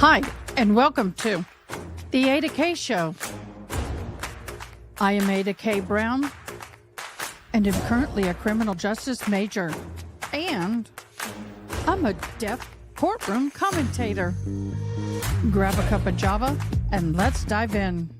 Hi, and welcome to the Ada K Show. I am Ada K. Brown, and am currently a criminal justice major, and I'm a deaf courtroom commentator. Grab a cup of Java, and let's dive in.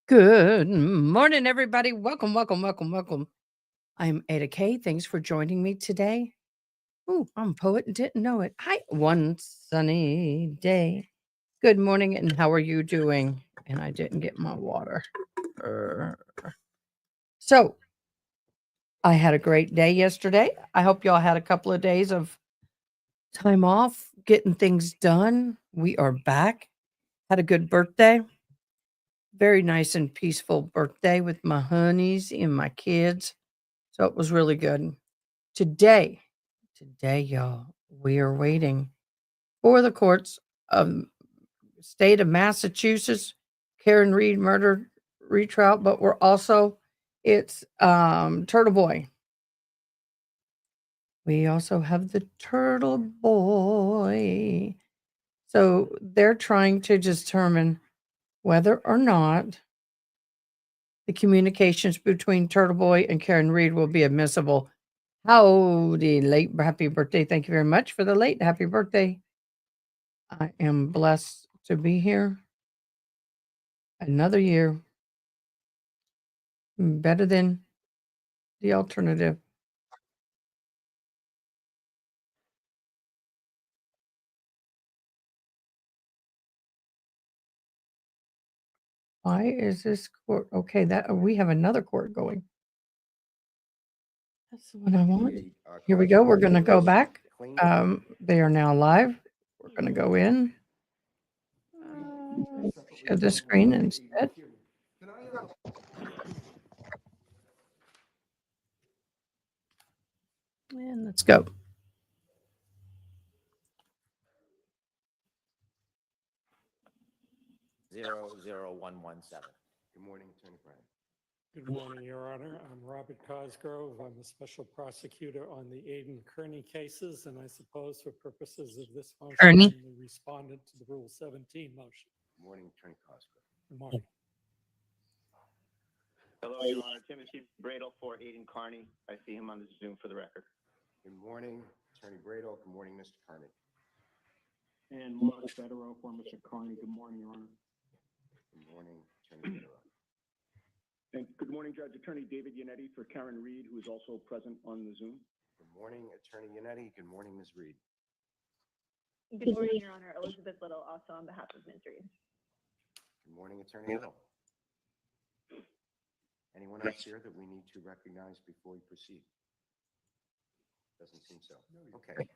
Good morning, everybody. Welcome, welcome, welcome, welcome. I'm Ada K. Thanks for joining me today. Ooh, I'm a poet and didn't know it. Hi, one sunny day. Good morning, and how are you doing? And I didn't get my water. So, I had a great day yesterday. I hope y'all had a couple of days of time off, getting things done. We are back. Had a good birthday. Very nice and peaceful birthday with my honeys and my kids. So it was really good. Today, y'all, we are waiting for the courts of state of Massachusetts, Karen Reed murder retrial, but we're also it's Turtle Boy. We also have the Turtle Boy. So they're trying to determine whether or not the communications between Turtle Boy and Karen Reed will be admissible. Howdy, late happy birthday. Thank you very much for the late happy birthday. I am blessed to be here. Another year. Better than the alternative. Why is this court? Okay, that we have another court going. That's the one I want. Here we go. We're going to go back. They are now live. We're going to go in. Share the screen instead. And let's go. Zero 117. Good morning, Attorney Brown. Good morning, Your Honor. I'm Robert Cosgrove. I'm a special prosecutor on the Aidan Kearney cases, and I suppose for purposes of this motion, Kearney. I'm the respondent to the Rule 17 motion. Good morning, Attorney Cosgrove. Good morning. Hello, Your Honor. Timothy Bradle for Aidan Kearney. I see him on the Zoom for the record. Good morning, Attorney Bradle. Good morning, Mr. Kearney. And Mark Federer for Mr. Kearney. Good morning, Your Honor. Good morning, Attorney Federer. And good morning, Judge Attorney David Yannetti for Karen Reed, who is also present on the Zoom. Good morning, Attorney Yannetti. Good morning, Ms. Reed. Good morning, Your Honor. Elizabeth Little, also on behalf of Ms. Reed. Good morning, Attorney Little. Anyone else here that we need to recognize before we proceed? Doesn't seem so. Okay.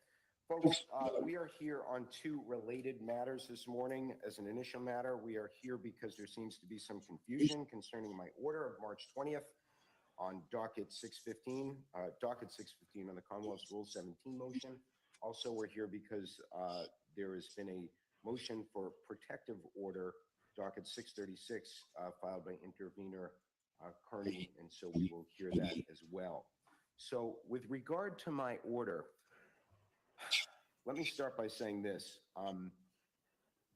Folks, we are here on two related matters this morning. As an initial matter, we are here because there seems to be some confusion concerning my order of March 20th on docket 615 on the Commonwealth's Rule 17 motion. Also, we're here because there has been a motion for protective order docket 636, filed by intervener Kearney, and so we will hear that as well. So with regard to my order, let me start by saying this.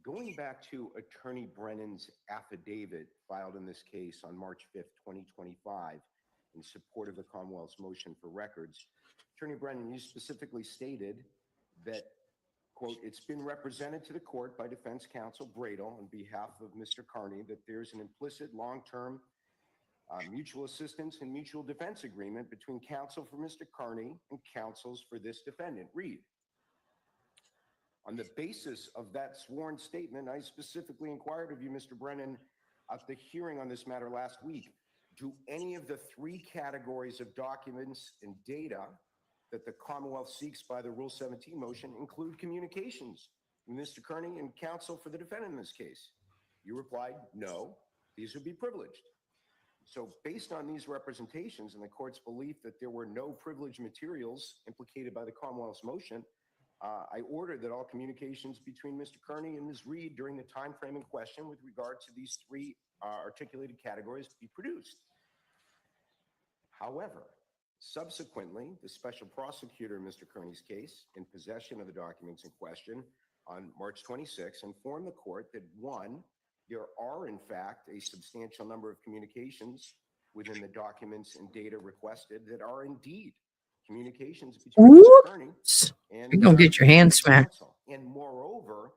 Going back to Attorney Brennan's affidavit filed in this case on March 5th, 2025, in support of the Commonwealth's motion for records, Attorney Brennan, you specifically stated that, quote, it's been represented to the court by defense counsel Bradel on behalf of Mr. Kearney that there's an implicit long-term mutual assistance and mutual defense agreement between counsel for Mr. Kearney and counsels for this defendant, Reed. On the basis of that sworn statement, I specifically inquired of you, Mr. Brennan, at the hearing on this matter last week, do any of the 3 categories of documents and data that the Commonwealth seeks by the Rule 17 motion include communications with Mr. Kearney and counsel for the defendant in this case? You replied, no, these would be privileged. So based on these representations and the court's belief that there were no privileged materials implicated by the Commonwealth's motion, I ordered that all communications between Mr. Kearney and Ms. Reed during the time frame in question with regard to these 3 articulated categories be produced. However, subsequently, the special prosecutor in Mr. Kearney's case, in possession of the documents in question on March 26, informed the court that 1, there are in fact a substantial number of communications within the documents and data requested that are indeed communications between Mr. Kearney and you're gonna get your hand smacked. counsel. And moreover,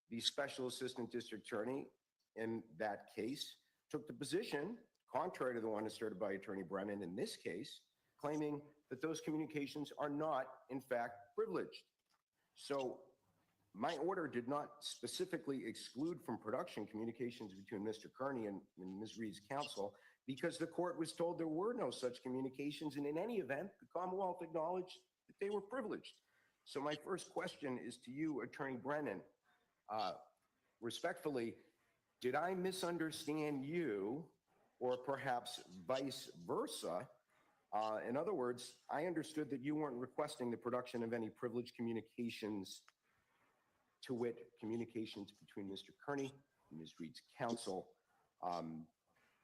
the special assistant district attorney in that case took the position, contrary to the one asserted by Attorney Brennan in this case, claiming that those communications are not in fact privileged. So my order did not specifically exclude from production communications between Mr. Kearney and Ms. Reed's counsel, because the court was told there were no such communications, and in any event, the Commonwealth acknowledged that they were privileged. So my first question is to you, Attorney Brennan. Respectfully, did I misunderstand you, or perhaps vice versa? In other words, I understood that you weren't requesting the production of any privileged communications, to wit, communications between Mr. Kearney and Ms. Reed's counsel.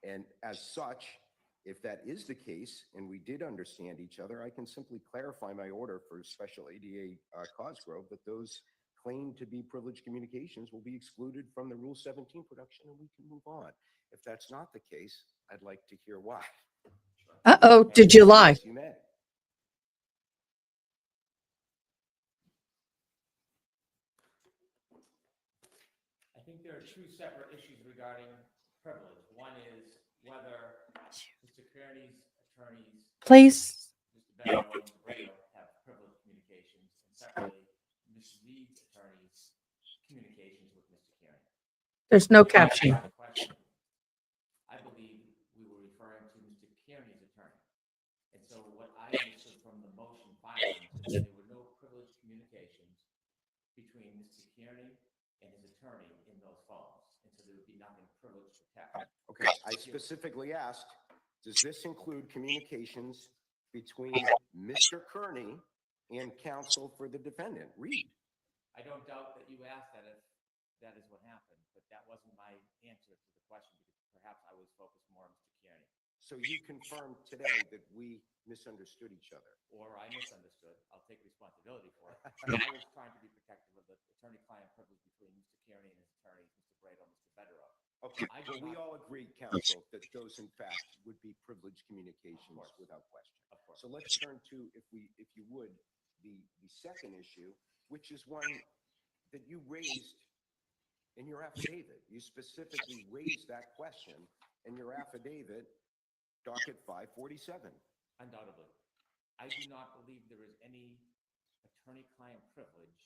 And as such, if that is the case, and we did understand each other, I can simply clarify my order for Special ADA Cosgrove that those claimed to be privileged communications will be excluded from the Rule 17 production, and we can move on. If that's not the case, I'd like to hear why. Uh-oh, did you lie? Yes, you may. I think there are 2 separate issues regarding privilege. One is whether Mr. Kearney's attorneys, Please. Mr. Barrow and Mr. Brado, have privileged communications, and secondly, Ms. Reed's attorneys' communications with Mr. Kearney. There's no caption. I believe we were referring to Mr. Kearney's attorney. And so what I understood from the motion filing is that there were no privileged communications between Mr. Kearney and his attorney in those phones. And so there would be nothing privileged to protect. Okay, I specifically asked, does this include communications between Mr. Kearney and counsel for the defendant, Reed? I don't doubt that you asked that if that is what happened, but that wasn't my answer to the question, because perhaps I was focused more on Mr. Kearney. So you confirmed today that we misunderstood each other? Or I misunderstood. I'll take responsibility for it. I was trying to be protective of the attorney-client privilege between Mr. Kearney and his attorneys, Mr. Brado and Mr. Federer. Okay, well, we all agreed, counsel, that those in fact would be privileged communications without question. Of course. So let's turn to, if you would, the second issue, which is one that you raised in your affidavit. You specifically raised that question in your affidavit, docket 547. Undoubtedly. I do not believe there is any attorney-client privilege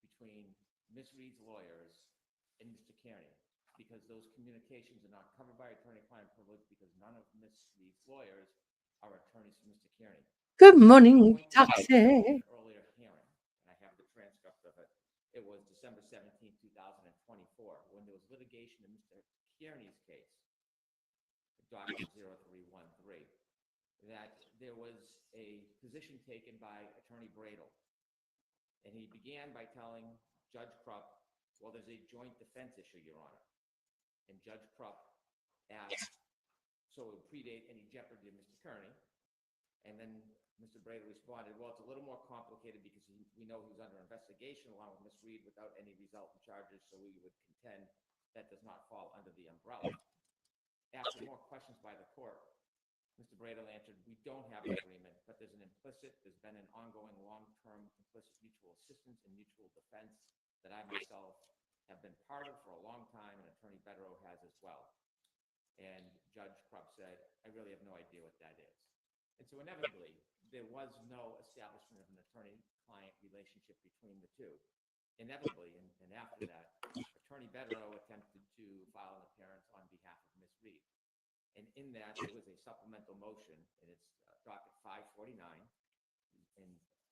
between Ms. Reed's lawyers and Mr. Kearney, because those communications are not covered by attorney-client privilege, because none of Ms. Reed's lawyers are attorneys for Mr. Kearney. Good morning, Toxic. Earlier hearing, and I have the transcript of it. It was December 17, 2024, when there was litigation in Mr. Kearney's case, docket 0313, that there was a position taken by Attorney Bradel. And he began by telling Judge Krupp, well, there's a joint defense issue, Your Honor. And Judge Krupp asked, so it would predate any jeopardy of Mr. Kearney. And then Mr. Brady responded, well, it's a little more complicated because we know he was under investigation along with Ms. Reed without any resultant charges, so we would contend that does not fall under the umbrella. After more questions by the court, Mr. Brady answered, we don't have an agreement, but there's been an ongoing long-term implicit mutual assistance and mutual defense that I myself have been part of for a long time, and Attorney Bedrow has as well. And Judge Krupp said, I really have no idea what that is. And so inevitably, there was no establishment of an attorney-client relationship between the two. Inevitably, and after that, Attorney Bedrow attempted to file an appearance on behalf of Ms. Reed. And in that, there was a supplemental motion, and it's docket 549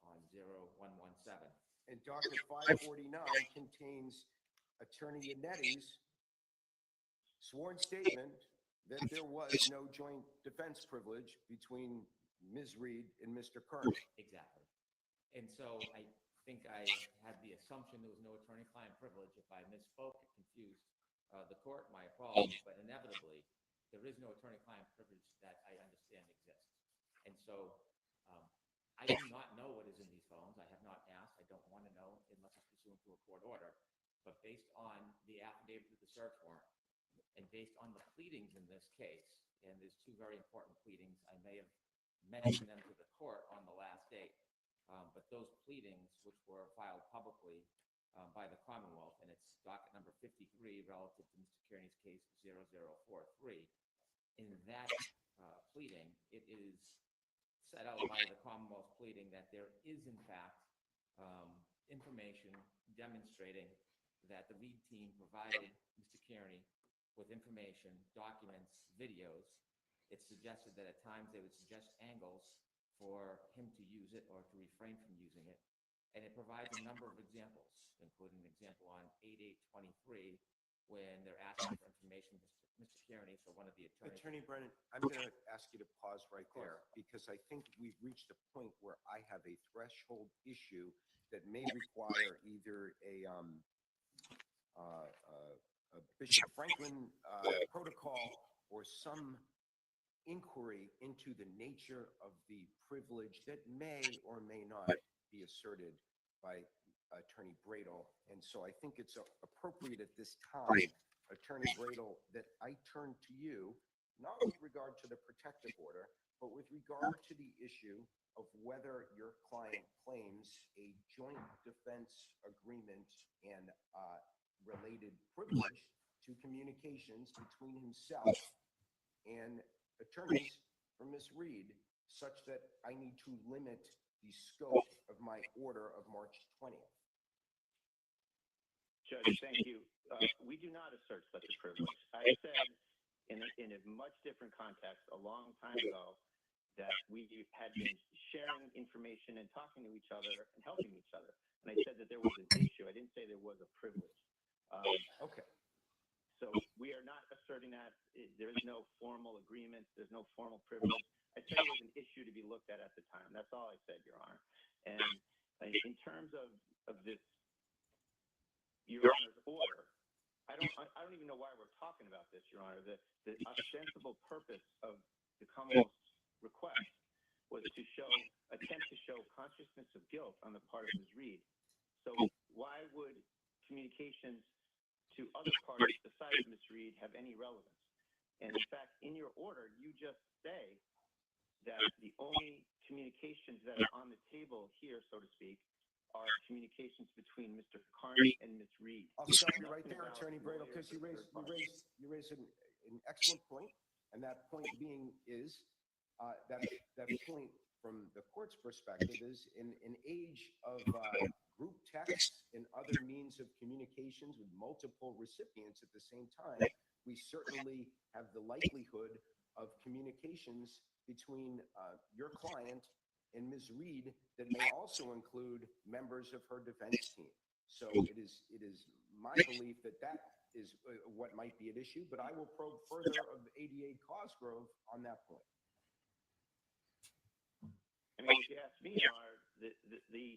on 0117. And docket 549 contains Attorney Yanetti's sworn statement that there was no joint defense privilege between Ms. Reed and Mr. Kearney. Exactly. And so I think I had the assumption there was no attorney-client privilege. If I misspoke, it confused the court, my apologies, but inevitably, there is no attorney-client privilege that I understand exists. And so I do not know what is in these phones. I have not asked. I don't want to know unless it's pursuant to a court order. But based on the affidavit of the search warrant and based on the pleadings in this case, and there's two very important pleadings, I may have mentioned them to the court on the last date, but those pleadings, which were filed publicly by the Commonwealth, and it's docket number 53 relative to Mr. Kearney's case 0043, in that pleading, it is set out by the Commonwealth pleading that there is, in fact, information demonstrating that the Reed team provided Mr. Kearney with information, documents, videos. It's suggested that at times they would suggest angles for him to use it or to refrain from using it. And it provides a number of examples, including an example on 8823 when they're asking for information, Mr. Kearney, so one of the attorneys. Attorney Brennan, I'm going to ask you to pause right there because I think we've reached a point where I have a threshold issue that may require either a Bishop Franklin protocol or some inquiry into the nature of the privilege that may or may not be asserted by Attorney Bradel. And so I think it's appropriate at this time, Attorney Bradel, that I turn to you, not with regard to the protective order, but with regard to the issue of whether your client claims a joint defense agreement and related privilege to communications between himself and attorneys for Ms. Reed, such that I need to limit the scope of my order of March 20th. Judge, thank you. We do not assert such a privilege. I said in a much different context a long time ago that we had been sharing information and talking to each other and helping each other. And I said that there was an issue. I didn't say there was a privilege. Okay. So we are not asserting that. There is no formal agreement. There's no formal privilege. I said it was an issue to be looked at the time. That's all I said, Your Honor. And in terms of this, Your Honor's order, I don't even know why we're talking about this, Your Honor. The ostensible purpose of the Commonwealth's request was to attempt to show consciousness of guilt on the part of Ms. Reed. So why would communications to other parties besides Ms. Reed have any relevance? And in fact, in your order, you just say that the only communications that are on the table here, so to speak, are communications between Mr. Kearney and Ms. Reed. I'll stop you right there, Attorney Bradel, because you raised an excellent point, and that point being is that point from the court's perspective is in an age of group text and other means of communications with multiple recipients at the same time, we certainly have the likelihood of communications between your client and Ms. Reed that may also include members of her defense team. So it is my belief that is what might be at issue, but I will probe further of ADA Cosgrove on that point. I mean, if you ask me, Your Honor, the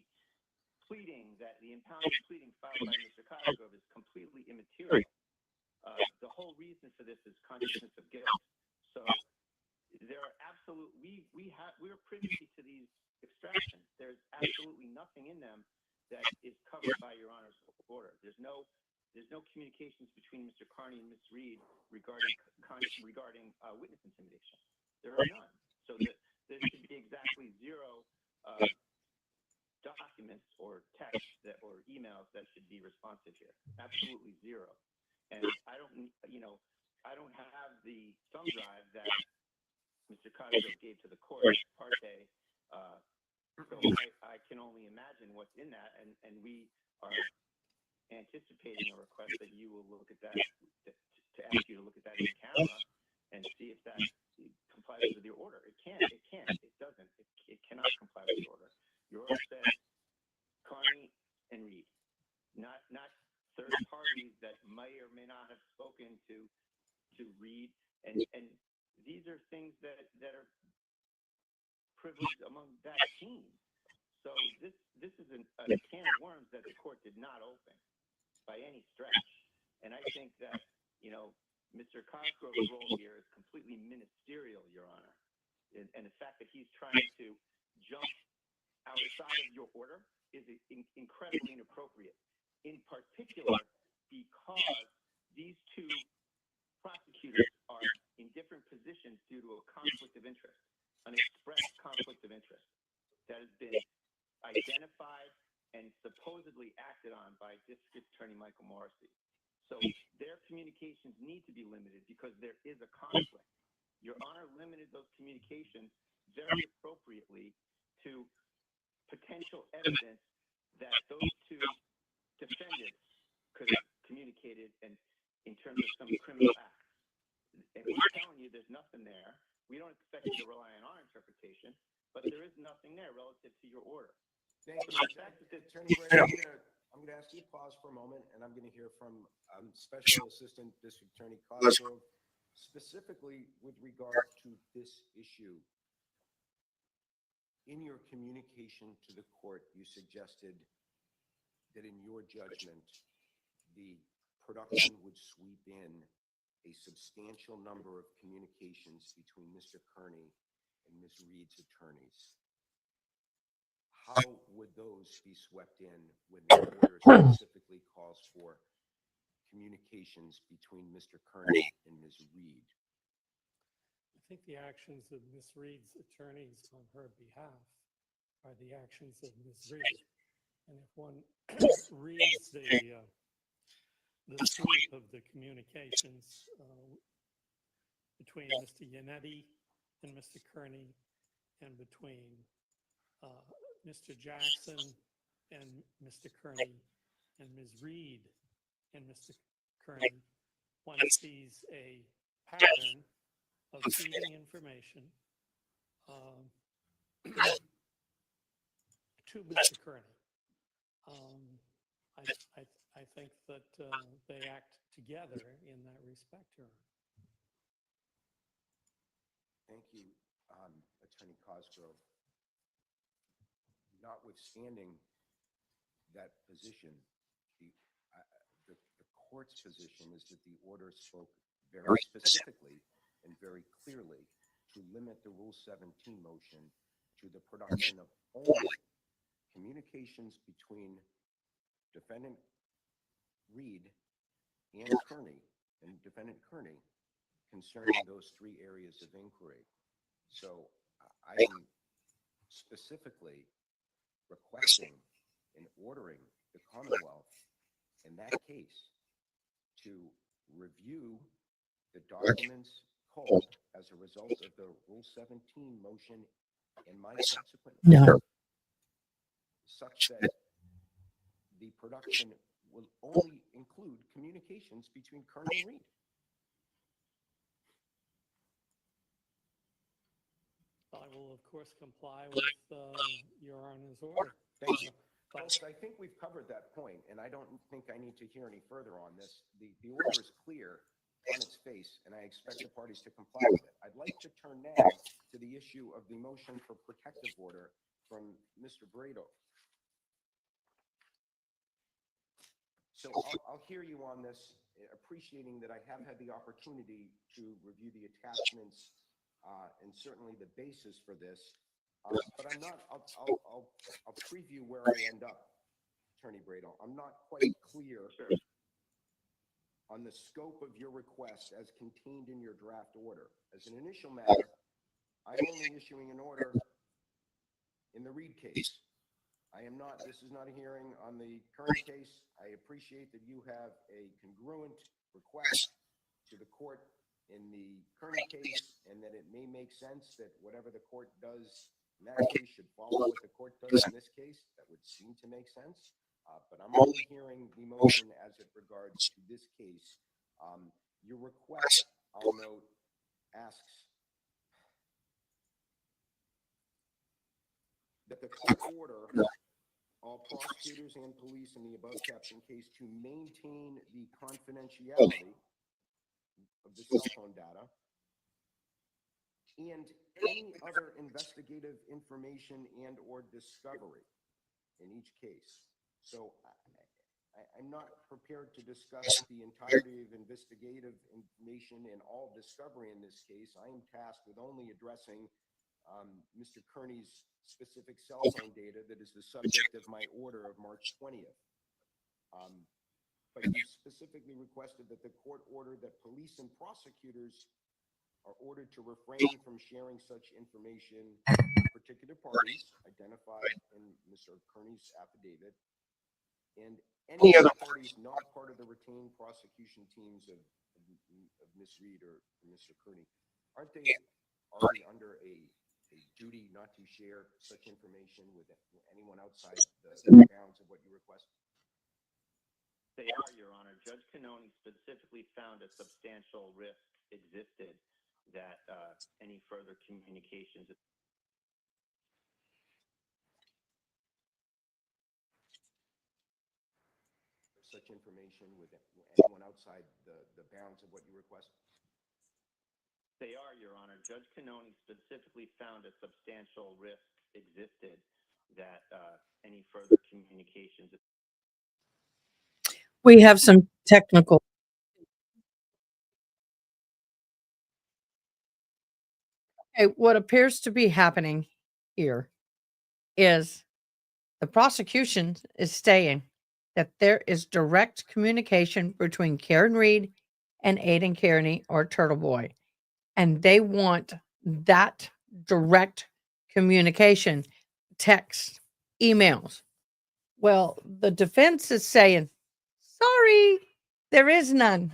pleading, the impounded pleading filed by Mr. Cosgrove is completely immaterial. The whole reason for this is consciousness of guilt. So there are we're privy to these extractions. There's absolutely nothing in them that is covered by Your Honor's order. There's no communications between Mr. Kearney and Ms. Reed regarding witness intimidation. There are none. So there should be exactly zero documents or texts or emails that should be responsive here. Absolutely zero. And I don't have the thumb drive that Mr. Cosgrove gave to the court parte. So I can only imagine what's in that, and we are anticipating a request that you will look at that, to ask you to look at that in camera and see if that complies with your order. It doesn't. It cannot comply with your order. Your order says Kearney and Reed, not third parties that may or may not have spoken to Reed, and these are things that are privileged among that team. So this is a can of worms that the court did not open by any stretch. And I think that, Mr. Cosgrove's role here is completely ministerial, Your Honor. And the fact that he's trying to jump outside of your order is incredibly inappropriate, in particular because these two prosecutors are in different positions due to a conflict of interest, an expressed conflict of interest that has been identified and supposedly acted on by District Attorney Michael Morrissey. So their communications need to be limited because there is a conflict. Your Honor limited those communications very appropriately to potential evidence that those two defendants could have communicated in terms of some criminal acts. And we're telling you there's nothing there. We don't expect you to rely on our interpretation, but there is nothing there relative to your order. Thank you. Attorney Brady, I'm going to ask you to pause for a moment, and I'm going to hear from Special Assistant District Attorney Cosgrove, specifically with regard to this issue. In your communication to the court, you suggested that in your judgment, the production would sweep in a substantial number of communications between Mr. Kearney and Ms. Reed's attorneys. How would those be swept in when the order specifically calls for communications between Mr. Kearney and Ms. Reed? I think the actions of Ms. Reed's attorneys on her behalf are the actions of Ms. Reed. And if one reads the sweep of the communications between Mr. Yannetti and Mr. Kearney, and between Mr. Jackson and Mr. Kearney, and Ms. Reed and Mr. Kearney, one sees a pattern of feeding information to Mr. Kearney. I think that they act together in that respect, Your Honor. Thank you, Attorney Cosgrove. Notwithstanding that position, the court's position is that the order spoke very specifically and very clearly to limit the Rule 17 motion to the production of only communications between Defendant Reed and Kearney and Defendant Kearney concerning those three areas of inquiry. So I am specifically requesting and ordering the Commonwealth in that case to review the documents called as a result of the Rule 17 motion and my subsequent order, such that the production will only include communications between Kearney and Reed. I will, of course, comply with Your Honor's order. Thank you. Folks, I think we've covered that point, and I don't think I need to hear any further on this. The order is clear on its face, and I expect the parties to comply with it. I'd like to turn now to the issue of the motion for protective order from Mr. Brado. So I'll hear you on this. appreciating that I have had the opportunity to review the attachments and certainly the basis for this, but I'm not, I'll preview where I end up, Attorney Bradel. I'm not quite clear on the scope of your request as contained in your draft order. As an initial matter, I'm only issuing an order in the Reed case. This is not a hearing on the current case. I appreciate that you have a congruent request to the court in the current case, and that it may make sense that whatever the court does in that case should follow what the court does in this case. That would seem to make sense. But I'm only hearing the motion as it regards to this case. Your request, I'll note, asks that the court order all prosecutors and police in the above captioned case to maintain the confidentiality of the cell phone data and any other investigative information and or discovery in each case. So I'm not prepared to discuss the entirety of investigative information and all discovery in this case. I am tasked with only addressing Mr. Kearney's specific cell phone data that is the subject of my order of March 20th. But you specifically requested that the court order that police and prosecutors are ordered to refrain from sharing such information with particular parties identified in Mr. Kearney's affidavit and any other parties not part of the retained prosecution teams of Ms. Reed or Mr. Kearney. Aren't they already under a duty not to share such information with anyone outside the bounds of what you request? They are, Your Honor. Judge Cannone specifically found a substantial risk existed that any further communications. Such information with anyone outside the bounds of what you request? They are, Your Honor. Judge Cannone specifically found a substantial risk existed that any further communications. We have some technical. Okay, what appears to be happening here is the prosecution is saying that there is direct communication between Karen Reed and Aidan Kearney or Turtle Boy, and they want that direct communication, text, emails. Well, the defense is saying, sorry, there is none.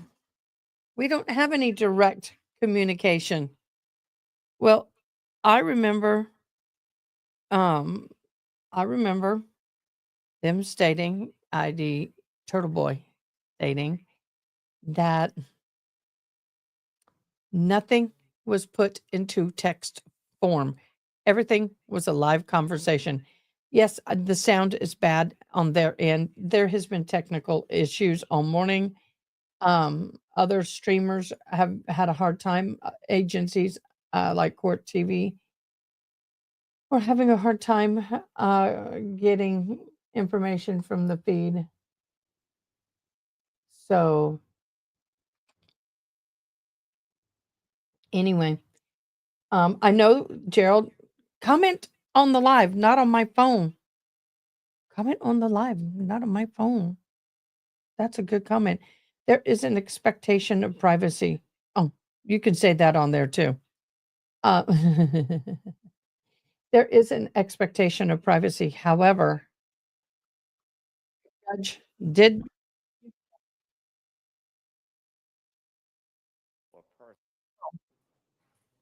We don't have any direct communication. Well, I remember um them stating, ID Turtle Boy stating that nothing was put into text form. Everything was a live conversation. Yes, the sound is bad on their end. There has been technical issues all morning. Other streamers have had a hard time. Agencies like Court TV are having a hard time getting information from the feed. So anyway, I know, Gerald, comment on the live, not on my phone. Comment on the live, not on my phone. That's a good comment. There is an expectation of privacy. Oh, you can say that on there too. Uh, there is an expectation of privacy. However, judge did.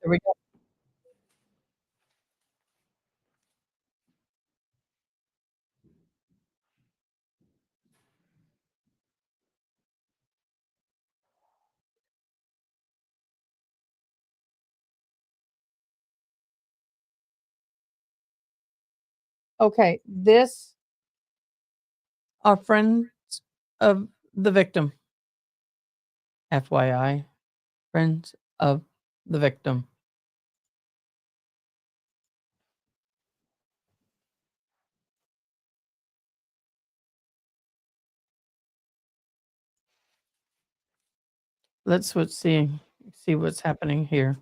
There we go. Okay, this are friends of the victim. FYI, friends of the victim. let's see what's happening here.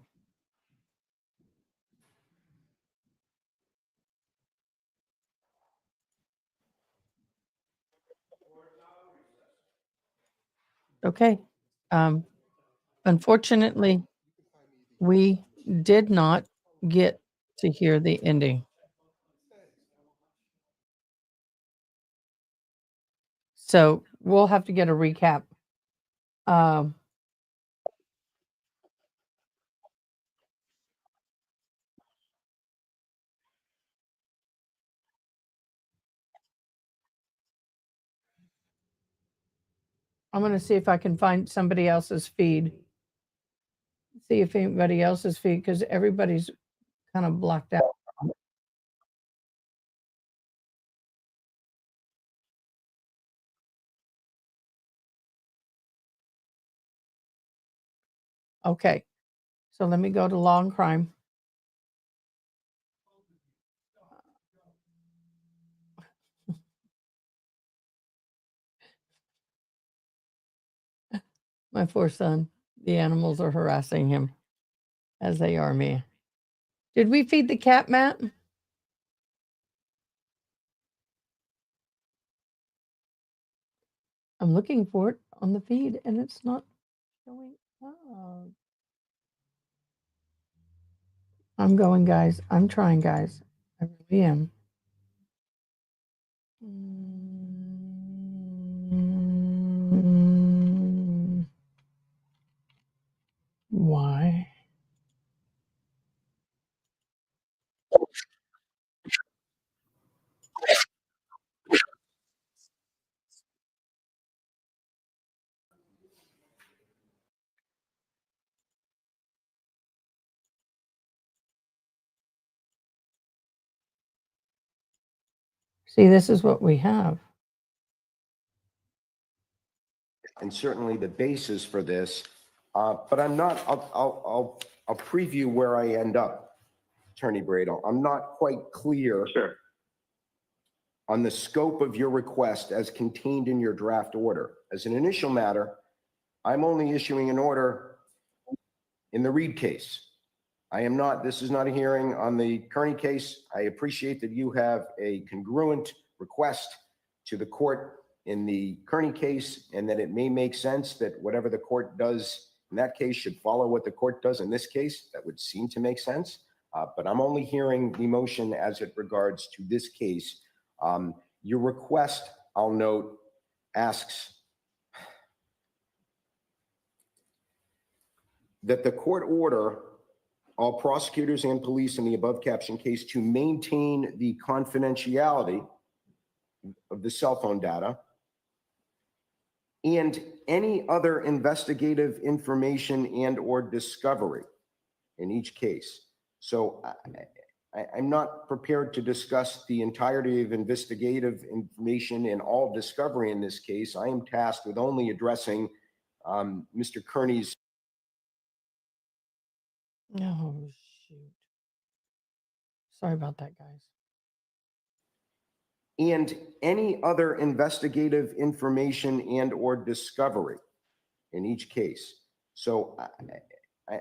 Okay. Unfortunately, we did not get to hear the ending. So we'll have to get a recap. Um, I'm going to see if I can find somebody else's feed. See if anybody else's feed, because everybody's kind of blocked out. Okay. So let me go to law and crime. My poor son. The animals are harassing him, as they are me. Did we feed the cat, Matt? I'm looking for it on the feed, and it's not showing up. I'm going, guys. I'm trying, guys. I really am. Why? See, this is what we have. And certainly the basis for this, but I'm not, I'll preview where I end up, Attorney Bradel. I'm not quite clear Sure. on the scope of your request as contained in your draft order. As an initial matter, I'm only issuing an order in the Reed case. This is not a hearing on the Kearney case. I appreciate that you have a congruent request to the court in the Kearney case, and that it may make sense that whatever the court does in that case should follow what the court does in this case. That would seem to make sense. But I'm only hearing the motion as it regards to this case. Your request, I'll note, asks that the court order all prosecutors and police in the above captioned case to maintain the confidentiality of the cell phone data and any other investigative information and or discovery in each case. So I'm not prepared to discuss the entirety of investigative information and all discovery in this case. I am tasked with only addressing Mr. Kearney's. Oh, shoot. Sorry about that, guys. And any other investigative information and or discovery in each case. So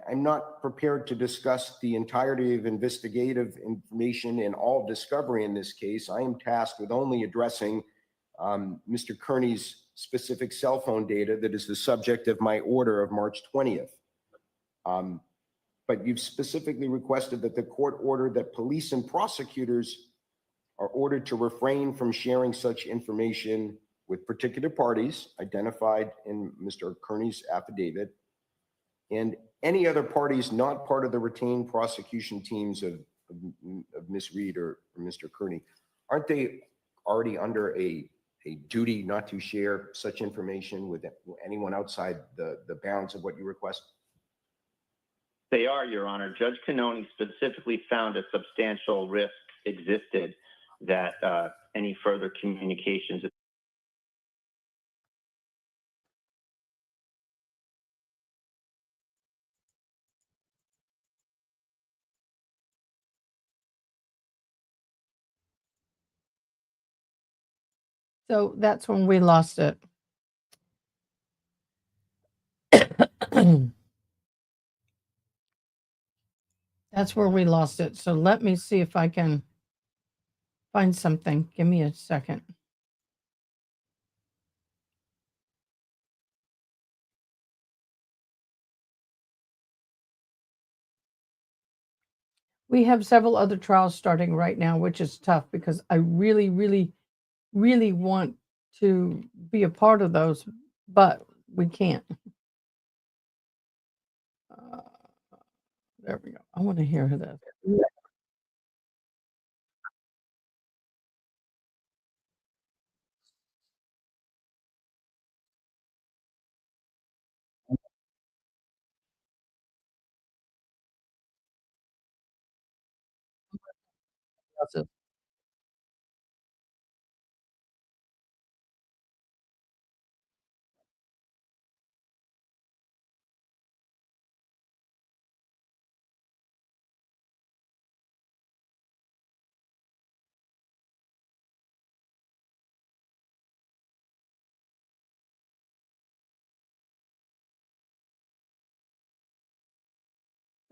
I'm not prepared to discuss the entirety of investigative information and all discovery in this case. I am tasked with only addressing Mr. Kearney's specific cell phone data that is the subject of my order of March 20th. But you've specifically requested that the court order that police and prosecutors are ordered to refrain from sharing such information with particular parties identified in Mr. Kearney's affidavit, and any other parties not part of the retained prosecution teams of Ms. Reed or Mr. Kearney. Aren't they already under a duty not to share such information with anyone outside the bounds of what you request? They are, Your Honor. Judge Cannoni specifically found a substantial risk existed that any further communications. So that's when we lost it. That's where we lost it. So let me see if I can find something. Give me a second. We have several other trials starting right now, which is tough because I really, really, really want to be a part of those, but we can't. Uh, there we go. I want to hear this.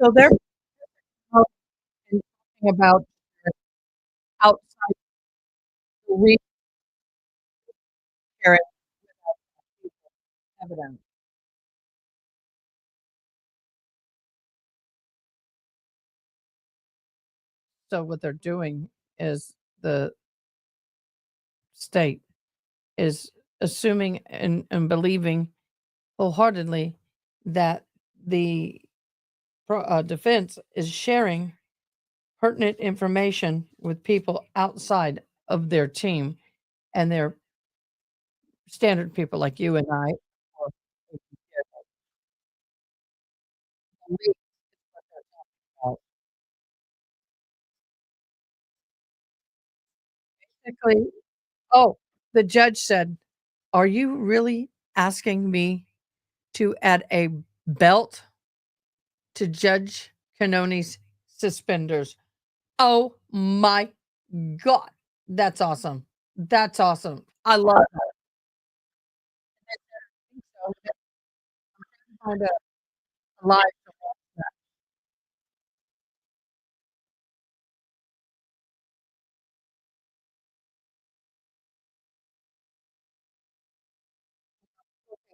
So they're talking about outside the reach sharing evidence. So what they're doing is the state is assuming and believing wholeheartedly that the defense is sharing pertinent information with people outside of their team and their standard people like you and I. Or believe what they're talking about. Basically, oh, the judge said, "Are you really asking me to add a belt to Judge Cannoni's suspenders?" Oh my god. That's awesome. That's awesome. I love that. So find a live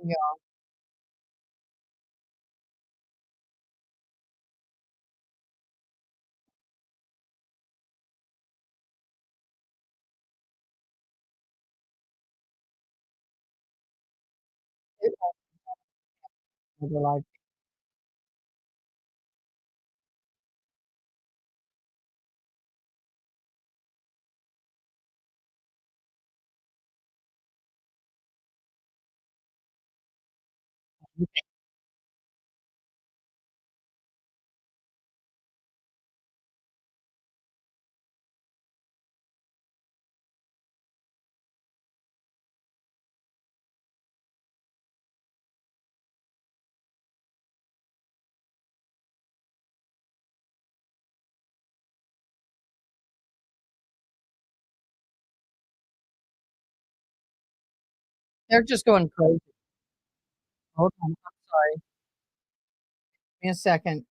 y'all. It won't be live They're just going crazy. Hold on, I'm sorry. Give me a second.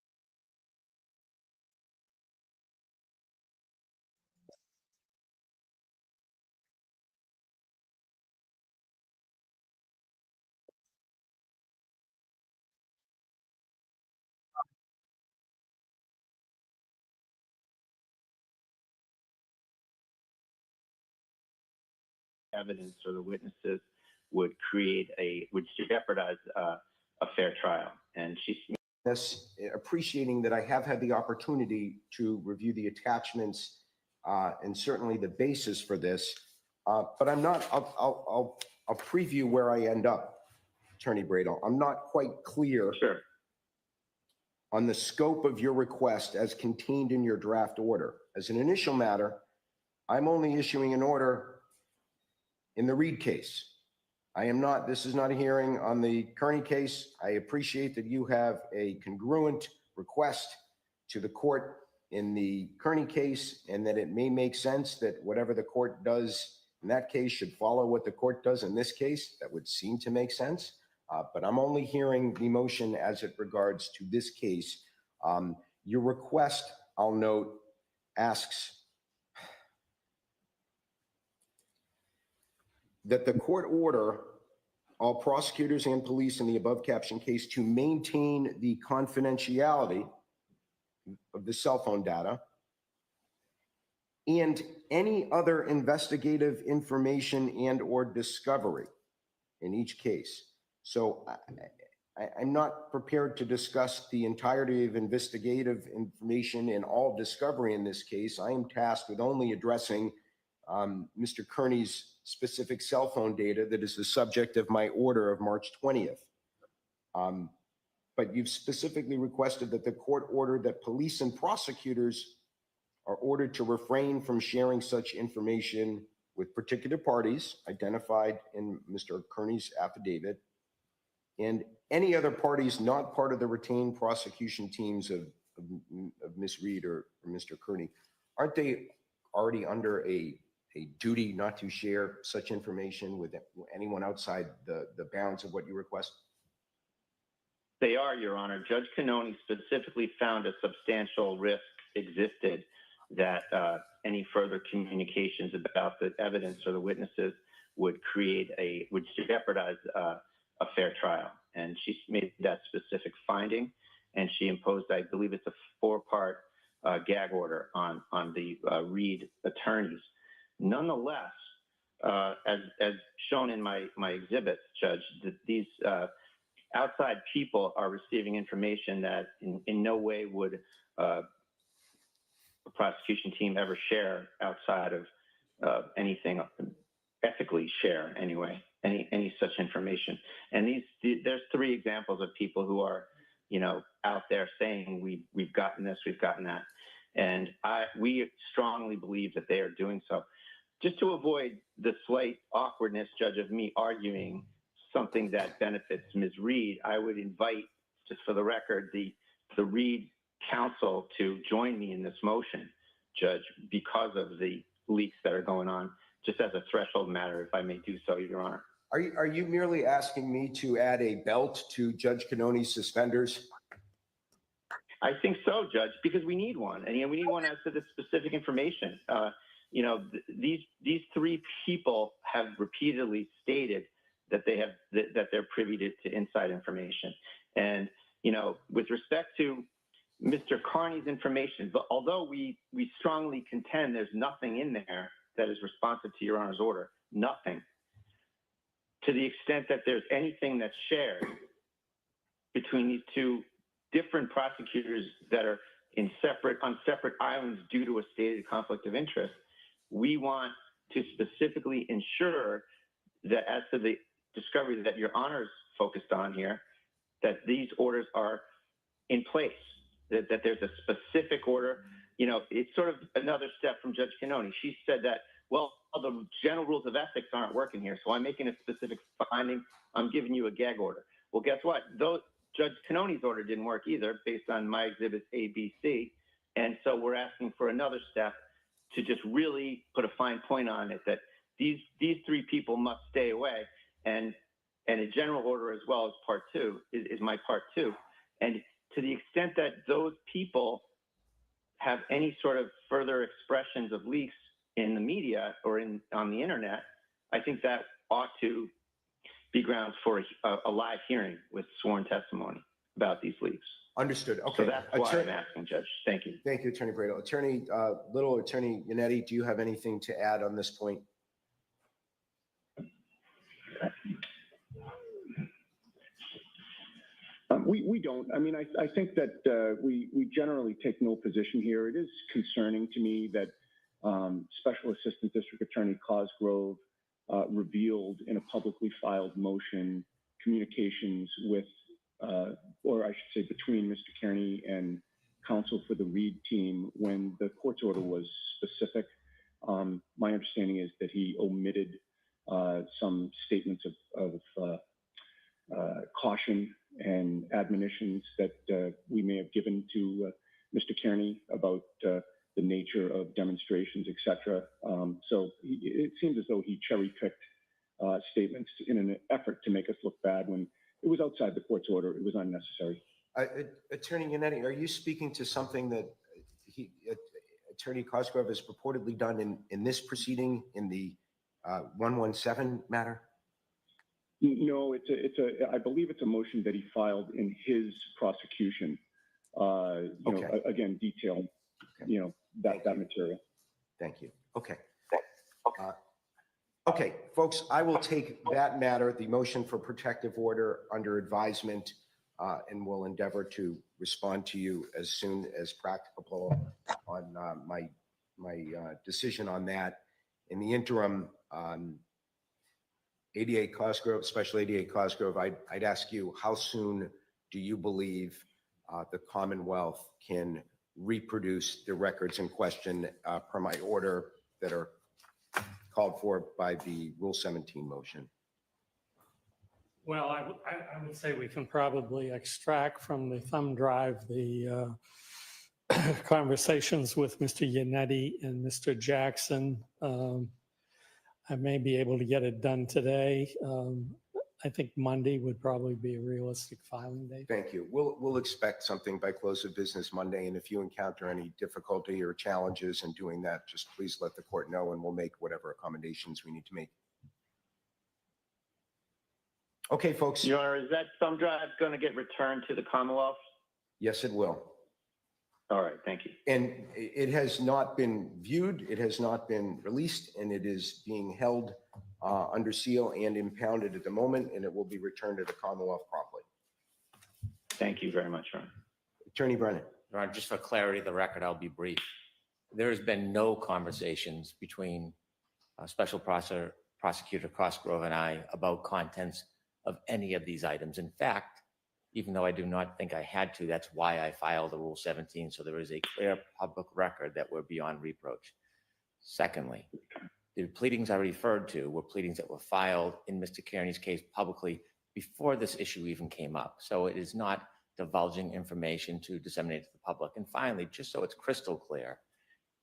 Evidence or the witnesses would would jeopardize a fair trial. And she's This, appreciating that I have had the opportunity to review the attachments and certainly the basis for this, but I'm not. I'll preview where I end up, Attorney Bradel. I'm not quite clear sure. on the scope of your request as contained in your draft order. As an initial matter, I'm only issuing an order in the Reed case. This is not a hearing on the Kearney case. I appreciate that you have a congruent request to the court in the Kearney case, and that it may make sense that whatever the court does in that case should follow what the court does in this case. That would seem to make sense. But I'm only hearing the motion as it regards to this case. Your request, I'll note, asks that the court order all prosecutors and police in the above captioned case to maintain the confidentiality of the cell phone data and any other investigative information and or discovery in each case. So I'm not prepared to discuss the entirety of investigative information and all discovery in this case. I am tasked with only addressing Mr. Kearney's specific cell phone data that is the subject of my order of March 20th. But you've specifically requested that the court order that police and prosecutors are ordered to refrain from sharing such information with particular parties identified in Mr. Kearney's affidavit and any other parties not part of the retained prosecution teams of Ms. Reed or Mr. Kearney. Aren't they already under a duty not to share such information with anyone outside the bounds of what you request? They are, Your Honor. Judge Kearney specifically found a substantial risk existed that any further communications about the evidence or the witnesses would jeopardize a fair trial. And she made that specific finding, and she imposed, I believe it's a 4-part gag order on the Reed attorneys. Nonetheless, as shown in my exhibits, Judge, these outside people are receiving information that in no way would a prosecution team ever share outside of anything ethically share anyway, any such information. And there's 3 examples of people who are, out there saying we've gotten this, we've gotten that. And we strongly believe that they are doing so. Just to avoid the slight awkwardness, Judge, of me arguing something that benefits Ms. Reed, I would invite, just for the record, the Reed counsel to join me in this motion, Judge, because of the leaks that are going on, just as a threshold matter, if I may do so, Your Honor. Are you merely asking me to add a belt to Judge Kearney's suspenders? I think so, Judge, because we need one, and we need one as to the specific information. These 3 people have repeatedly stated that they're privy to inside information, and with respect to Mr. Kearney's information, but although we strongly contend there's nothing in there that is responsive to Your Honor's order, nothing. To the extent that there's anything that's shared between these 2 different prosecutors that are on separate islands due to a stated conflict of interest, we want to specifically ensure that as to the discovery that Your Honor's focused on here, that these orders are in place, that there's a specific order. It's sort of another step from Judge Kearney. She said that, well, the general rules of ethics aren't working here, so I'm making a specific finding. I'm giving you a gag order. Well, guess what? Judge Kearney's order didn't work either based on my exhibits A, B, C. And so we're asking for another step to just really put a fine point on it, that these 3 people must stay away. And a general order as well as part 2 is my part 2. And to the extent that those people have any sort of further expressions of leaks in the media or on the internet, I think that ought to be grounds for a live hearing with sworn testimony about these leaks. Understood. Okay. So that's why I'm asking, Judge. Thank you. Thank you, Attorney Brado. Attorney Yannetti, do you have anything to add on this point? We don't. I mean, I think that we generally take no position here. It is concerning to me that Special Assistant District Attorney Cosgrove revealed in a publicly filed motion communications with, or I should say between Mr. Kearney and counsel for the Reed team when the court's order was specific. My understanding is that he omitted some statements of caution and admonitions that we may have given to Mr. Kearney about the nature of demonstrations, etc. So it seems as though he cherry-picked statements in an effort to make us look bad when it it was outside the court's order. It was unnecessary. Attorney Yannetti, are you speaking to something that Attorney Cosgrove has purportedly done in this proceeding in the 117 matter? No, I believe it's a motion that he filed in his prosecution. Okay. Again, detailed, that material. Thank you. Okay. Okay, folks, I will take that matter, the motion for protective order, under advisement, and will endeavor to respond to you as soon as practicable on my decision on that. In the interim, ADA Cosgrove, Special ADA Cosgrove, I'd ask you, how soon do you believe the Commonwealth can reproduce the records in question per my order that are called for by the Rule 17 motion? Well, I would say we can probably extract from the thumb drive the conversations with Mr. Yannetti and Mr. Jackson. I may be able to get it done today. I think Monday would probably be a realistic filing date. Thank you. We'll expect something by close of business Monday, and if you encounter any difficulty or challenges in doing that, just please let the court know, and we'll make whatever accommodations we need to make. Okay, folks. Your Honor, is that thumb drive going to get returned to the Commonwealth? Yes, it will. All right, thank you. And it has not been viewed, it has not been released, and it is being held under seal and impounded at the moment, and it will be returned to the Commonwealth promptly. Thank you very much, Your Honor. Attorney Brennan. Your Honor, just for clarity of the record, I'll be brief. There has been no conversations between Special Prosecutor Cosgrove and I about contents of any of these items. In fact, even though I do not think I had to, that's why I filed the Rule 17, so there is a clear public record that we're beyond reproach. Secondly, the pleadings I referred to were pleadings that were filed in Mr. Kearney's case publicly before this issue even came up. So it is not divulging information to disseminate to the public. And finally, just so it's crystal clear,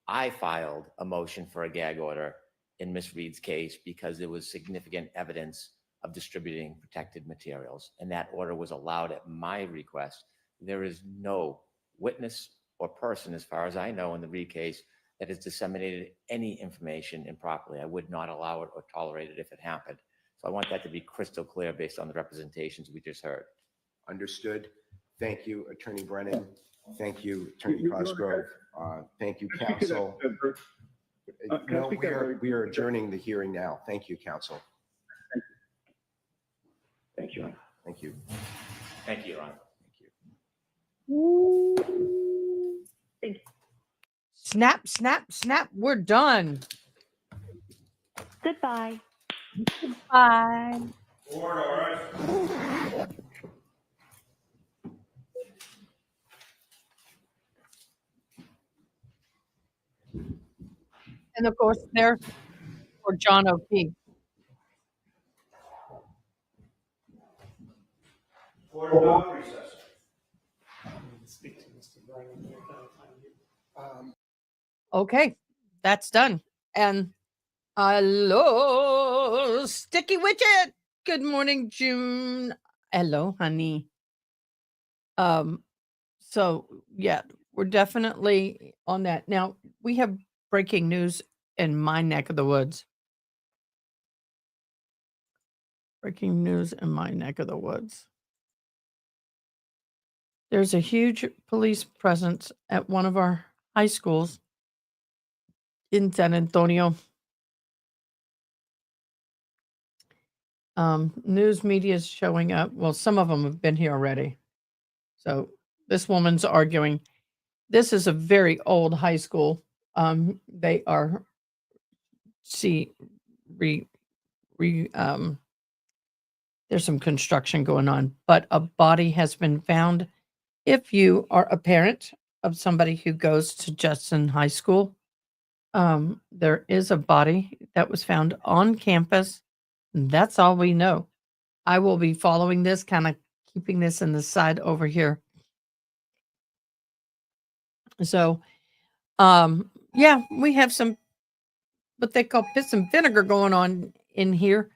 I filed a motion for a gag order in Ms. Reed's case because there was significant evidence of distributing protected materials, and that order was allowed at my request. There is no witness or person, as far as I know, in the Reed case that has disseminated any information improperly. I would not allow it or tolerate it if it happened. So I want that to be crystal clear based on the representations we just heard. Understood. Thank you, Attorney Brennan. Thank you, Attorney Cosgrove. Thank you, counsel. No, we are adjourning the hearing now. Thank you, counsel. Thank you, Your Honor. Thank you. Thank you, Your Honor. Thank you. Snap, snap, snap. We're done. Goodbye. Bye. And of course, there for John O'Keefe. Speak to Mr. Brennan. Okay, that's done. And hello, Sticky Widget. Good morning, June. Hello, honey. So yeah, we're definitely on that. Now we have breaking news in my neck of the woods. Breaking news in my neck of the woods. There's a huge police presence at one of our high schools in San Antonio. News media is showing up. Well, some of them have been here already. So this woman's arguing. This is a very old high school. They are there's some construction going on, but a body has been found. If you are a parent of somebody who goes to Judson High School, there is a body that was found on campus. That's all we know. I will be following this, kind of keeping this in the side over here. So, yeah, we have some what they call piss and vinegar going on in here.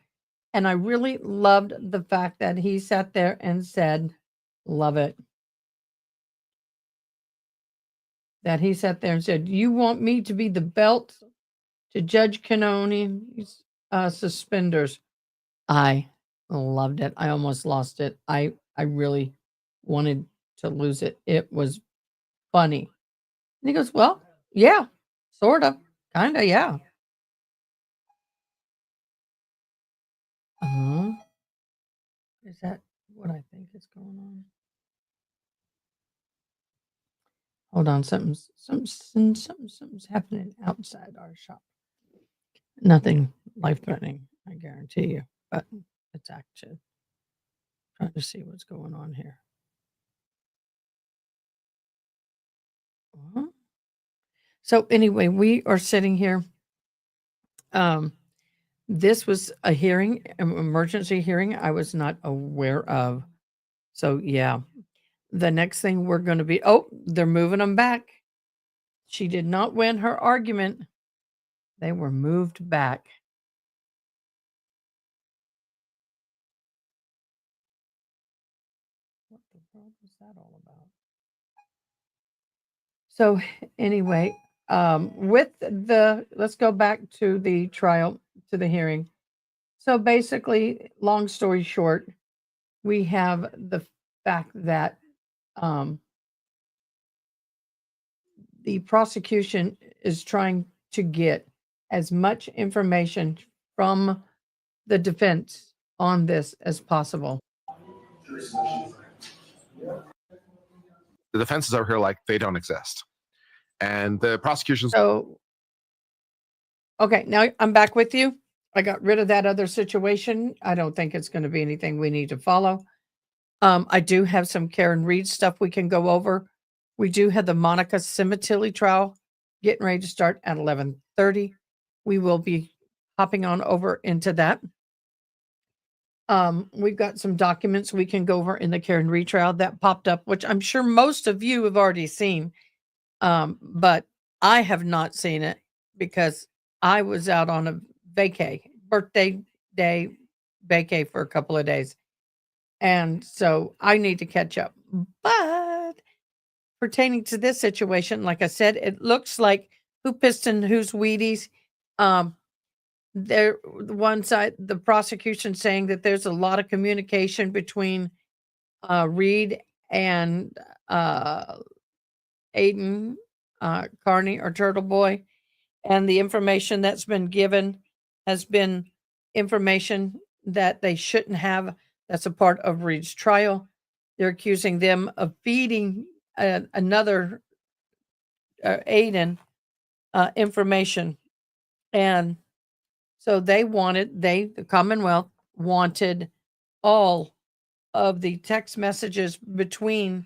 And I really loved the fact that he sat there and said, love it. That he sat there and said, you want me to be the belt to Judge Kearney's suspenders. I loved it. I almost lost it. I really wanted to lose it. It was funny. And he goes, well, yeah, sort of, kind of, yeah. Uh-huh. Is that what I think is going on? Hold on, something's happening outside our shop. Nothing life-threatening, I guarantee you, but it's active. Trying to see what's going on here. Uh-huh. So anyway, we are sitting here. This was a hearing, an emergency hearing I was not aware of. So yeah, the next thing we're going to be, they're moving them back. She did not win her argument. They were moved back. What the world was that all about? So anyway, let's go back to the trial, to the hearing. So basically, long story short, we have the fact that the prosecution is trying to get as much information from the defense on this as possible. The defense is over here like they don't exist. And the prosecution's So, okay, now I'm back with you. I got rid of that other situation. I don't think it's going to be anything we need to follow. I do have some Karen Reed stuff we can go over. We do have the Monica Simatilli trial getting ready to start at 11:30. We will be hopping on over into that. We've got some documents we can go over in the Karen Reed trial that popped up, which I'm sure most of you have already seen. But I have not seen it because I was out on a birthday day vacay for a couple of days. And so I need to catch up. But pertaining to this situation, like I said, it looks like who pissed in who's Wheaties. There, one side, the prosecution saying that there's a lot of communication between Reed and Aidan Kearney or Turtle Boy, and the information that's been given has been information that they shouldn't have. That's a part of Reed's trial. They're accusing them of feeding another Aidan information, and so the Commonwealth wanted all of the text messages between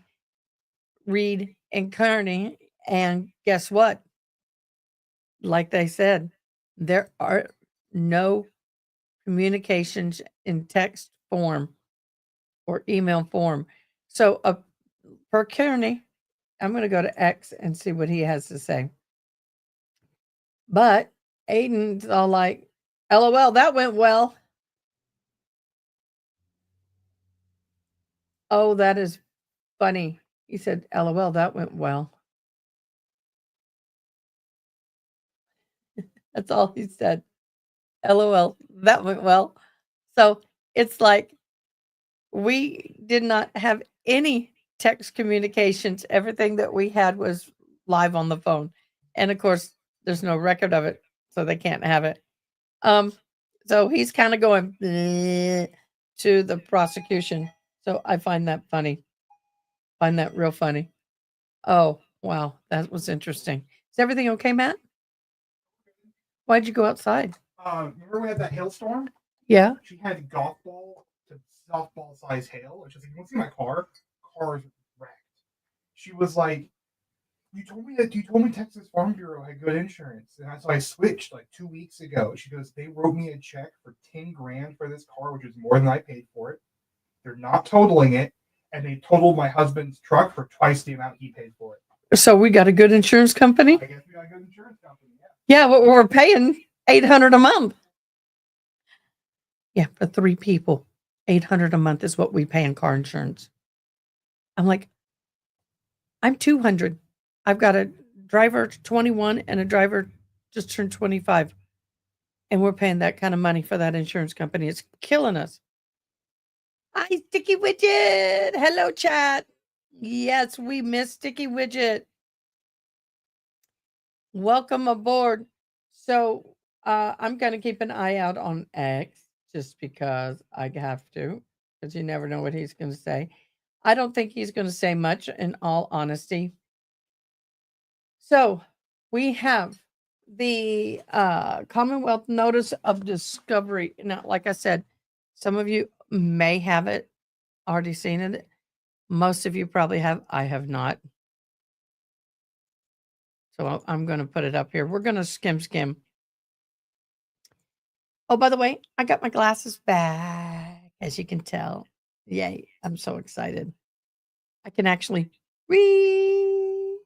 Reed and Kearney, and guess what? Like they said, there are no communications in text form or email form. So, per Kearney, I'm going to go to X and see what he has to say. But Aiden's all like, LOL, that went well. Oh, that is funny. He said, LOL, that went well. That's all he said. LOL, that went well. So it's like we did not have any text communications. Everything that we had was live on the phone. And of course, there's no record of it, so they can't have it. So he's kind of going to the prosecution. So I find that funny. Find that real funny. Oh, wow. That was interesting. Is everything okay, Matt? Why'd you go outside? Remember we had that hailstorm? Yeah. She had golf ball to softball size hail. She's like, you want to see my car? Car's wrecked. She was like, you told me Texas Farm Bureau had good insurance. And so I switched like 2 weeks ago. She goes, they wrote me a check for 10 grand for this car, which is more than I paid for it. They're not totaling it. And they totaled my husband's truck for twice the amount he paid for it. So we got a good insurance company? I guess we got a good insurance company, yeah. Yeah, but we're paying $800 a month. Yeah, for 3 people, $800 a month is what we pay in car insurance. I'm like, I'm 200. I've got a driver 21 and a driver just turned 25. And we're paying that kind of money for that insurance company. It's killing us. Hi, Sticky Widget. Hello, chat. Yes, we miss Sticky Widget. Welcome aboard. So I'm going to keep an eye out on X just because I have to, because you never know what he's going to say. I don't think he's going to say much, in all honesty. So we have the Commonwealth Notice of Discovery. Now, like I said, some of you may have it, already seen it. Most of you probably have. I have not. So I'm going to put it up here. We're going to skim. Oh, by the way, I got my glasses back, as you can tell. Yay. I'm so excited. I can actually read.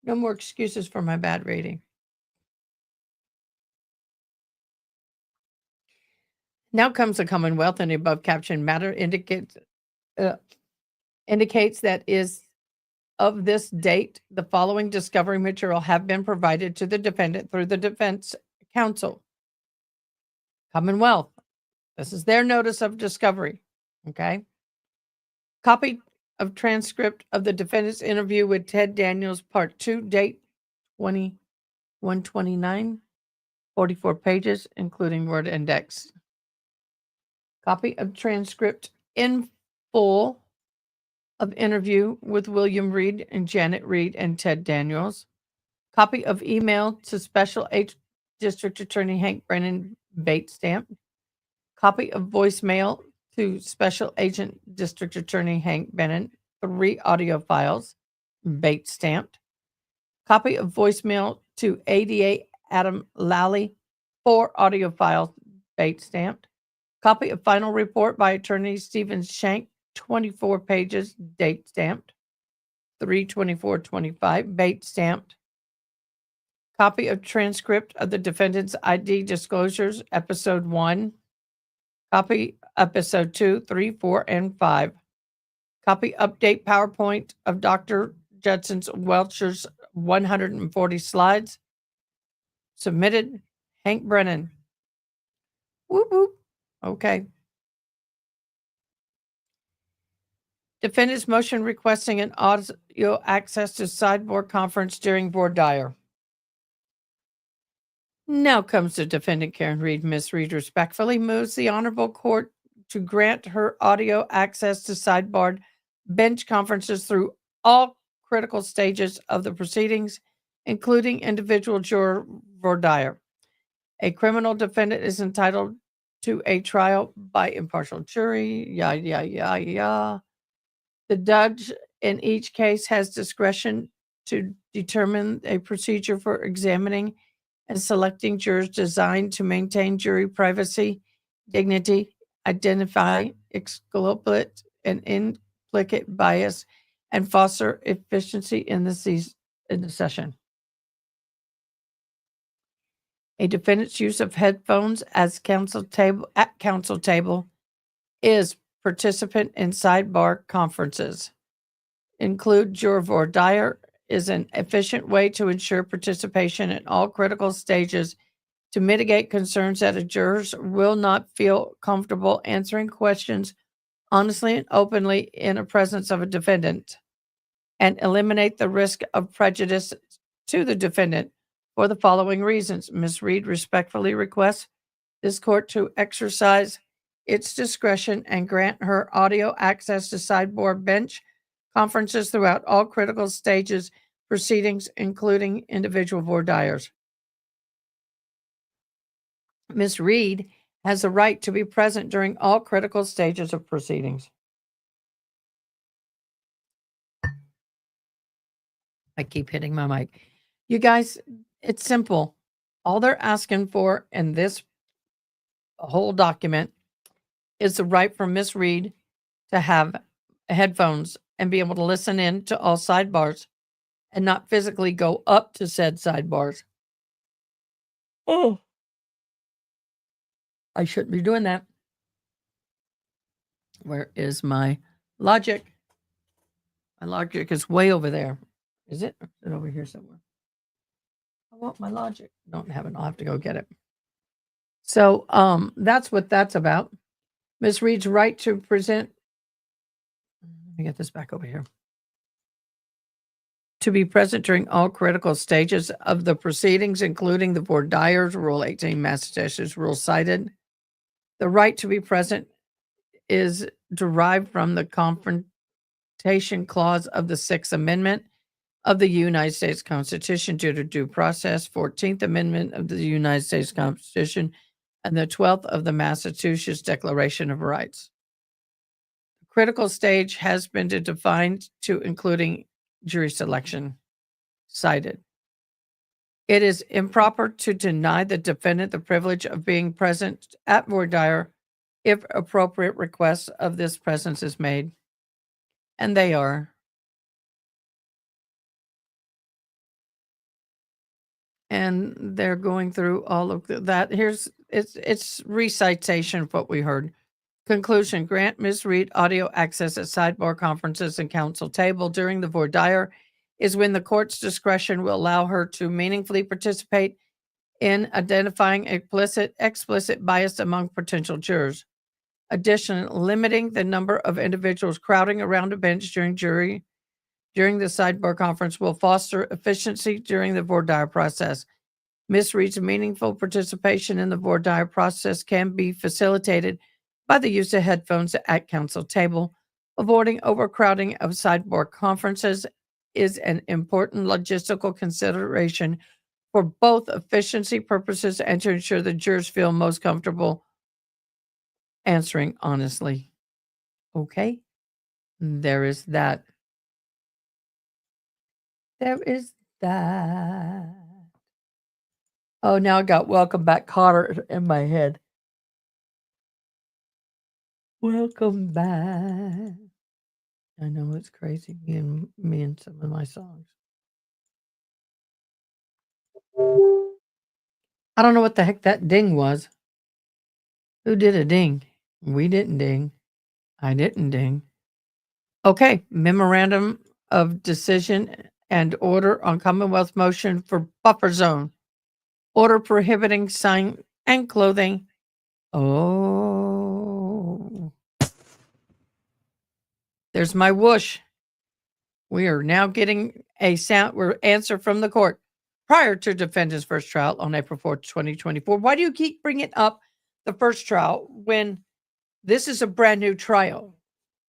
No more excuses for my bad reading. Now comes the Commonwealth, and the above captioned matter indicates that is of this date, the following discovery material have been provided to the defendant through the defense counsel. Commonwealth, this is their notice of discovery. Okay. Copy of transcript of the defendant's interview with Ted Daniels, part 2, date 21/29, 44 pages, including word index. Copy of transcript in full of interview with William Reed and Janet Reed and Ted Daniels. Copy of email to Special District Attorney Hank Brennan, Bate stamp. Copy of voicemail to Special Agent District Attorney Hank Brennan, 3 audio files, Bate stamped. Copy of voicemail to ADA Adam Lally, 4 audio files, Bate stamped. Copy of final report by Attorney Stephen Shank, 24 pages, date stamped, 3/24/25, Bate stamped. Copy of transcript of the defendant's ID disclosures, episode 1. Copy episode 2, 3, 4, and 5. Copy update PowerPoint of Dr. Judson's Welcher's 140 slides. Submitted, Hank Brennan. Whoop, whoop. Okay. Defendant's motion requesting an audio access to sideboard conference during voir dire. Now comes the defendant, Karen Reed. Ms. Reed respectfully moves the Honorable Court to grant her audio access to sidebar bench conferences through all critical stages of the proceedings, including individual juror voir dire. A criminal defendant is entitled to a trial by impartial jury, The judge in each case has discretion to determine a procedure for examining and selecting jurors designed to maintain jury privacy, dignity, identify exculpate and implicate bias, and foster efficiency in the session. A defendant's use of headphones at counsel table is participant in sidebar conferences. Include juror voir dire is an efficient way to ensure participation in all critical stages to mitigate concerns that a jurors will not feel comfortable answering questions honestly and openly in the presence of a defendant, and eliminate the risk of prejudice to the defendant for the following reasons. Ms. Reed respectfully requests this court to exercise its discretion and grant her audio access to sideboard bench conferences throughout all critical stages proceedings, including individual voir dires. Ms. Reed has the right to be present during all critical stages of proceedings. I keep hitting my mic. You guys, it's simple. All they're asking for in this whole document is the right for Ms. Reed to have headphones and be able to listen in to all sidebars and not physically go up to said sidebars. Oh, I shouldn't be doing that. Where is my logic? My logic is way over there. Is it? Or is it over here somewhere? I want my logic. Don't have it. I'll have to go get it. So that's what that's about. Ms. Reed's right to present. Let me get this back over here. To be present during all critical stages of the proceedings, including the voir dire, Rule 18, Massachusetts rule cited. The right to be present is derived from the Confrontation Clause of the Sixth Amendment of the United States Constitution due to due process, 14th Amendment of the United States Constitution, and the 12th of the Massachusetts Declaration of Rights. The critical stage has been defined to including jury selection cited. It is improper to deny the defendant the privilege of being present at voir dire if appropriate requests of this presence is made. And they are. And they're going through all of that. Here's it's recitation of what we heard. Conclusion: grant Ms. Reed audio access at sidebar conferences and counsel table during the voir dire is when the court's discretion will allow her to meaningfully participate in identifying explicit bias among potential jurors. Additionally, limiting the number of individuals crowding around a bench during the sidebar conference will foster efficiency during the voir dire process. Ms. Reed's meaningful participation in the voir dire process can be facilitated by the use of headphones at counsel table. Avoiding overcrowding of sidebar conferences is an important logistical consideration for both efficiency purposes and to ensure the jurors feel most comfortable answering honestly. Okay, there is that. There is that. Oh, now I got Welcome Back Cotter in my head. Welcome back. I know it's crazy, me and some of my songs. I don't know what the heck that ding was. Who did a ding? We didn't ding. I didn't ding. Okay, memorandum of decision and order on Commonwealth motion for buffer zone. Order prohibiting sign and clothing. Oh. There's my whoosh. We are now getting a answer from the court prior to defendant's first trial on April 4th, 2024. Why do you keep bringing up the first trial when this is a brand new trial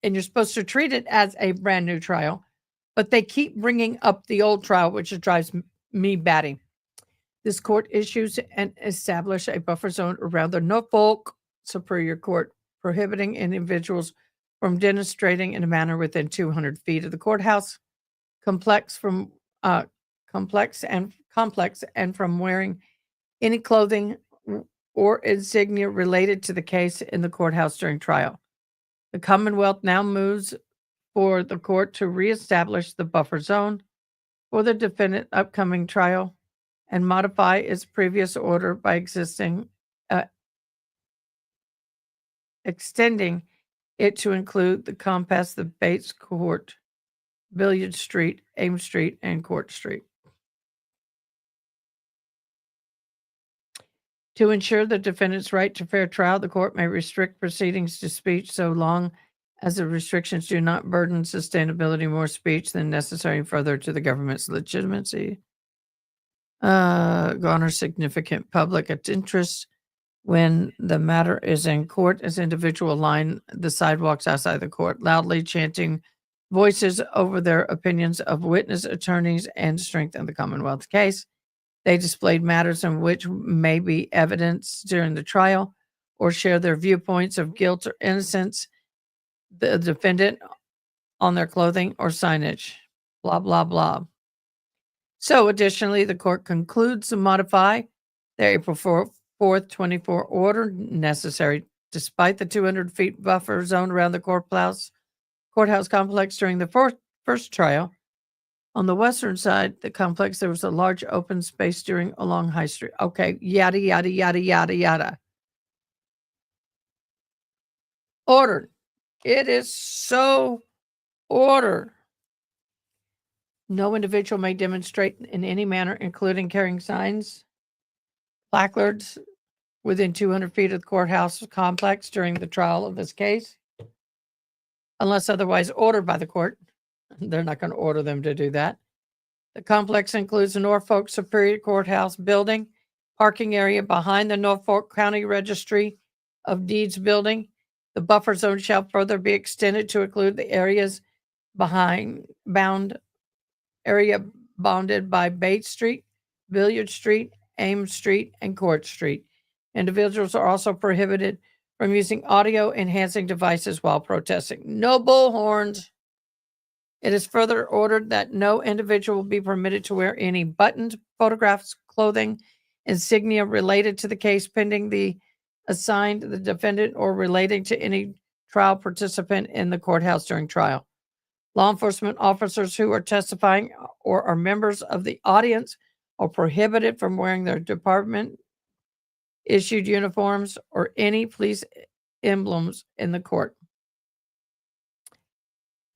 and you're supposed to treat it as a brand new trial, but they keep bringing up the old trial, which drives me batty. This court issues and establishes a buffer zone around the Norfolk Superior Court, prohibiting individuals from demonstrating in a manner within 200 feet of the courthouse complex and from wearing any clothing or insignia related to the case in the courthouse during trial. The Commonwealth now moves for the court to reestablish the buffer zone for the defendant upcoming trial and modify its previous order by extending it to include the compass, the Bates Court, Billiard Street, Ames Street, and Court Street. To ensure the defendant's right to fair trial, the court may restrict proceedings to speech so long as the restrictions do not burden sustainability more speech than necessary further to the government's legitimacy. Garner significant public interest when the matter is in court as individual line the sidewalks outside the court, loudly chanting voices over their opinions of witness attorneys and strengthen the Commonwealth's case. They displayed matters in which may be evidence during the trial or share their viewpoints of guilt or innocence, the defendant on their clothing or signage, blah, blah, blah. So additionally, the court concludes to modify the April 4th, 24 order necessary despite the 200 feet buffer zone around the courthouse complex during the first trial. On the western side, the complex, there was a large open space along High Street. Okay, yada, yada, yada, yada, yada. Ordered. It is so ordered. No individual may demonstrate in any manner, including carrying signs, placards within 200 feet of the courthouse complex during the trial of this case, unless otherwise ordered by the court. They're not going to order them to do that. The complex includes the Norfolk Superior Courthouse building, parking area behind the Norfolk County Registry of Deeds building. The buffer zone shall further be extended to include the areas bounded by Bates Street, Billiard Street, Ames Street, and Court Street. Individuals are also prohibited from using audio enhancing devices while protesting. No bullhorns. It is further ordered that no individual will be permitted to wear any buttons, photographs, clothing, insignia related to the case pending the assigned the defendant or relating to any trial participant in the courthouse during trial. Law enforcement officers who are testifying or are members of the audience are prohibited from wearing their department issued uniforms or any police emblems in the court.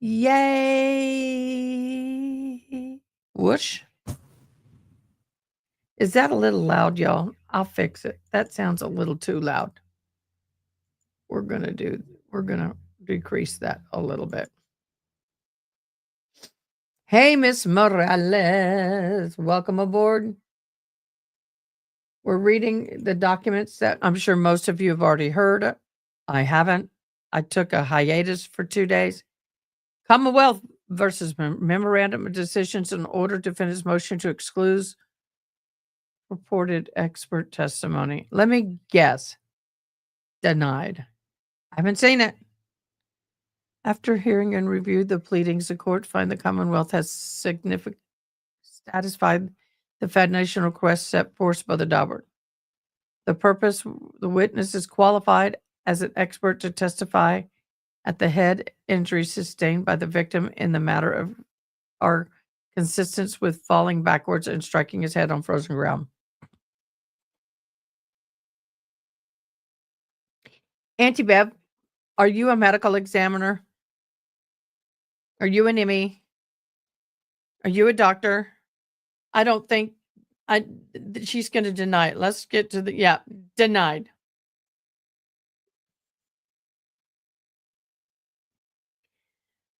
Yay! Whoosh. Is that a little loud, y'all? I'll fix it. That sounds a little too loud. We're going to decrease that a little bit. Hey, Miss Morales, welcome aboard. We're reading the documents that I'm sure most of you have already heard. I haven't. I took a hiatus for 2 days. Commonwealth versus Memorandum of Decisions in order to defendant's motion to exclude reported expert testimony. Let me guess. Denied. I haven't seen it. After hearing and reviewed the pleadings, the court find the Commonwealth has satisfied the foundation request set forth by the Daubert. The purpose, the witness is qualified as an expert to testify at the head injuries sustained by the victim in the matter of are consistent with falling backwards and striking his head on frozen ground. Auntie Bev, are you a medical examiner? Are you an ME? Are you a doctor? I don't think she's going to deny it. Let's get to denied.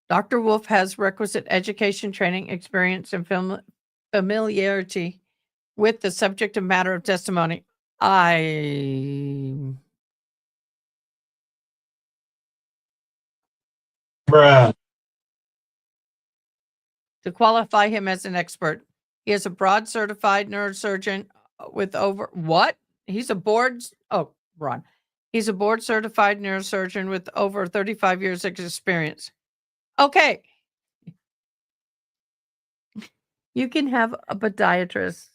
Dr. Wolf has requisite education, training, experience, and familiarity with the subject and matter of testimony. Bruh. To qualify him as an expert, he is a board certified neurosurgeon with over what? He's a board. Oh, Ron. He's a board certified neurosurgeon with over 35 years of experience. Okay. You can have a podiatrist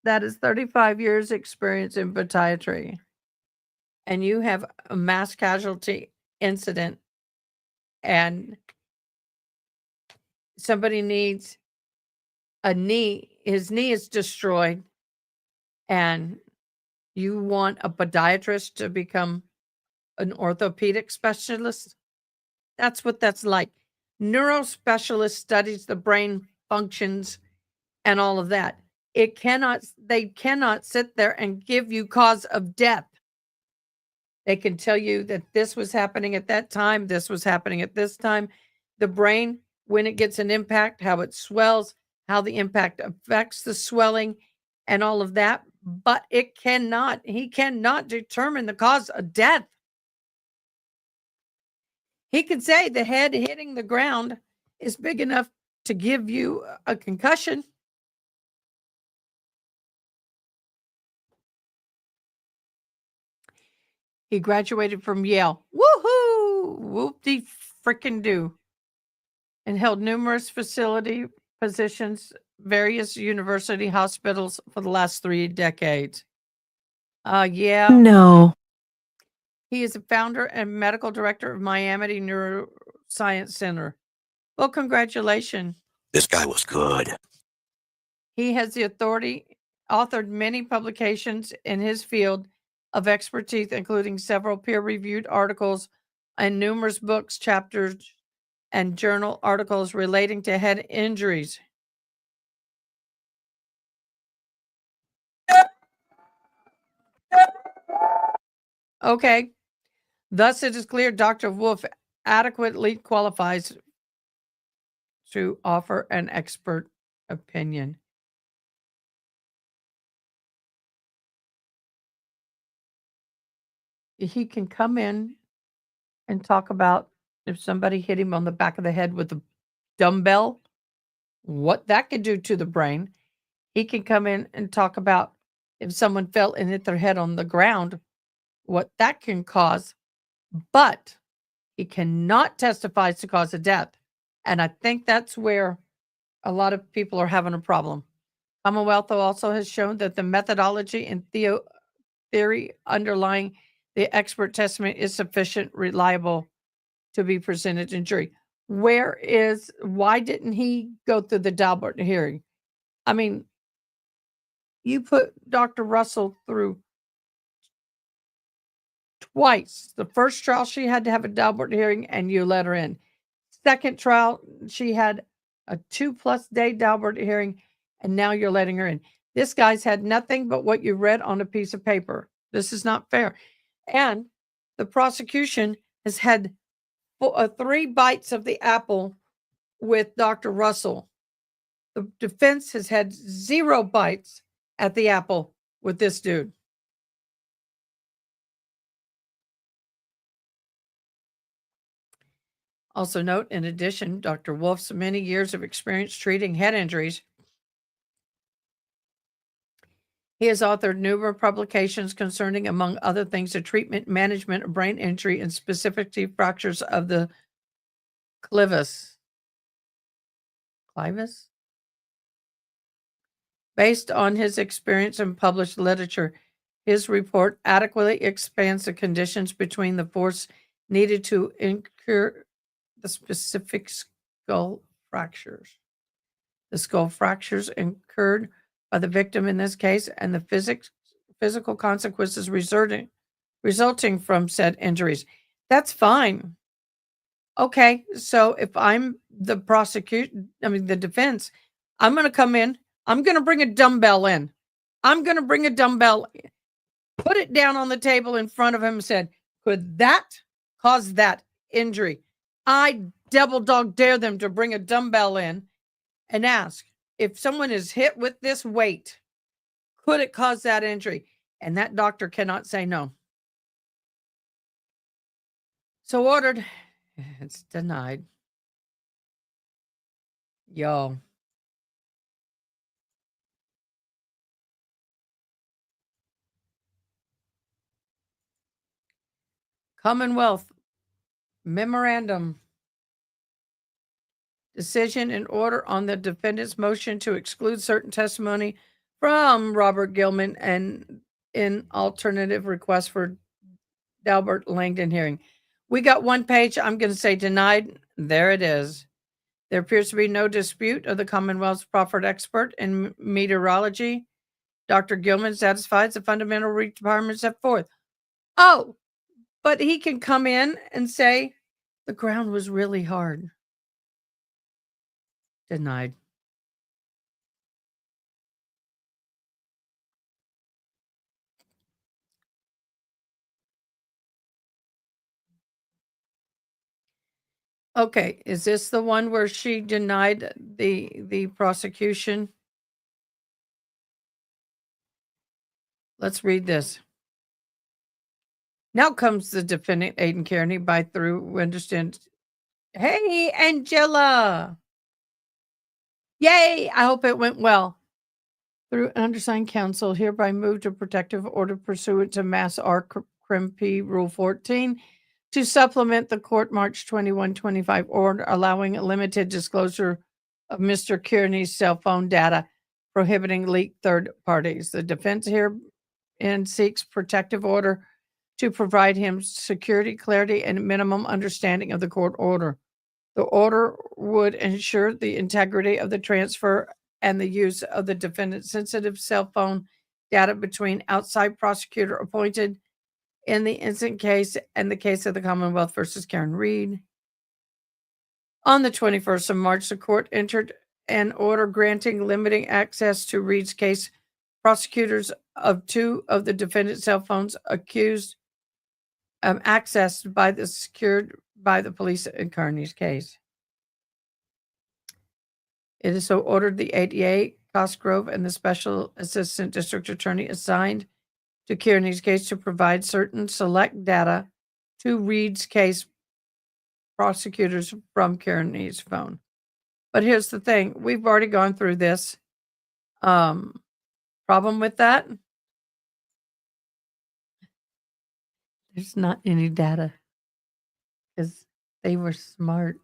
that is 35 years experience in podiatry, and you have a mass casualty incident, and somebody needs a knee, his knee is destroyed, and you want a podiatrist to become an orthopedic specialist? That's what that's like. Neurospecialist studies the brain functions and all of that. They cannot sit there and give you cause of death. They can tell you that this was happening at that time, this was happening at this time. The brain, when it gets an impact, how it swells, how the impact affects the swelling and all of that. But he cannot determine the cause of death. He can say the head hitting the ground is big enough to give you a concussion. He graduated from Yale. Woohoo! Whoop-de-frickin-do. And held numerous facility positions, various university hospitals for the last 3 decades. Yeah. No. He is a founder and medical director of Miami Neuroscience Center. Well, congratulations. This guy was good. He has the authority, authored many publications in his field of expertise, including several peer-reviewed articles and numerous books, chapters, and journal articles relating to head injuries. Okay. Thus, it is clear Dr. Wolf adequately qualifies to offer an expert opinion. He can come in and talk about if somebody hit him on the back of the head with a dumbbell, what that could do to the brain. He can come in and talk about if someone fell and hit their head on the ground, what that can cause. But he cannot testify to cause of death. And I think that's where a lot of people are having a problem. Commonwealth also has shown that the methodology and theory underlying the expert testimony is sufficient, reliable to be presented in jury. Why didn't he go through the Daubert hearing? I mean, you put Dr. Russell through twice. The first trial, she had to have a Daubert hearing and you let her in. Second trial, she had a 2+ day Daubert hearing and now you're letting her in. This guy's had nothing but what you read on a piece of paper. This is not fair. And the prosecution has had 3 bites of the apple with Dr. Russell. The defense has had 0 bites at the apple with this dude. Also note, in addition, Dr. Wolf's many years of experience treating head injuries, he has authored numerous publications concerning, among other things, the treatment, management of brain injury and specifically fractures of the clivus. Based on his experience and published literature, his report adequately expands the conditions between the force needed to incur the specific skull fractures. The skull fractures incurred by the victim in this case and the physical consequences resulting from said injuries. That's fine. Okay, so if I'm the defense, I'm going to come in. I'm going to bring a dumbbell in. Put it down on the table in front of him and said, could that cause that injury? I double dog dare them to bring a dumbbell in and ask, if someone is hit with this weight, could it cause that injury? And that doctor cannot say no. So ordered. It's denied. Yo. Commonwealth memorandum. Decision and order on the defendant's motion to exclude certain testimony from Robert Gilman and in alternative request for Dalbert Langdon hearing. We got 1 page. I'm going to say denied. There it is. There appears to be no dispute of the Commonwealth's proffered expert in meteorology. Dr. Gilman satisfies the fundamental requirements set forth. Oh, but he can come in and say the ground was really hard. Denied. Okay, is this the one where she denied the prosecution? Let's read this. Now comes the defendant, Aidan Kearney, by through understand. Hey, Angela. Yay, I hope it went well. Through undersigned counsel, hereby move to protective order pursuant to Mass R. Crim P. Rule 14 to supplement the court March 21-25 order allowing a limited disclosure of Mr. Kearney's cell phone data, prohibiting leaked third parties. The defense herein seeks protective order to provide him security, clarity, and minimum understanding of the court order. The order would ensure the integrity of the transfer and the use of the defendant's sensitive cell phone data between outside prosecutor appointed in the instant case and the case of the Commonwealth versus Karen Reed. On the 21st of March, the court entered an order granting limiting access to Reed's case. Prosecutors of 2 of the defendant's cell phones accused accessed by the secured by the police in Kearney's case. It is so ordered the ADA, Cosgrove, and the Special Assistant District Attorney assigned to Kearney's case to provide certain select data to Reed's case prosecutors from Kearney's phone. But here's the thing. We've already gone through this. Problem with that? There's not any data because they were smart.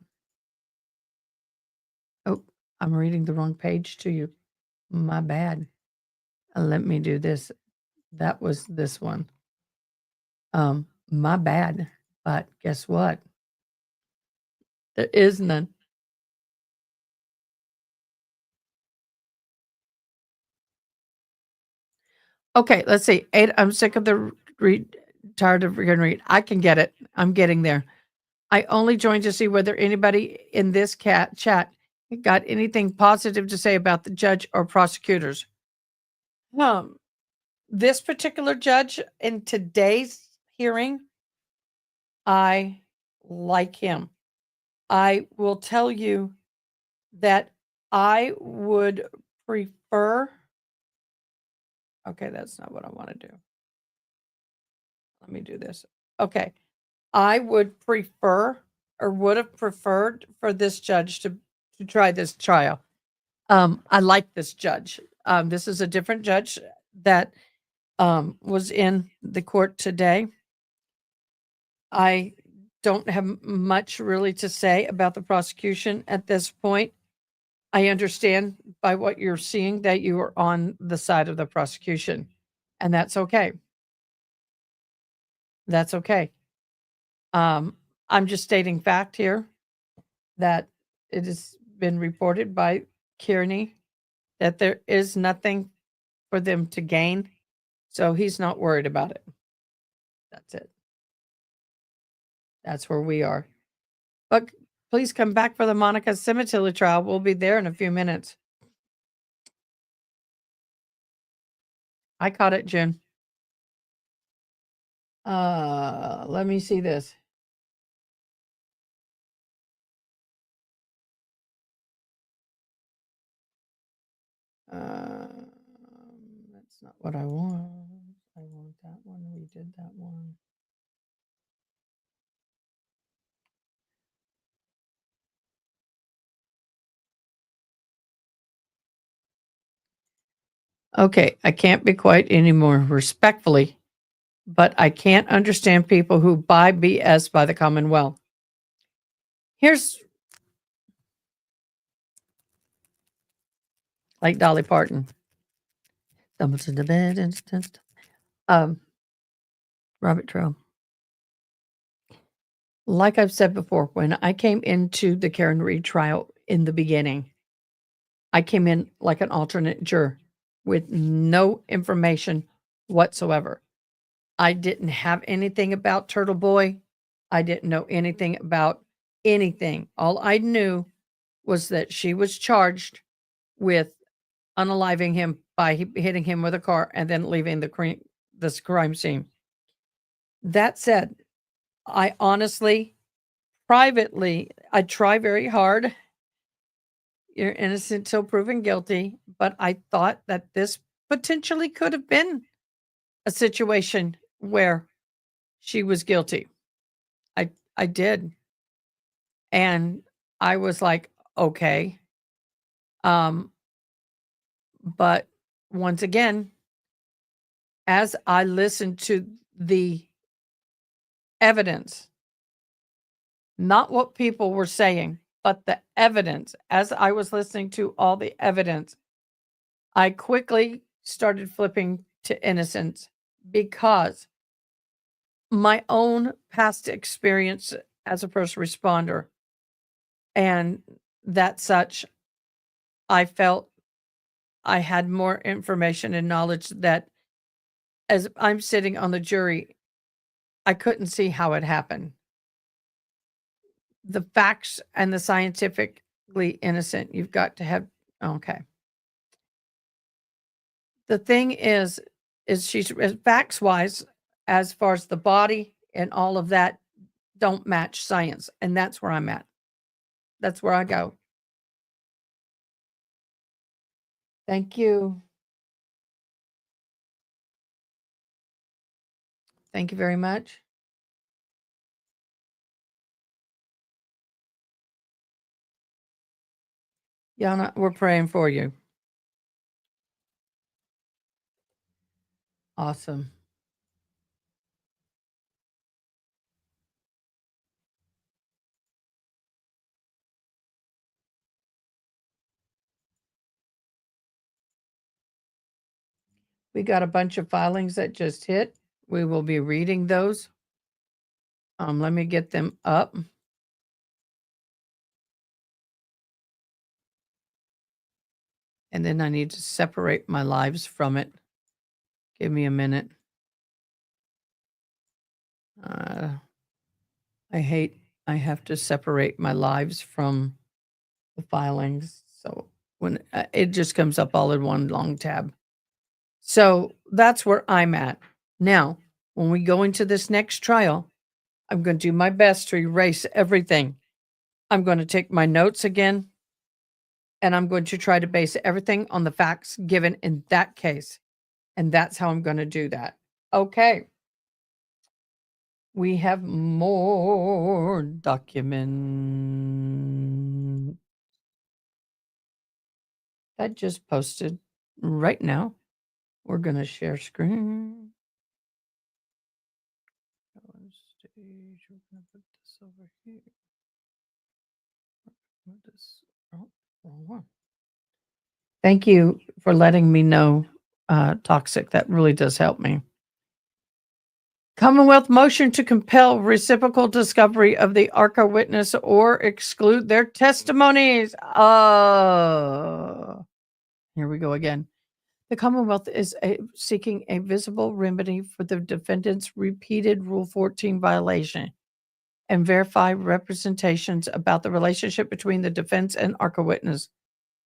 Oh, I'm reading the wrong page to you. My bad. Let me do this. That was this one. My bad. But guess what? There is none. Okay, let's see. I'm sick of the tired of read. I can get it. I'm getting there. I only joined to see whether anybody in this chat got anything positive to say about the judge or prosecutors. This particular judge in today's hearing, I like him. I will tell you that I would prefer. Okay, that's not what I want to do. Let me do this. Okay. I would prefer or would have preferred for this judge to try this trial. I like this judge. This is a different judge that was in the court today. I don't have much really to say about the prosecution at this point. I understand by what you're seeing that you are on the side of the prosecution, and that's okay. That's okay. I'm just stating fact here that it has been reported by Kearney that there is nothing for them to gain, so he's not worried about it. That's it. That's where we are. But please come back for the Monica Cemetery trial. We'll be there in a few minutes. I caught it, Jen. Let me see this. That's not what I want. I want that one. We did that one. Okay, I can't be quiet anymore, respectfully, but I can't understand people who buy BS by the Commonwealth. Here's like Dolly Parton. Stumbles into bed and Robert Trell. Like I've said before, when I came into the Karen Reed trial in the beginning, I came in like an alternate juror with no information whatsoever. I didn't have anything about Turtle Boy. I didn't know anything about anything. All I knew was that she was charged with unaliving him by hitting him with a car and then leaving this crime scene. That said, I honestly, privately, I try very hard. You're innocent till proven guilty, but I thought that this potentially could have been a situation where she was guilty. I did. And I was like, okay. But once again, as I listened to the evidence, not what people were saying, but the evidence, as I was listening to all the evidence, I quickly started flipping to innocence because my own past experience as a first responder and that such, I felt I had more information and knowledge that as I'm sitting on the jury, I couldn't see how it happened. The facts and the scientifically innocent, you've got to have, okay. The thing is she's facts wise, as far as the body and all of that, don't match science. And that's where I'm at. That's where I go. Thank you. Thank you very much. Yana, we're praying for you. Awesome. We got a bunch of filings that just hit. We will be reading those. Let me get them up. And then I need to separate my lives from it. Give me a minute. I have to separate my lives from the filings. So when it just comes up all in one long tab. So that's where I'm at. Now, when we go into this next trial, I'm going to do my best to erase everything. I'm going to take my notes again, and I'm going to try to base everything on the facts given in that case. And that's how I'm going to do that. Okay. We have more document that just posted right now. We're going to share screen. On stage, we're going to put this over here. Put this, oh, wrong one. Thank you for letting me know, Toxic. That really does help me. Commonwealth motion to compel reciprocal discovery of the ARCA witness or exclude their testimonies. Here we go again. The Commonwealth is seeking a visible remedy for the defendant's repeated Rule 14 violation and verify representations about the relationship between the defense and ARCA witness.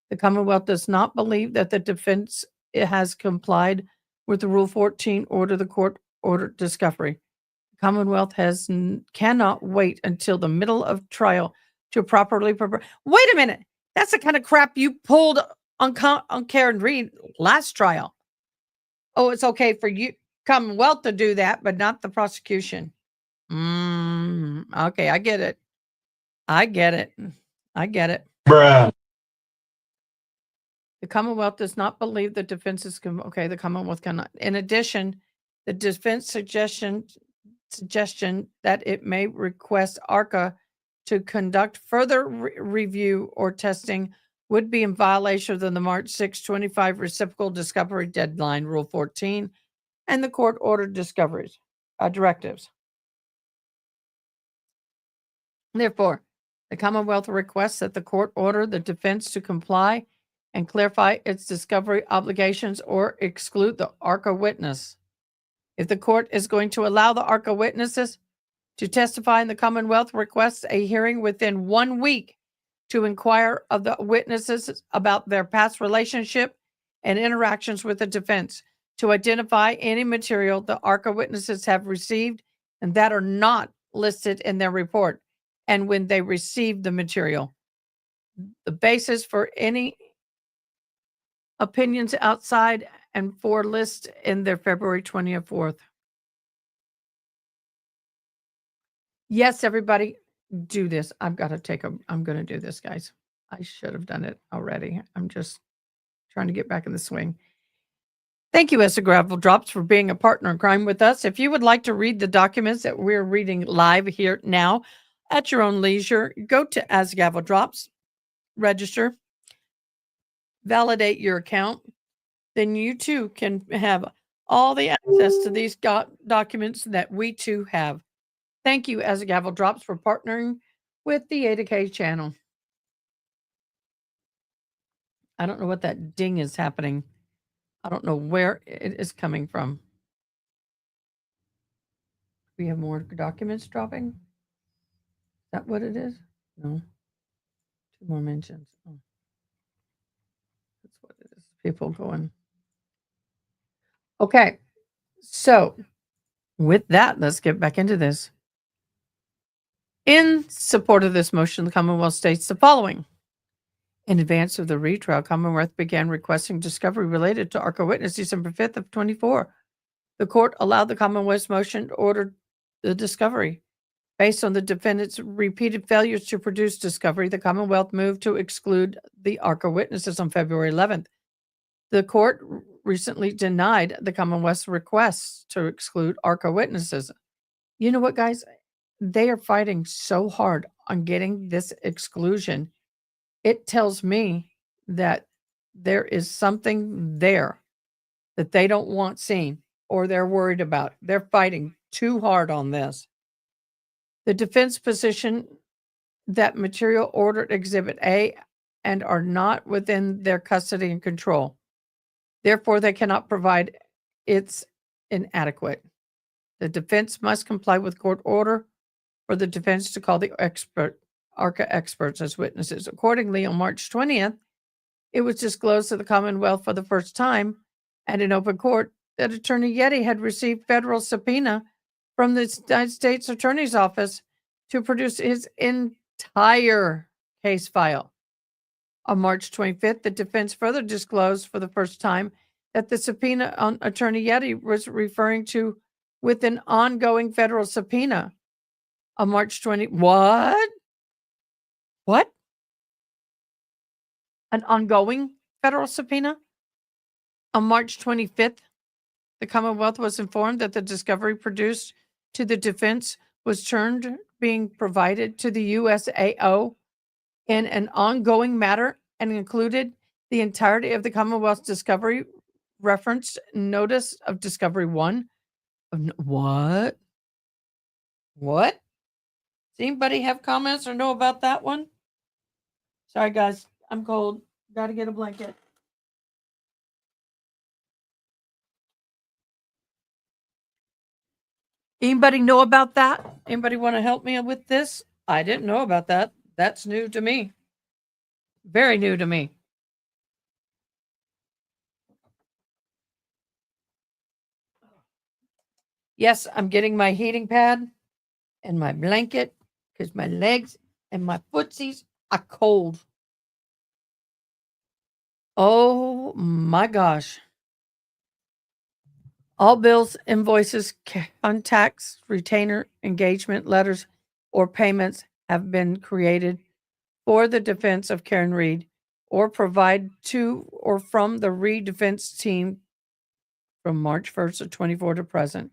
The Commonwealth does not believe that the defense has complied with the Rule 14 order the court ordered discovery. The Commonwealth cannot wait until the middle of trial to properly prepare. Wait a minute. That's the kind of crap you pulled on Karen Reed last trial. Oh, it's okay for you, Commonwealth, to do that, but not the prosecution. Okay, I get it. I get it. Bruh. The Commonwealth does not believe the defense is okay. The Commonwealth cannot. In addition, the defense suggestion that it may request ARCA to conduct further review or testing would be in violation of the March 6, 25 reciprocal discovery deadline, Rule 14, and the court ordered directives. Therefore, the Commonwealth requests that the court order the defense to comply and clarify its discovery obligations or exclude the ARCA witness. If the court is going to allow the ARCA witnesses to testify, and the Commonwealth requests a hearing within 1 week to inquire of the witnesses about their past relationship and interactions with the defense, to identify any material the ARCA witnesses have received and that are not listed in their report, and when they receive the material. The basis for any opinions outside and for list in their February 24th. Yes, everybody, do this. I'm going to do this, guys. I should have done it already. I'm just trying to get back in the swing. Thank you, As a Gravel Drops, for being a partner in crime with us. If you would like to read the documents that we're reading live here now at your own leisure, go to As Gavel Drops, register, validate your account. Then you too can have all the access to these documents that we too have. Thank you, As a Gavel Drops, for partnering with the Ada K channel. I don't know what that ding is happening. I don't know where it is coming from. We have more documents dropping? Is that what it is? No. 2 more mentions. Oh. That's what it is. People going. Okay. So, with that, let's get back into this. In support of this motion, the Commonwealth states the following. In advance of the retrial, Commonwealth began requesting discovery related to ARCA witness December 5th of 24. The court allowed the Commonwealth's motion to order the discovery. Based on the defendant's repeated failures to produce discovery, the Commonwealth moved to exclude the ARCA witnesses on February 11th. The court recently denied the Commonwealth's requests to exclude ARCA witnesses. You know what, guys? They are fighting so hard on getting this exclusion. It tells me that there is something there that they don't want seen or they're worried about. They're fighting too hard on this. The defense position that material ordered Exhibit A and are not within their custody and control. Therefore, they cannot provide it's inadequate. The defense must comply with court order for the defense to call the ARCA experts as witnesses. Accordingly, on March 20th, it was disclosed to the Commonwealth for the first time and in open court that Attorney Yeti had received federal subpoena from the United States Attorney's Office to produce his entire case file. On March 25th, the defense further disclosed for the first time that the subpoena on Attorney Yeti was referring to with an ongoing federal subpoena. On March 20, what? What? An ongoing federal subpoena? On March 25th, the Commonwealth was informed that the discovery produced to the defense was turned being provided to the USAO in an ongoing matter and included the entirety of the Commonwealth's discovery referenced notice of Discovery 1. What? What? Does anybody have comments or know about that one? Sorry, guys. I'm cold. Got to get a blanket. Anybody know about that? Anybody want to help me with this? I didn't know about that. That's new to me. Very new to me. Yes, I'm getting my heating pad and my blanket because my legs and my footsies are cold. Oh my gosh. All bills, invoices, contacts, retainer, engagement letters, or payments have been created for the defense of Karen Reed or provide to or from the Reed defense team from March 1st of 24 to present.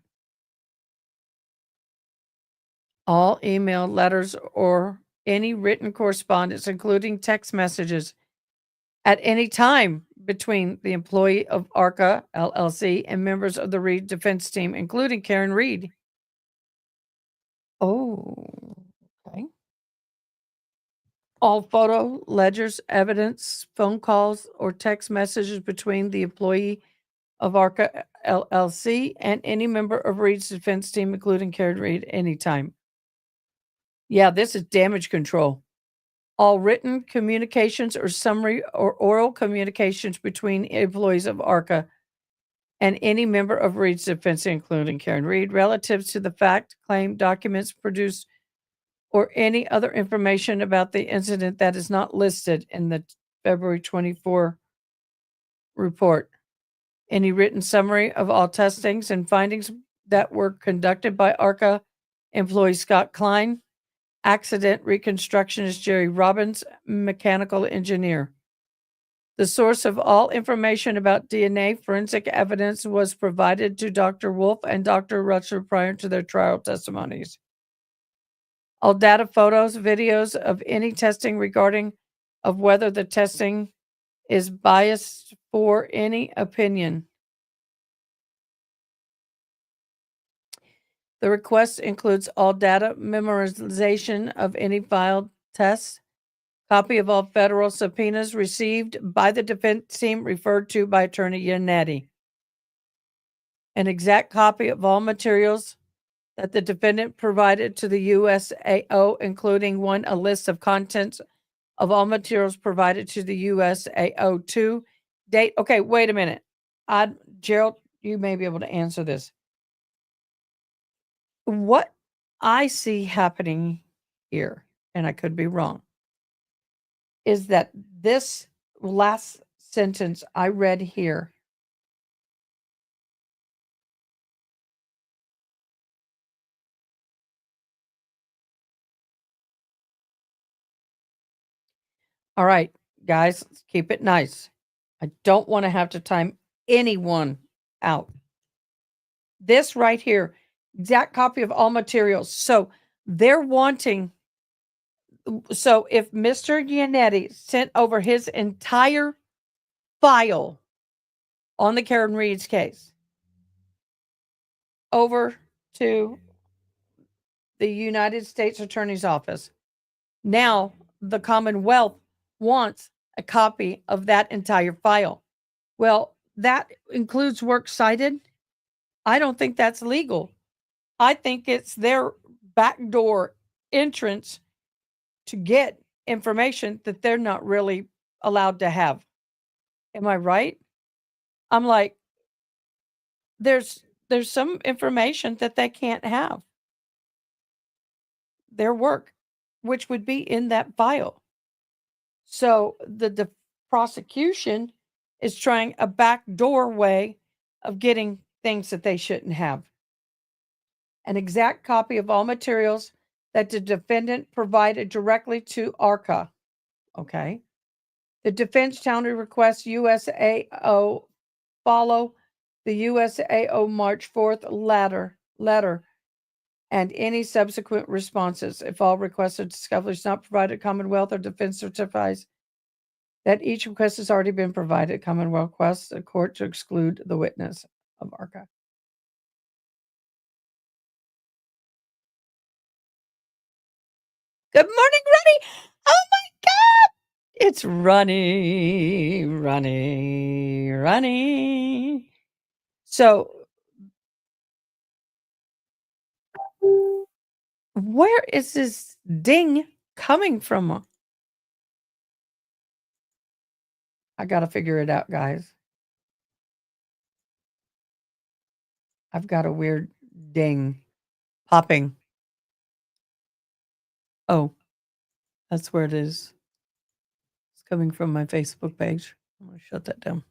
All email, letters, or any written correspondence, including text messages, at any time between the employee of ARCA LLC and members of the Reed defense team, including Karen Reed. Oh, okay. All photo, ledgers, evidence, phone calls, or text messages between the employee of ARCA LLC and any member of Reed's defense team, including Karen Reed, anytime. Yeah, this is damage control. All written communications or summary or oral communications between employees of ARCA and any member of Reed's defense, including Karen Reed, relative to the fact, claim, documents produced, or any other information about the incident that is not listed in the February 24 report. Any written summary of all testings and findings that were conducted by ARCA employee Scott Klein, accident reconstructionist Jerry Robbins, mechanical engineer. The source of all information about DNA forensic evidence was provided to Dr. Wolf and Dr. Rutcher prior to their trial testimonies. All data, photos, videos of any testing regarding of whether the testing is biased for any opinion. The request includes all data, memorization of any filed tests, copy of all federal subpoenas received by the defense team referred to by Attorney Yannetti, an exact copy of all materials that the defendant provided to the USAO, including 1, a list of contents of all materials provided to the USAO. 2, date. Okay, wait a minute. Gerald, you may be able to answer this. What I see happening here, and I could be wrong, is that this last sentence I read here all right, guys, let's keep it nice. I don't want to have to time anyone out. This right here, exact copy of all materials. So they're wanting, so if Mr. Giannetti sent over his entire file on the Karen Reed's case over to the United States Attorney's Office, now the Commonwealth wants a copy of that entire file. Well, that includes works cited. I don't think that's legal. I think it's their backdoor entrance to get information that they're not really allowed to have. Am I right? I'm like, there's some information that they can't have. Their work, which would be in that file. So the prosecution is trying a backdoor way of getting things that they shouldn't have. An exact copy of all materials that the defendant provided directly to ARCA. Okay. The defense counter requests USAO follow the USAO March 4th letter and any subsequent responses. If all requested discovery is not provided, Commonwealth or defense certifies that each request has already been provided. Commonwealth requests the court to exclude the witness of ARCA. Good morning, Runny. Oh my God. It's Runny. So, where is this ding coming from? I got to figure it out, guys. I've got a weird ding popping. Oh, that's where it is. It's coming from my Facebook page. I'm going to shut that down.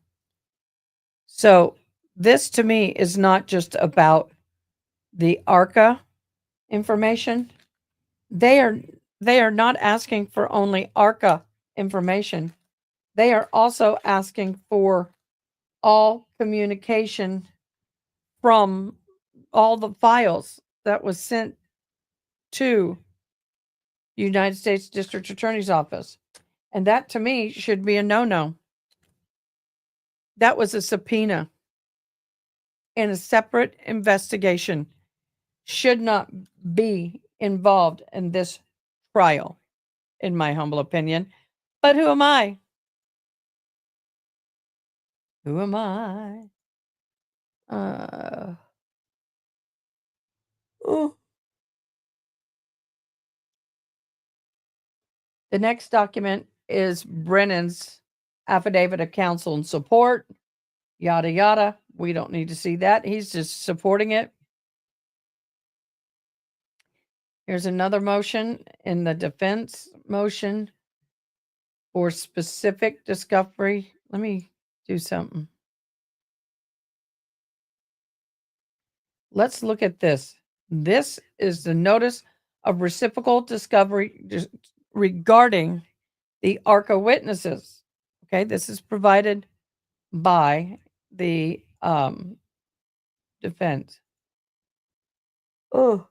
So, this to me is not just about the ARCA information. They are not asking for only ARCA information. They are also asking for all communication from all the files that was sent to United States District Attorney's Office. And that to me should be a no-no. That was a subpoena in a separate investigation. Should not be involved in this trial, in my humble opinion. But who am I? Who am I? Oh. The next document is Brennan's affidavit of counsel and support. Yada, yada. We don't need to see that. He's just supporting it. Here's another motion in the defense motion for specific discovery. Let me do something. Let's look at this. This is the notice of reciprocal discovery regarding the ARCA witnesses. Okay, this is provided by the defense. Oh,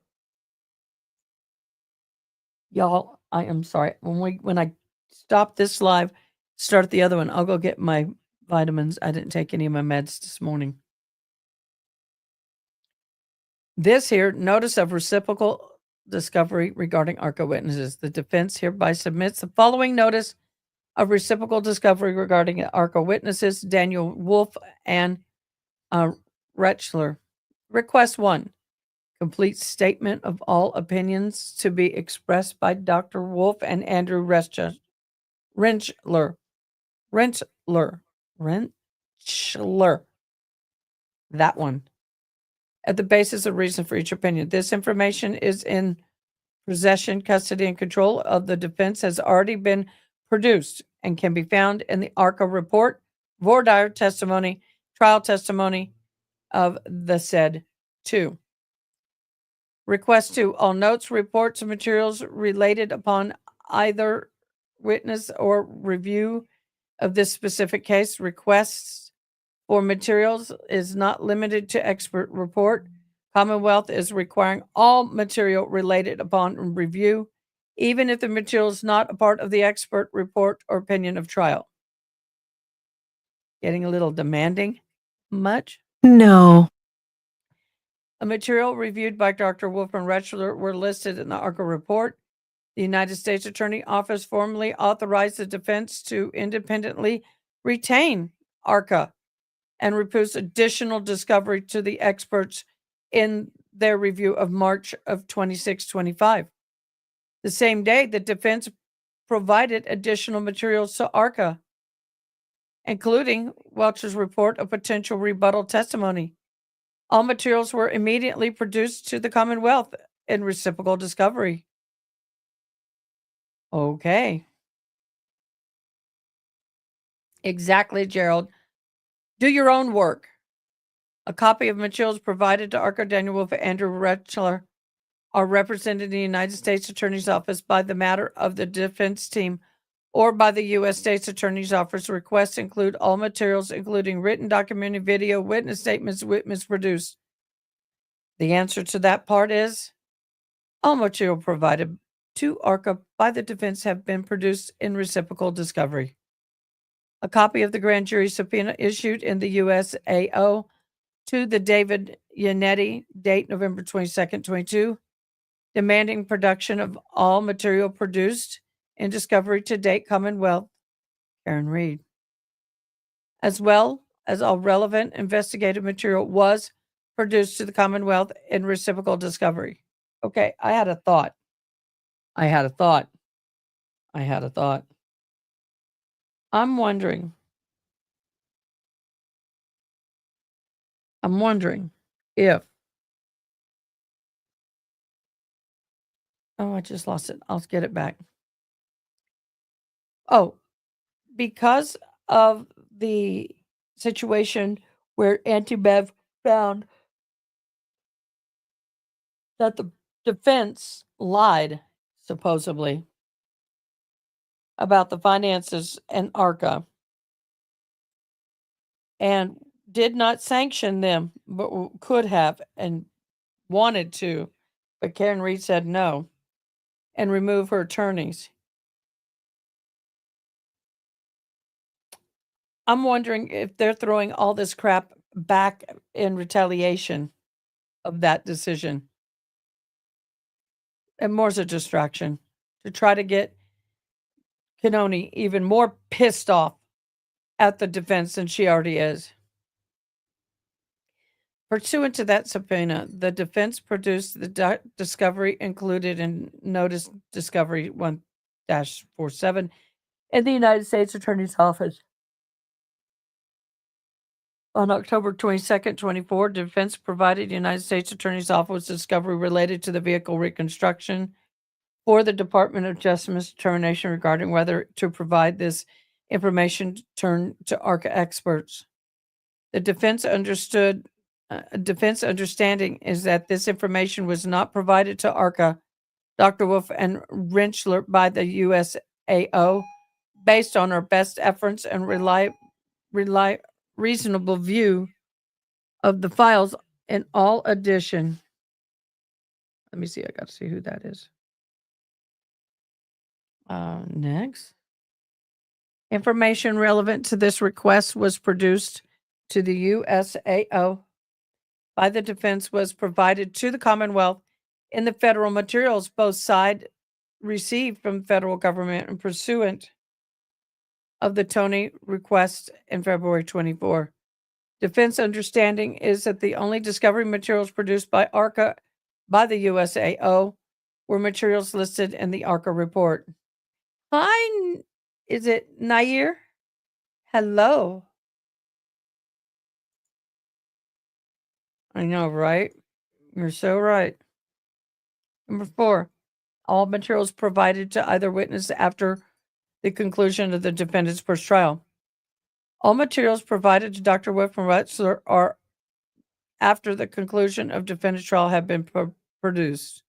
y'all, I am sorry. When I stop this live, start the other one, I'll go get my vitamins. I didn't take any of my meds this morning. This here, notice of reciprocal discovery regarding ARCA witnesses. The defense hereby submits the following notice of reciprocal discovery regarding ARCA witnesses, Daniel Wolf and Retschler. Request 1. Complete statement of all opinions to be expressed by Dr. Wolf and Andrew Rentschler. Rentschler. That one. At the basis of reason for each opinion. This information is in possession, custody, and control of the defense has already been produced and can be found in the ARCA report, voir dire testimony, trial testimony of the said two. Request 2. All notes, reports, and materials related upon either witness or review of this specific case. Requests for materials is not limited to expert report. Commonwealth is requiring all material related upon review, even if the material is not a part of the expert report or opinion of trial. Getting a little demanding? Much? No. A material reviewed by Dr. Wolf and Rentschler were listed in the ARCA report. The United States Attorney Office formally authorized the defense to independently retain ARCA and repose additional discovery to the experts in their review of March of 2625. The same day, the defense provided additional materials to ARCA, including Welch's report of potential rebuttal testimony. All materials were immediately produced to the Commonwealth in reciprocal discovery. Okay. Exactly, Gerald. Do your own work. A copy of materials provided to ARCA Daniel Wolf and Andrew Rentschler are represented in the United States Attorney's Office by the matter of the defense team or by the U.S. State's Attorney's Office. Requests include all materials, including written, documented video, witness statements, witness produced. The answer to that part is all material provided to ARCA by the defense have been produced in reciprocal discovery. A copy of the grand jury subpoena issued in the USAO to the David Yannetti, date November 22nd, 22, demanding production of all material produced in discovery to date, Commonwealth, Karen Reed, as well as all relevant investigative material was produced to the Commonwealth in reciprocal discovery. Okay, I had a thought. I'm wondering if, oh, I just lost it. I'll get it back. Oh, because of the situation where Antibev found that the defense lied, supposedly, about the finances and ARCA and did not sanction them, but could have and wanted to, but Karen Reed said no and remove her attorneys. I'm wondering if they're throwing all this crap back in retaliation of that decision. And more's a distraction to try to get Kearney even more pissed off at the defense than she already is. Pursuant to that subpoena, the defense produced the discovery included in Notice Discovery 1-47 in the United States Attorney's Office. On October 22nd, 24, defense provided the United States Attorney's Office discovery related to the vehicle reconstruction for the Department of Justice determination regarding whether to provide this information turned to ARCA experts. The defense understanding is that this information was not provided to ARCA, Dr. Wolf, and Rentschler by the USAO based on our best efforts and reasonable view of the files. In all addition, let me see, I got to see who that is. Next. Information relevant to this request was produced to the USAO by the defense was provided to the Commonwealth in the federal materials both sides received from federal government and pursuant of the Tony request in February 24. Defense understanding is that the only discovery materials produced by ARCA by the USAO were materials listed in the ARCA report. Hi, is it Nair? Hello. I know, right? You're so right. Number 4, all materials provided to either witness after the conclusion of the defendant's first trial. All materials provided to Dr. Whitman Wetzler are after the conclusion of defendant's trial have been produced.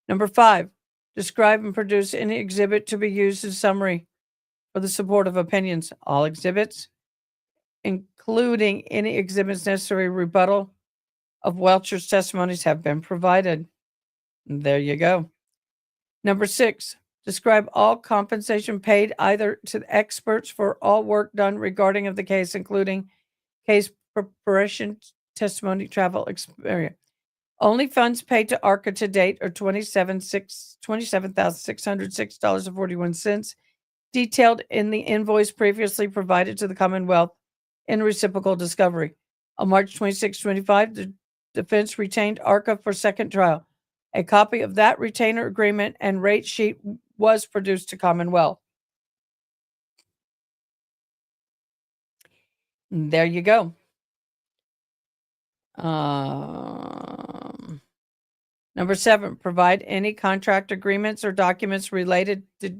Number 5, describe and produce any exhibit to be used in summary for the support of opinions. All exhibits, including any exhibits necessary rebuttal of Welcher's testimonies, have been provided. There you go. Number 6, describe all compensation paid either to the experts for all work done regarding of the case, including case preparation, testimony, travel, experience. Only funds paid to ARCA to date are $27,606.41, detailed in the invoice previously provided to the Commonwealth in reciprocal discovery. On March 26, 25, the defense retained ARCA for second trial. A copy of that retainer agreement and rate sheet was produced to Commonwealth. There you go. Number 7, provide any contract agreements or documents related to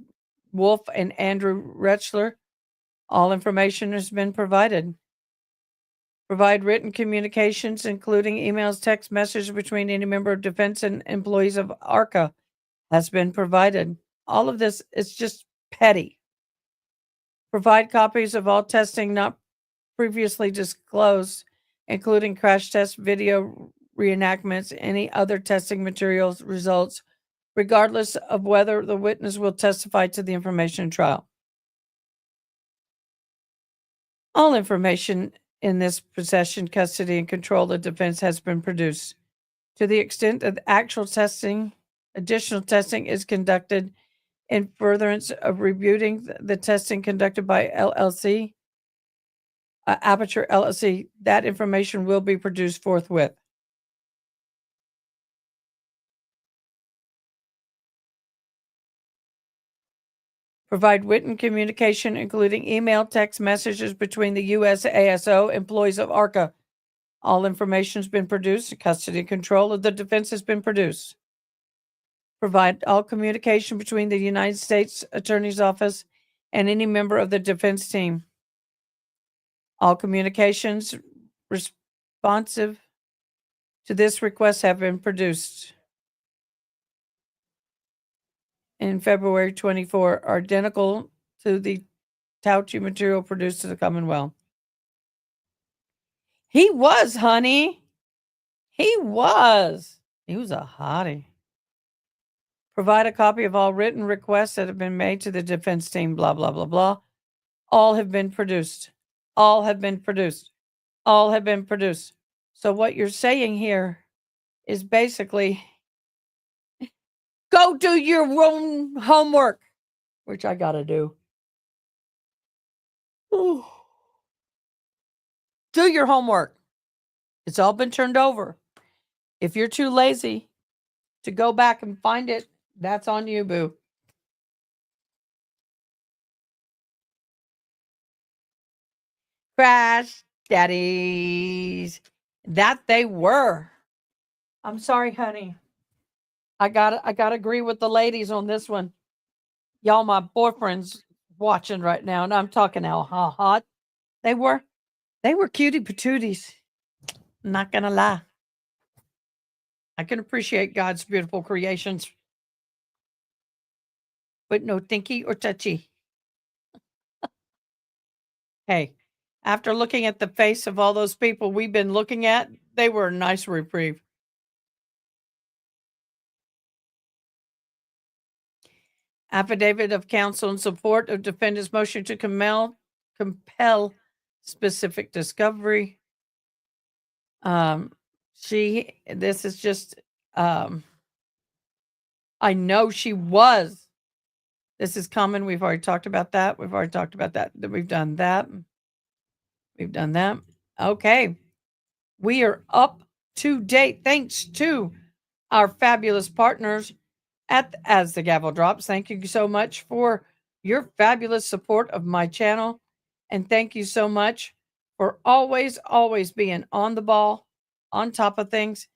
Wolf and Andrew Wetzler. All information has been provided. Provide written communications, including emails, text messages between any member of defense and employees of ARCA, has been provided. All of this is just petty. Provide copies of all testing not previously disclosed, including crash test video reenactments, any other testing materials results, regardless of whether the witness will testify to the information in trial. All information in this possession, custody, and control of the defense has been produced. To the extent that actual testing, additional testing is conducted in furtherance of rebuting the testing conducted by LLC, Aperture LLC, that information will be produced forthwith. Provide written communication, including email, text messages between the USASO employees of ARCA. All information has been produced. Custody and control of the defense has been produced. Provide all communication between the United States Attorney's Office and any member of the defense team. All communications responsive to this request have been produced in February 24 are identical to the Tauchi material produced to the Commonwealth. He was, honey. He was. He was a hottie. Provide a copy of all written requests that have been made to the defense team, blah, blah, blah, blah. All have been produced. All have been produced. All have been produced. So what you're saying here is basically go do your own homework, which I got to do. Ooh. Do your homework. It's all been turned over. If you're too lazy to go back and find it, that's on you, boo. Crash daddies. That they were. I'm sorry, honey. I gotta agree with the ladies on this one. Y'all, my boyfriend's watching right now, and I'm talking how hot they were. They were cutie patooties. Not gonna lie. I can appreciate God's beautiful creations, but no tinky or touchy. Hey, after looking at the face of all those people we've been looking at, they were a nice reprieve. Affidavit of counsel in support of defendant's motion to compel specific discovery. This is just, I know she was. This is common. We've already talked about that. We've done that. We've done that. Okay. We are up to date thanks to our fabulous partners at As the Gavel Drops. Thank you so much for your fabulous support of my channel. And thank you so much for always being on the ball, on top of things,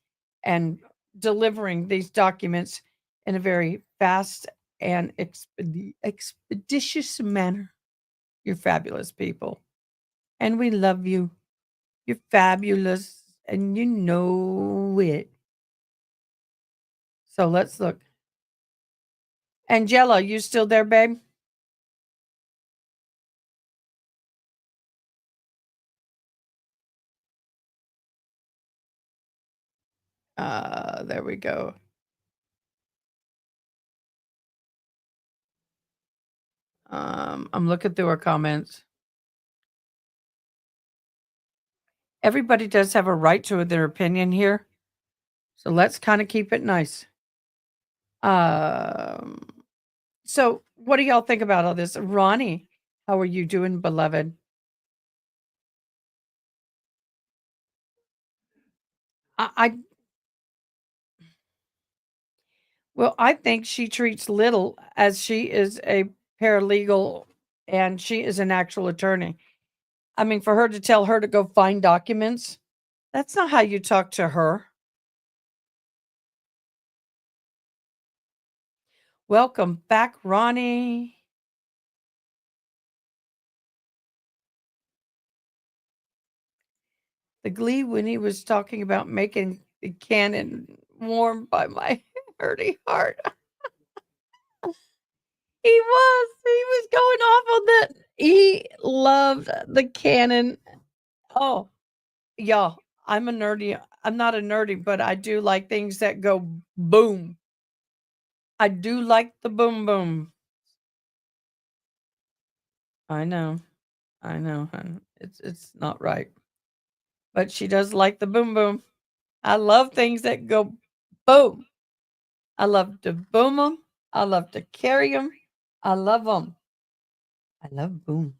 and delivering these documents in a very fast and expeditious manner. You're fabulous people. And we love you. You're fabulous. And you know it. So let's look. Angela, you still there, babe? There we go. I'm looking through our comments. Everybody does have a right to their opinion here. So let's kind of keep it nice. So what do y'all think about all this? Ronnie, how are you doing, beloved? I well, I think she treats Little as she is a paralegal and she is an actual attorney. I mean, for her to tell her to go find documents, that's not how you talk to her. Welcome back, Ronnie. The glee when he was talking about making the cannon warm by my hurting heart. He was going off on that. He loved the cannon. Oh, y'all, I'm a nerdy. I'm not a nerdy, but I do like things that go boom. I do like the boom boom. I know, hon. It's not right, but she does like the boom boom. I love things that go boom. I love to boom them. I love to carry them. I love them. I love boom.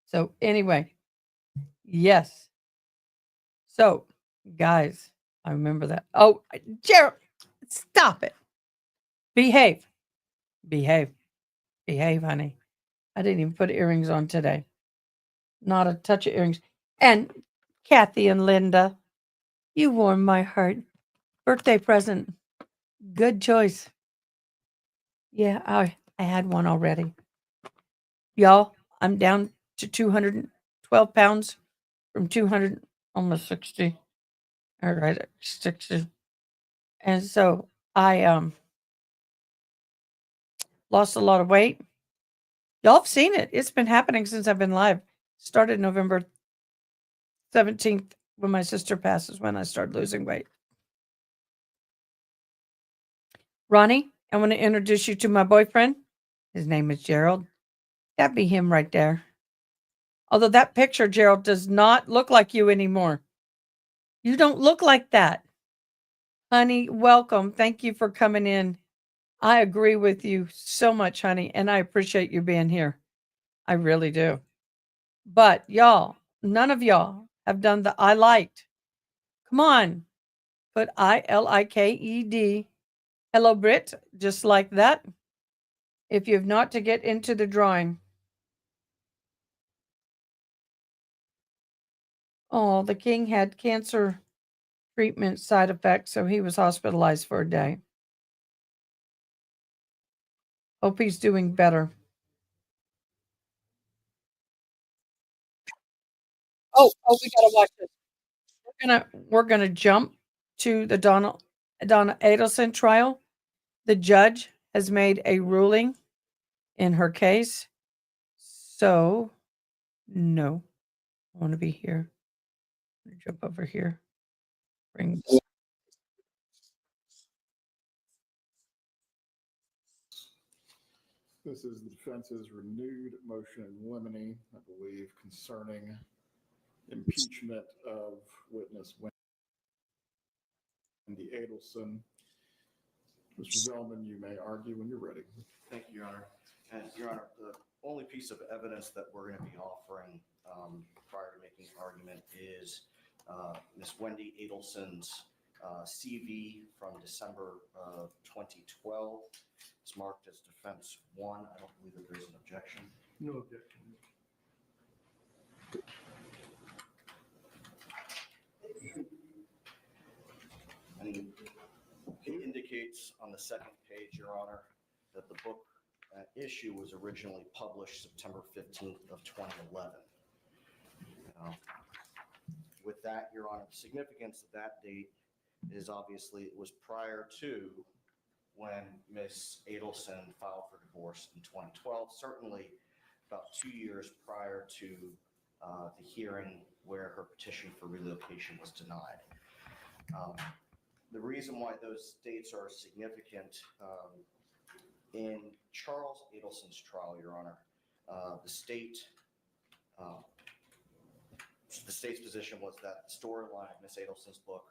So anyway, yes. So guys, I remember that. Oh, Gerald, stop it. Behave. Behave. Behave, honey. I didn't even put earrings on today. Not a touch of earrings. And Kathy and Linda, you warm my heart. Birthday present. Good choice. Yeah, I had one already. Y'all, I'm down to 212 pounds from 200, almost 60. All right, 60. And so I lost a lot of weight. Y'all have seen it. It's been happening since I've been live. Started November 17th when my sister passes when I started losing weight. Ronnie, I want to introduce you to my boyfriend. His name is Gerald. That'd be him right there. Although that picture, Gerald, does not look like you anymore. You don't look like that. Honey, welcome. Thank you for coming in. I agree with you so much, honey, and I appreciate you being here. I really do. But y'all, none of y'all have done the I liked. Come on. Put ILIKED. Hello, Brit. Just like that. If you have not to get into the drawing. Oh, the king had cancer treatment side effects, so he was hospitalized for a day. Hope he's doing better. Oh, we gotta watch this. We're gonna jump to the Donna Adelson trial. The judge has made a ruling in her case. So no, I want to be here. Jump over here. Bring This is the defense's renewed motion in limine, I believe, concerning impeachment of witness Wendy Adelson. Mr. Zellman, you may argue when you're ready. Thank you, Your Honor. And Your Honor, the only piece of evidence that we're going to be offering prior to making an argument is Miss Wendy Adelson's CV from December of 2012. It's marked as defense 1. I don't believe that there's an objection. No objection. And it indicates on the second page, Your Honor, that the book issue was originally published September 15th of 2011. With that, Your Honor, the significance of that date is obviously it was prior to when Miss Adelson filed for divorce in 2012, certainly about 2 years prior to the hearing where her petition for relocation was denied. The reason why those dates are significant, in Charles Adelson's trial, Your Honor, the state's position was that the storyline of Miss Adelson's book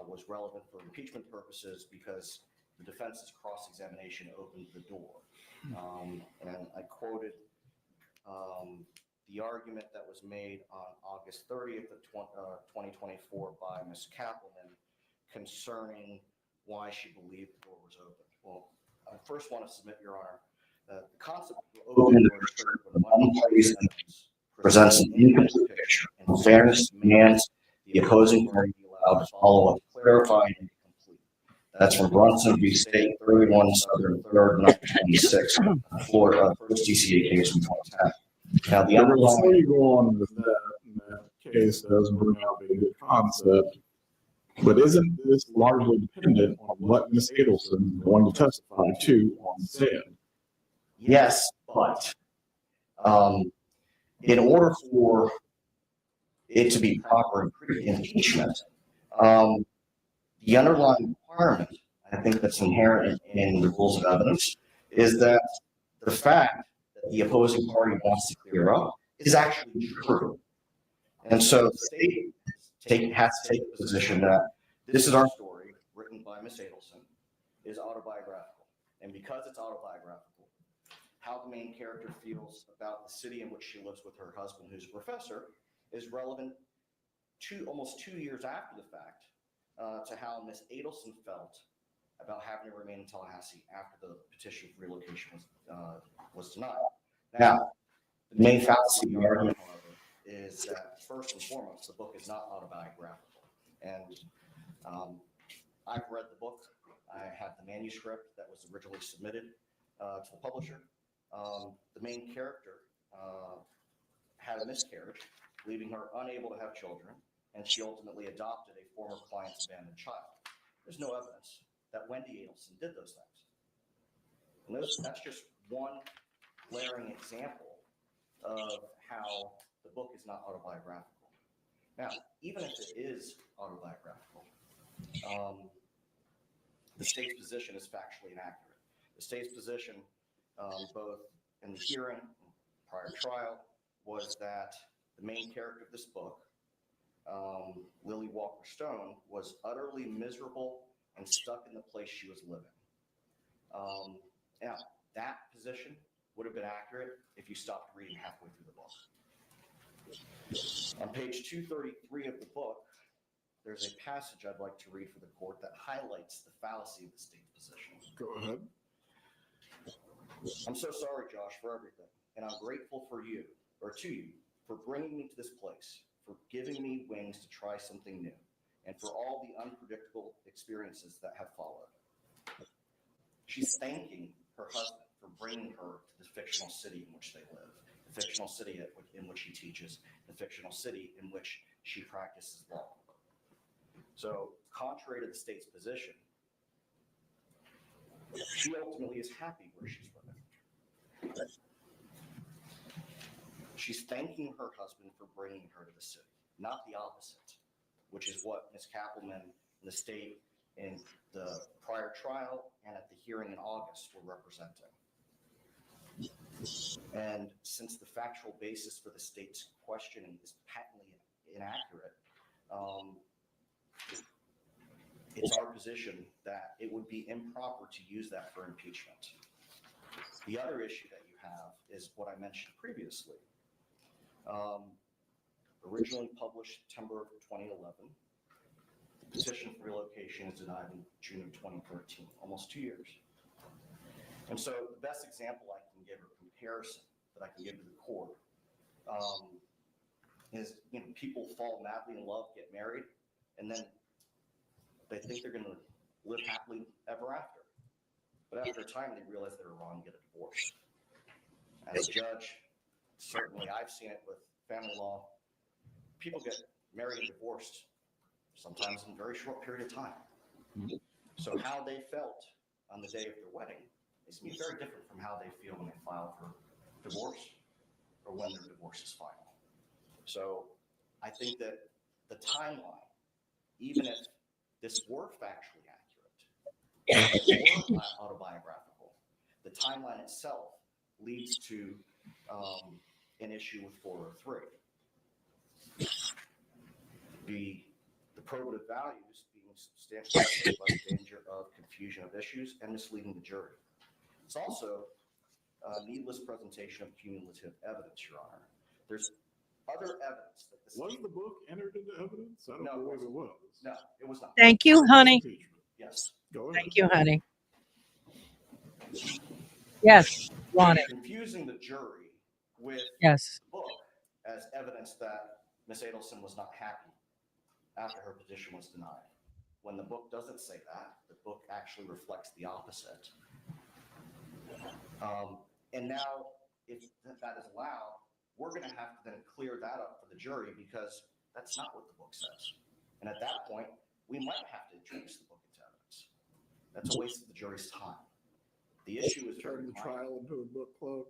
was relevant for impeachment purposes because the defense's cross-examination opened the door. And I quoted the argument that was made on August 30th of 2024 by Ms. Kappelman concerning why she believed the door was open. Well, I first want to submit, Your Honor, that the concept of open door occurs when one party's evidence presents an incomplete picture, and fairness demands the opposing party be allowed to follow up, clarify, and complete. That's from Brunson v. State 31 Southern 3rd 1926, Florida, first DCA case from 2010. Now, the underlying. Before you go on with that case does bring out a good concept, but isn't this largely dependent on what Ms. Adelson is going to testify to on stand? Yes, but in order for it to be proper impeachment, the underlying requirement, I think that's inherent in the rules of evidence, is that the fact that the opposing party wants to clear up is actually true. And so the state has to take the position that this is our story, written by Ms. Adelson, is autobiographical. And because it's autobiographical, how the main character feels about the city in which she lives with her husband, who's a professor, is relevant almost 2 years after the fact to how Ms. Adelson felt about having to remain in Tallahassee after the petition for relocation was denied. Now, the main fallacy of the argument, however, is that first and foremost, the book is not autobiographical. And I've read the book. I have the manuscript that was originally submitted to the publisher. The main character had a miscarriage, leaving her unable to have children, and she ultimately adopted a former client's abandoned child. There's no evidence that Wendy Adelson did those things. And that's just one glaring example of how the book is not autobiographical. Now, even if it is autobiographical, the state's position is factually inaccurate. The state's position, both in the hearing and prior trial, was that the main character of this book, Lily Walker Stone, was utterly miserable and stuck in the place she was living. Now, that position would have been accurate if you stopped reading halfway through the book. On page 233 of the book, there's a passage I'd like to read for the court that highlights the fallacy of the state's position. Go ahead. I'm so sorry, Josh, for everything, and I'm grateful to you, for bringing me to this place, for giving me wings to try something new, and for all the unpredictable experiences that have followed. She's thanking her husband for bringing her to the fictional city in which they live, the fictional city in which he teaches, the fictional city in which she practices law. So, contrary to the state's position, she ultimately is happy where she's living. She's thanking her husband for bringing her to the city, not the opposite, which is what Ms. Kappelman and the state in the prior trial and at the hearing in August were representing. And since the factual basis for the state's questioning is patently inaccurate, it's our position that it would be improper to use that for impeachment. The other issue that you have is what I mentioned previously. Originally published September of 2011. The petition for relocation is denied in June of 2013, almost 2 years. And so the best example I can give, or comparison that I can give to the court, is people fall madly in love, get married, and then they think they're going to live happily ever after. But after a time, they realize they were wrong and get a divorce. As a judge, certainly I've seen it with family law. People get married and divorced sometimes in a very short period of time. So how they felt on the day of their wedding is going to be very different from how they feel when they file for divorce or when their divorce is final. So I think that the timeline, even if this were factually accurate, if it were autobiographical, the timeline itself leads to an issue with 403. The probative values being substantially by the danger of confusion of issues and misleading the jury. It's also a needless presentation of cumulative evidence, Your Honor. There's other evidence that the Was state... the book entered into evidence? I don't No, believe it was. No, it was not. Thank you, honey. Yes. Go ahead. Thank you, honey. Yes, Ronnie. Confusing the jury with Yes. the book as evidence that Ms. Adelson was not happy after her petition was denied. When the book doesn't say that, the book actually reflects the opposite. And now, if that is allowed, we're going to have to then clear that up for the jury because that's not what the book says. And at that point, we might have to introduce the book into evidence. That's a waste of the jury's time. The issue is Turn the trial into a book club.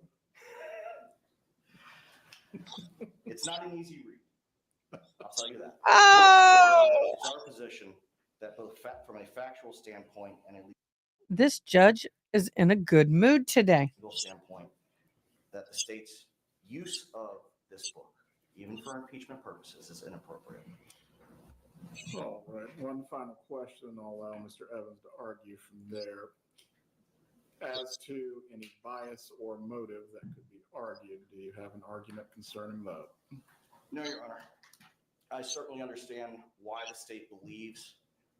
It's not an easy read. I'll tell you that. Oh! It's our position that both from a factual standpoint and a This judge is in a good mood today. legal standpoint, that the state's use of this book, even for impeachment purposes, is inappropriate. All right. One final question, and I'll allow Mr. Evans to argue from there. As to any bias or motive that could be argued, do you have an argument concerning that? No, Your Honor. I certainly understand why the state believes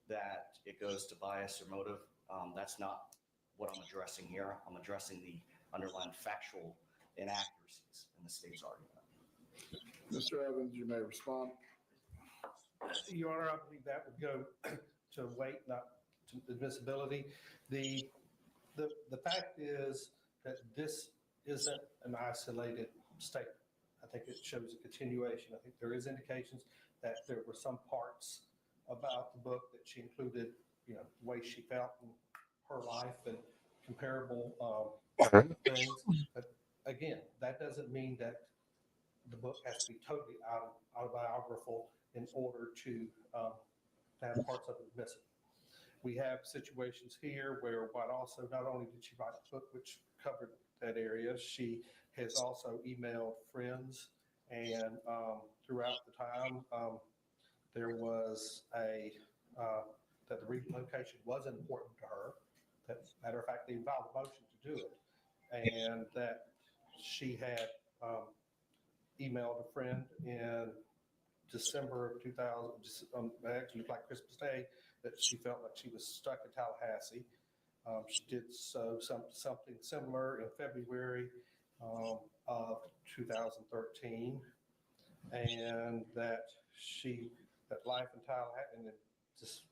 that it goes to bias or motive. That's not what I'm addressing here. I'm addressing the underlying factual inaccuracies in the state's argument. Mr. Evans, you may respond. Your Honor, I believe that would go to weight, not to admissibility. The fact is that this isn't an isolated statement. I think it shows a continuation. I think there is indications that there were some parts about the book that she included, the way she felt in her life and comparable things. But again, that doesn't mean that the book has to be totally autobiographical in order to have parts of it admissible. We have situations here where not only did she write a book which covered that area, she has also emailed friends, and throughout the time, there was that the relocation was important to her. That matter of fact, they filed a motion to do it, and that she had emailed a friend in December of 2000, actually like Christmas Day, that she felt like she was stuck in Tallahassee. She did something similar in February of 2013, and that life in Tallahassee, and just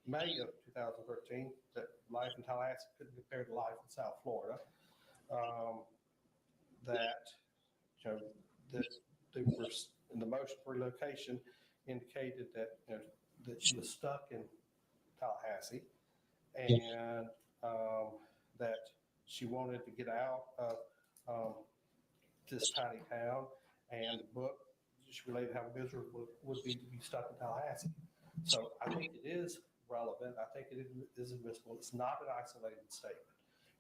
May of 2013, that life in Tallahassee couldn't compare to life in South Florida. That they were in the motion for relocation indicated that that she was stuck in Tallahassee, and that she wanted to get out of this tiny town, and the book just related how miserable it would be to be stuck in Tallahassee. So I think it is relevant. I think it is admissible. It's not an isolated statement.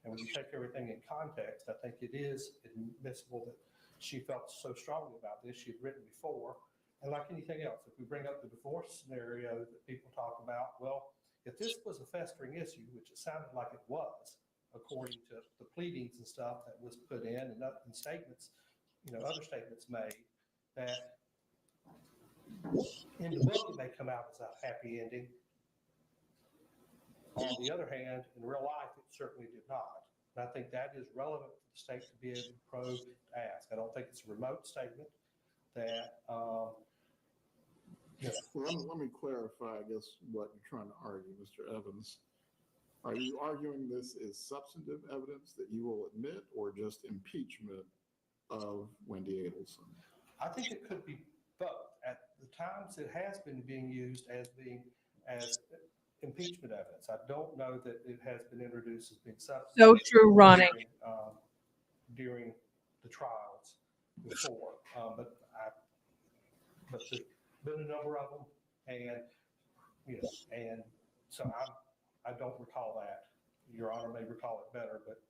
And when you take everything in context, I think it is admissible that she felt so strongly about this. She had written before. And like anything else, if we bring up the divorce scenario that people talk about, well, if this was a festering issue, which it sounded like it was, according to the pleadings and stuff that was put in and statements, other statements made, that in the book it may come out as a happy ending. On the other hand, in real life, it certainly did not. And I think that is relevant for the state to be able to probe, to ask. I don't think it's a remote statement that, Let me clarify, I guess, what you're trying to argue, Mr. Evans. Are you arguing this is substantive evidence that you will admit, or just impeachment of Wendy Adelson? I think it could be both. At the times, it has been being used as impeachment evidence. I don't know that it has been introduced as being substantive. So true, Ronnie. During the trials before, but there's been a number of them, and so I don't recall that. Your Honor may recall it better, but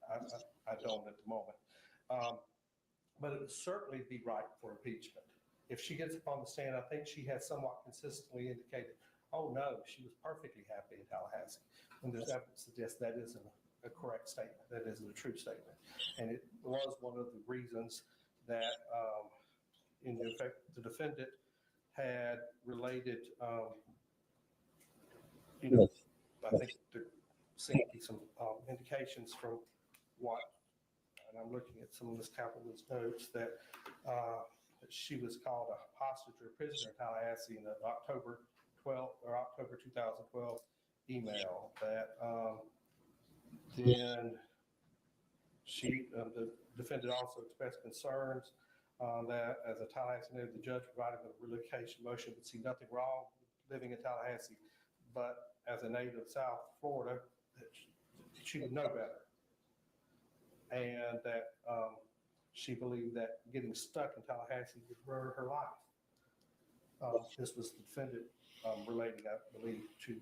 I don't at the moment. But it would certainly be right for impeachment. If she gets up on the stand, I think she has somewhat consistently indicated, oh no, she was perfectly happy in Tallahassee. When there's evidence that yes, that isn't a correct statement, that isn't a true statement. And it was one of the reasons that, in effect, the defendant had related, I think there seemed to be some indications from what, and I'm looking at some of Ms. Kaplan's notes, that she was called a hostage or a prisoner in Tallahassee in an October 2012 email that then the defendant also expressed concerns that as a Tallahassee native, the judge provided a relocation motion would see nothing wrong with living in Tallahassee, but as a native of South Florida, she would know better. And that she believed that getting stuck in Tallahassee would ruin her life. This was the defendant relating, I believe, to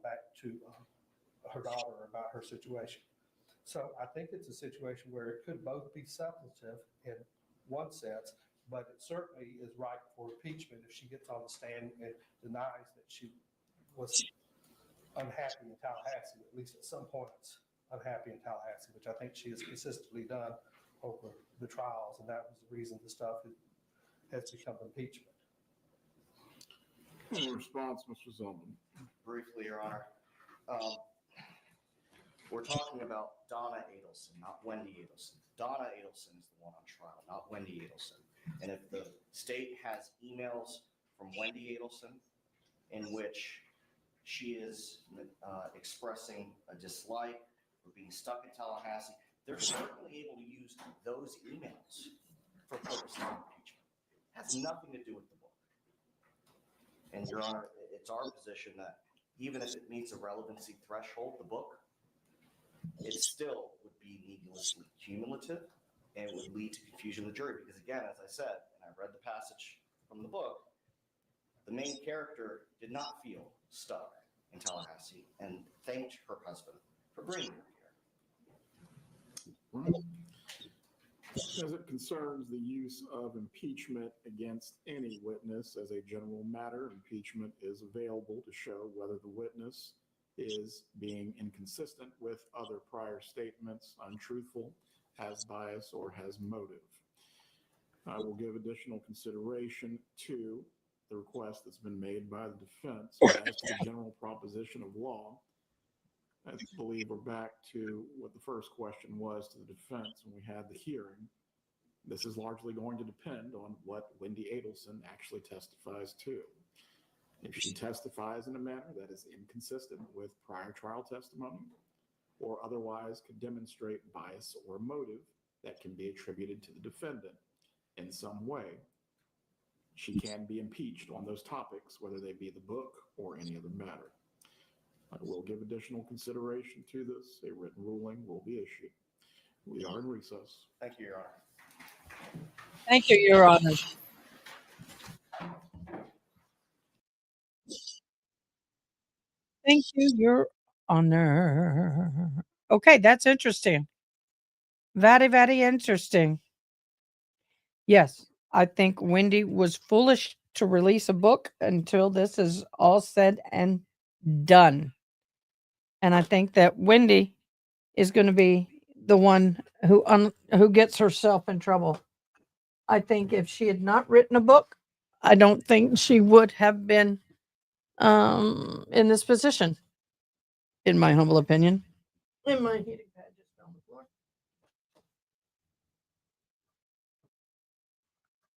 back to her daughter about her situation. So I think it's a situation where it could both be substantive in one sense, but it certainly is right for impeachment if she gets on the stand and denies that she was unhappy in Tallahassee, at least at some points unhappy in Tallahassee, which I think she has consistently done over the trials, and that was the reason the stuff has become impeachment. In response, Mr. Zillman. Briefly, Your Honor. We're talking about Donna Adelson, not Wendy Adelson. Donna Adelson is the one on trial, not Wendy Adelson. And if the state has emails from Wendy Adelson in which she is expressing a dislike for being stuck in Tallahassee, they're certainly able to use those emails for purposes of impeachment. It has nothing to do with the book. And Your Honor, it's our position that even if it meets a relevancy threshold, the book, it still would be needlessly cumulative and would lead to confusion of the jury. Because again, as I said, and I read the passage from the book, the main character did not feel stuck in Tallahassee and thanked her husband for bringing her here. As it concerns the use of impeachment against any witness, as a general matter, impeachment is available to show whether the witness is being inconsistent with other prior statements, untruthful, has bias, or has motive. I will give additional consideration to the request that's been made by the defense as to the general proposition of law. I believe we're back to what the first question was to the defense when we had the hearing. This is largely going to depend on what Wendy Adelson actually testifies to. If she testifies in a manner that is inconsistent with prior trial testimony or otherwise could demonstrate bias or motive that can be attributed to the defendant in some way, she can be impeached on those topics, whether they be the book or any other matter. I will give additional consideration to this. A written ruling will be issued. We are in recess. Thank you, Your Honor. Thank you, Your Honor. Thank you, Your Honor. Okay, that's interesting. Very, very interesting. Yes, I think Wendy was foolish to release a book until this is all said and done. And I think that Wendy is going to be the one who gets herself in trouble. I think if she had not written a book, I don't think she would have been in this position, in my humble opinion. And my heating pad just fell on the floor.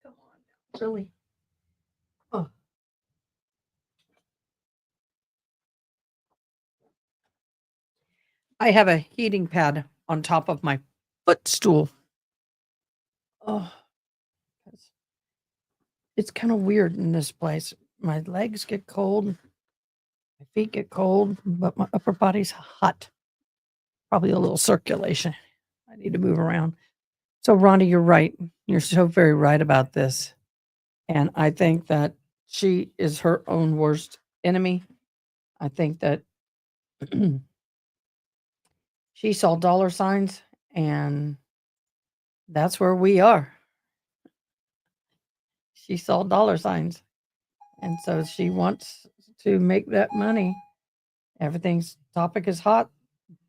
Come on, really? Oh. I have a heating pad on top of my footstool. Oh, it's kind of weird in this place. My legs get cold, my feet get cold, but my upper body's hot. Probably a little circulation. I need to move around. So, Rhonda, you're right. You're so very right about this. And I think that she is her own worst enemy. I think that she saw dollar signs, and that's where we are. She saw dollar signs. And so she wants to make that money. Everything's topic is hot.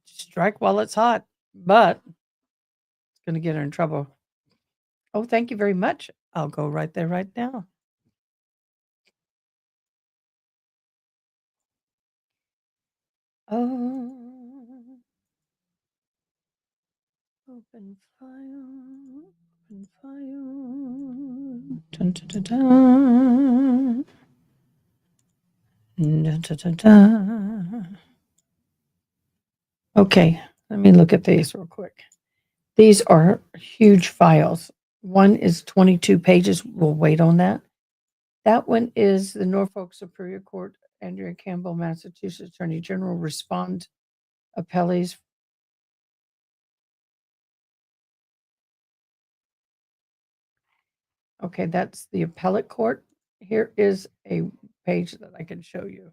Strike while it's hot, but it's going to get her in trouble. Oh, thank you very much. I'll go right there right now. Oh, open file, open file. Dun, dun, dun, dun. Dun, dun, dun, dun. Okay, let me look at these real quick. These are huge files. One is 22 pages. We'll wait on that. That one is the Norfolk Superior Court, Andrea Campbell, Massachusetts Attorney General, respond appellees. Okay, that's the appellate court. Here is a page that I can show you.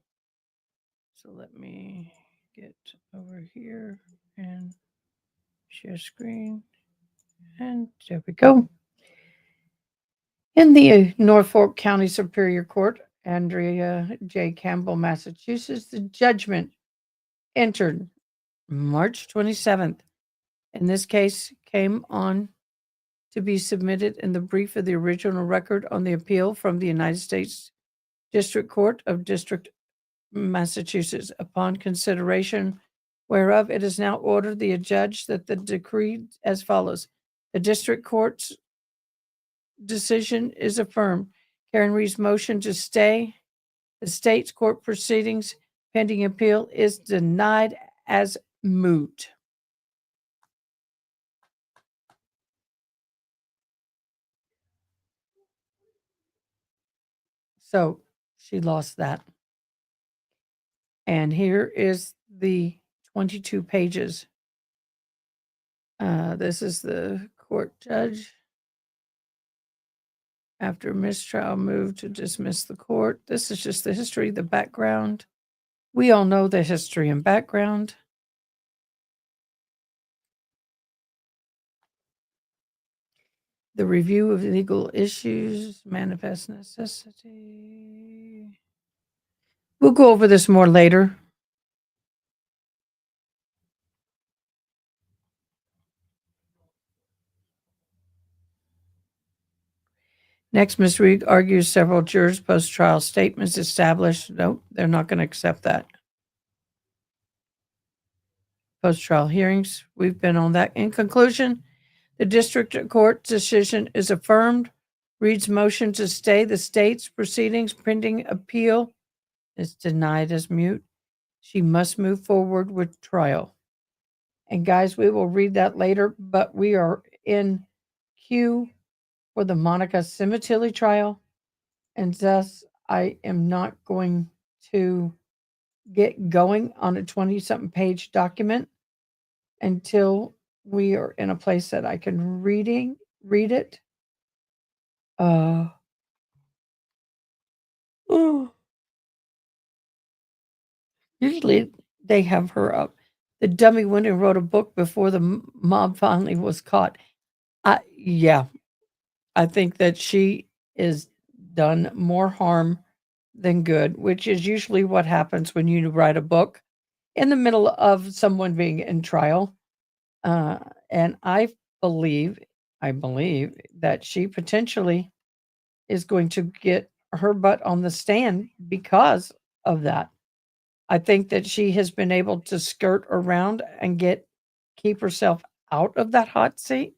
So let me get over here and share screen. And there we go. In the Norfolk County Superior Court, Andrea J. Campbell, Massachusetts, the judgment entered March 27th. In this case, came on to be submitted in the brief of the original record on the appeal from the United States District Court of District, Massachusetts. Upon consideration whereof, it is now ordered the judge that the decree as follows. The district court's decision is affirmed. Karen Reed's motion to stay the state's court proceedings pending appeal is denied as moot. So she lost that. And here is the 22 pages. This is the court judge. After mistrial, moved to dismiss the court. This is just the history, the background. We all know the history and background. The review of legal issues, manifest necessity. We'll go over this more later. Next, Ms. Reed argues several jurors' post-trial statements established. Nope, they're not going to accept that. Post-trial hearings, we've been on that. In conclusion, the district court decision is affirmed. Reed's motion to stay the state's proceedings pending appeal is denied as moot. She must move forward with trial. And guys, we will read that later, but we are in queue for the Monica Simitilli trial. And thus, I am not going to get going on a 20-something page document until we are in a place that I can read it. Usually they have her up. The dummy went and wrote a book before the mob finally was caught. Yeah, I think that she is done more harm than good, which is usually what happens when you write a book in the middle of someone being in trial. And I believe that she potentially is going to get her butt on the stand because of that. I think that she has been able to skirt around and keep herself out of that hot seat.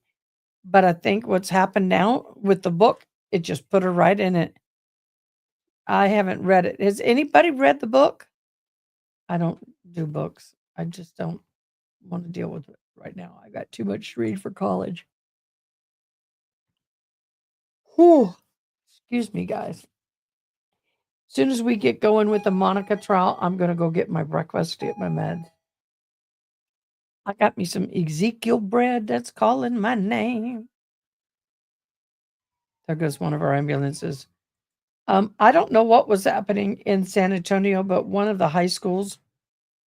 But I think what's happened now with the book, it just put her right in it. I haven't read it. Has anybody read the book? I don't do books. I just don't want to deal with it right now. I got too much to read for college. Whew. Excuse me, guys. As soon as we get going with the Monica trial, I'm going to go get my breakfast, get my meds. I got me some Ezekiel bread that's calling my name. There goes one of our ambulances. I don't know what was happening in San Antonio, but one of the high schools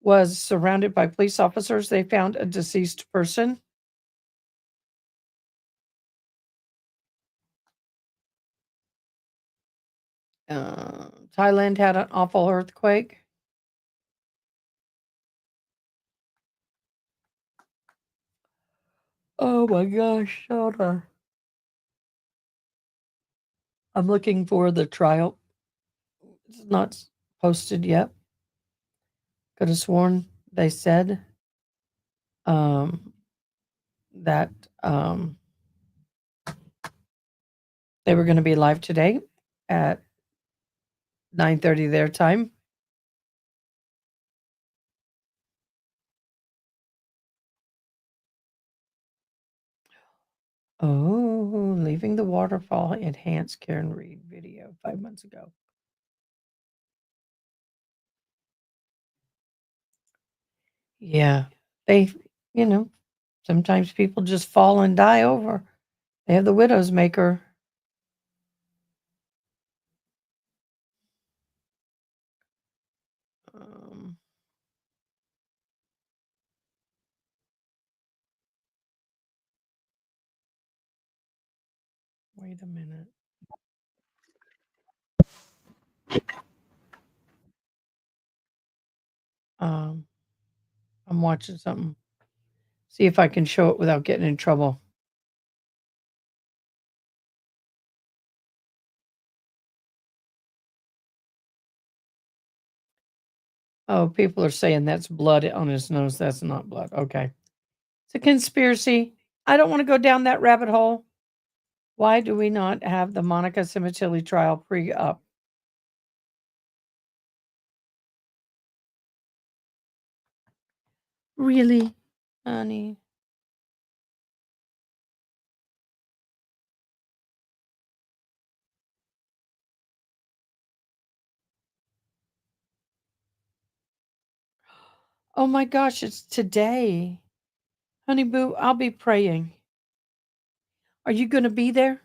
was surrounded by police officers. They found a deceased person. Thailand had an awful earthquake. Oh my gosh, hold on. I'm looking for the trial. It's not posted yet. Could have sworn they said that they were going to be live today at 9:30 their time. Oh, leaving the waterfall enhanced Karen Reed video 5 months ago. Yeah, they, sometimes people just fall and die over. They have the widow's maker. Wait a minute. I'm watching something. See if I can show it without getting in trouble. Oh, people are saying that's blood on his nose. That's not blood. Okay. It's a conspiracy. I don't want to go down that rabbit hole. Why do we not have the Monica Simatilli trial pre-up? Really, honey? Oh my gosh, it's today. Honey boo, I'll be praying. Are you going to be there?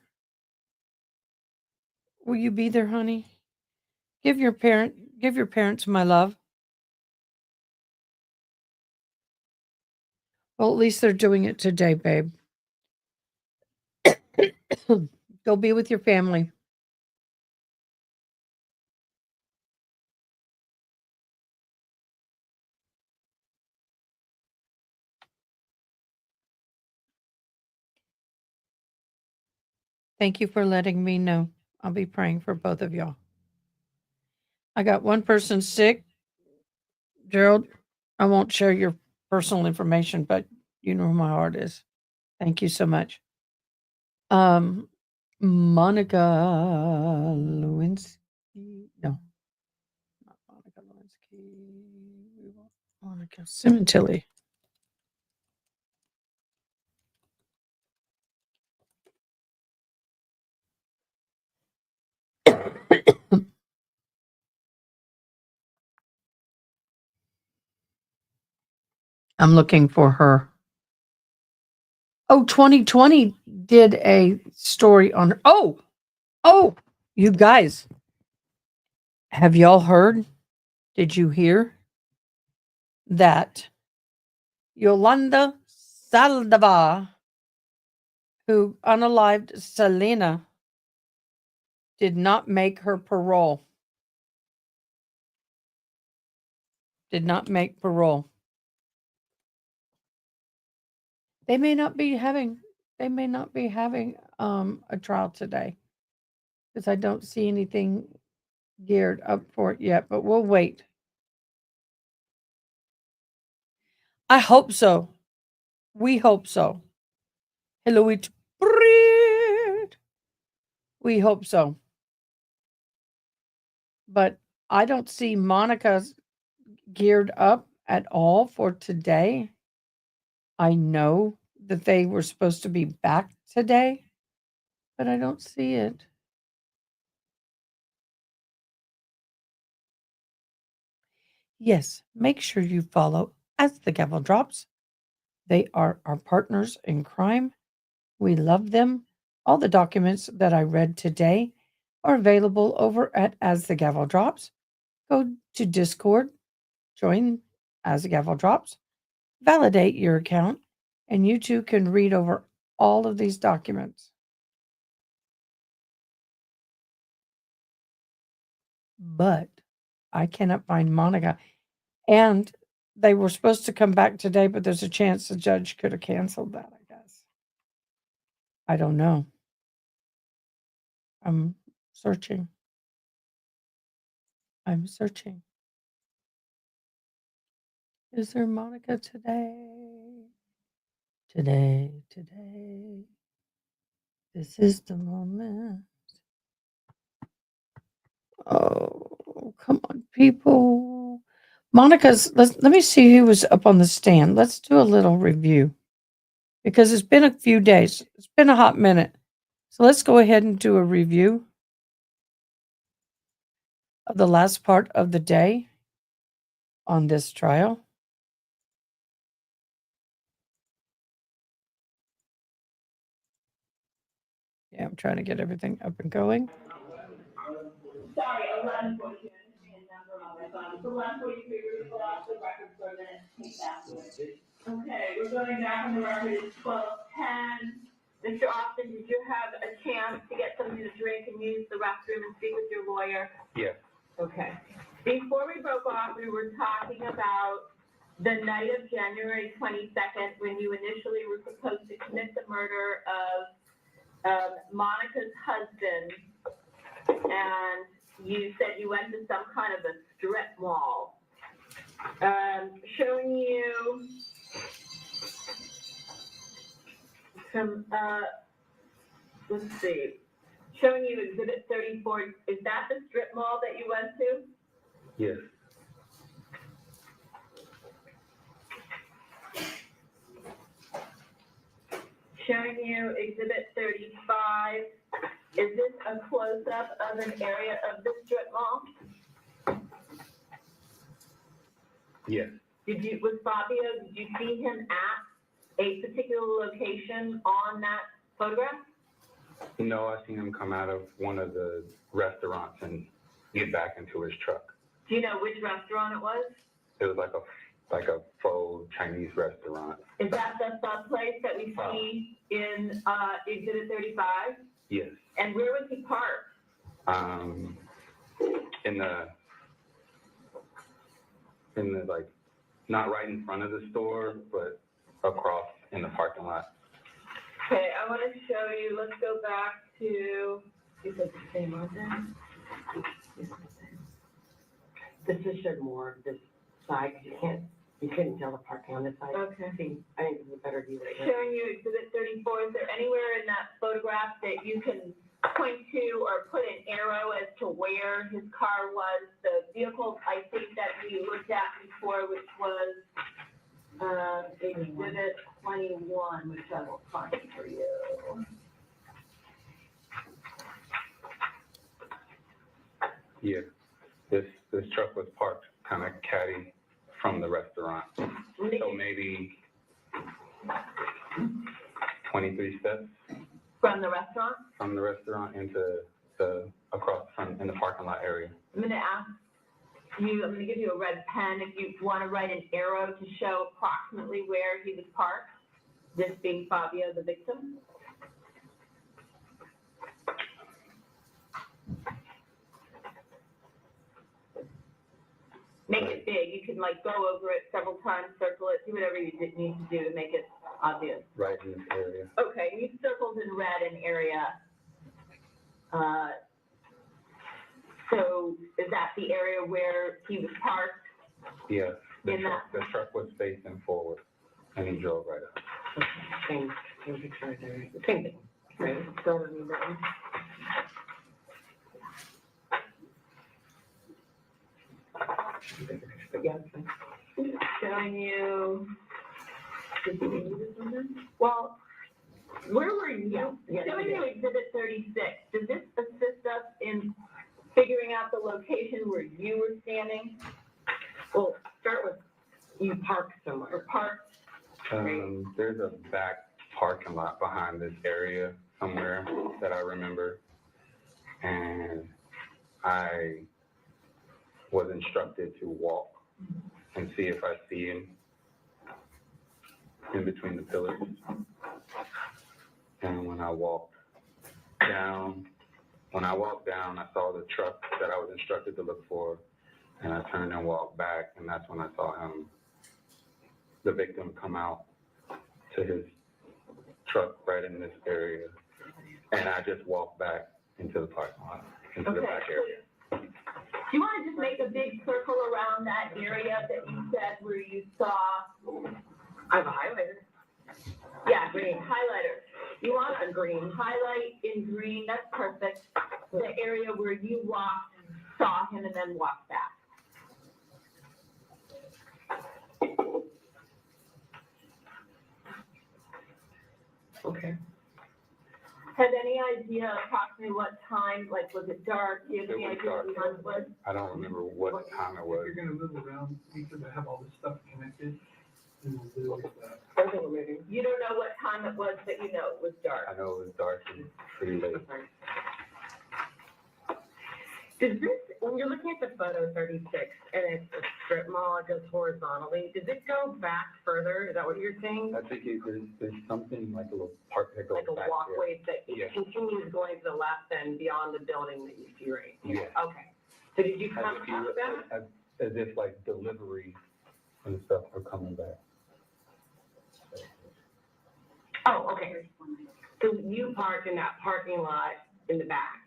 Will you be there, honey? Give your parents my love. Well, at least they're doing it today, babe. Go be with your family. Thank you for letting me know. I'll be praying for both of y'all. I got one person sick. Gerald, I won't share your personal information, but you know who my heart is. Thank you so much. Monica Lewinsky. No, not Monica Lewinsky. We want Monica Simatilli. I'm looking for her. Oh, 2020 did a story on her. Oh, you guys, have y'all heard? Did you hear that Yolanda Saldava, who unalived Selena, did not make her parole? Did not make parole. They may not be having a trial today because I don't see anything geared up for it yet, but we'll wait. I hope so. We hope so. Hello, it's bread. We hope so. But I don't see Monica's geared up at all for today. I know that they were supposed to be back today, but I don't see it. Yes, make sure you follow as the gavel drops. They are our partners in crime. We love them. All the documents that I read today are available over at As the Gavel Drops. Go to Discord, join As the Gavel Drops, validate your account, and you too can read over all of these documents. But I cannot find Monica. And they were supposed to come back today, but there's a chance the judge could have canceled that, I guess. I don't know. I'm searching. I'm searching. Is there Monica today? Today. This is the moment. Oh, come on, people. Monica's, let me see who was up on the stand. Let's do a little review because it's been a few days. It's been a hot minute. So let's go ahead and do a review of the last part of the day on this trial. Yeah, I'm trying to get everything up and going. Sorry, 11:42. So 11:43, we're gonna go off the record for a minute, take that. Okay, we're going back on the record, it's 12:10. Mr. Austin, did you have a chance to get something to drink and use the restroom and speak with your lawyer? Yes. Okay. Before we broke off, we were talking about the night of January 22nd, when you initially were supposed to commit the murder of Monica's husband, and you said you went to some kind of a strip mall. Showing you some, let's see, showing you Exhibit 34. Is that the strip mall that you went to? Yes. Showing you Exhibit 35. Is this a close-up of an area of the strip mall? Yes. Did you see him at a particular location on that photograph? No, I seen him come out of one of the restaurants and get back into his truck. Do you know which restaurant it was? It was like a faux Chinese restaurant. Is that the sub place that we see in Exhibit 35? Yes. And where was he parked? In the like, not right in front of the store, but across in the parking lot. Okay, I want to show you, let's go back to, is it the same on there? This is showed more of this side, because you couldn't tell the parking on this side. Okay. See, I think this is a better view right here. Showing you Exhibit 34, is there anywhere in that photograph that you can point to or put an arrow as to where his car was? The vehicle, I think that we looked at before, which was Exhibit 21, which I will find for you. Yeah. This truck was parked kind of catty from the restaurant. So maybe 23 steps. From the restaurant? From the restaurant into across from in the parking lot area. I'm going to give you a red pen if you want to write an arrow to show approximately where he was parked, this being Fabio, the victim. Make it big. You can like go over it several times, circle it, do whatever you need to do to make it obvious. Right in this area. Okay, you circled in red an area. So is that the area where he was parked? Yeah, In the truck was facing forward, and he drove right up. Same picture right there. Same thing, right? So, I mean, that- But yeah, it's fine. Showing you, well, where were you? Showing you exhibit 36. Does this assist us in figuring out the location where you were standing Well, start with, you parked somewhere. or parked? There's a back parking lot behind this area somewhere that I remember. And I was instructed to walk and see if I see him in between the pillars. And when I walked down, I saw the truck that I was instructed to look for, and I turned and walked back, and that's when I saw him, the victim, come out to his truck right in this area. And I just walked back into the parking lot, into the back area. Do you want to just make a big circle around that area that you said where you saw? I have a highlighter. Yeah, green, highlighter. You want a green, highlight in green, that's perfect. The area where you walked, saw him, and then walked back. Okay. Have any idea approximately what time, like, was it dark? Do you have any idea what time it was? I don't remember what time it was. If you're gonna move around, make sure to have all this stuff connected. And we'll do like that. You don't know what time it was, but you know it was dark. I know it was dark and pretty late. Does this, when you're looking at the photo 36 and it's a strip mall, it goes horizontally, does it go back further? Is that what you're saying? I think there's something like a little park that goes Like a back walkway that Yeah. it continues going to the left and beyond the building that you see right here? Yeah. Okay. So did you there. come past that? As if like delivery and stuff are coming back. Oh, okay. So you parked in that parking lot in the back?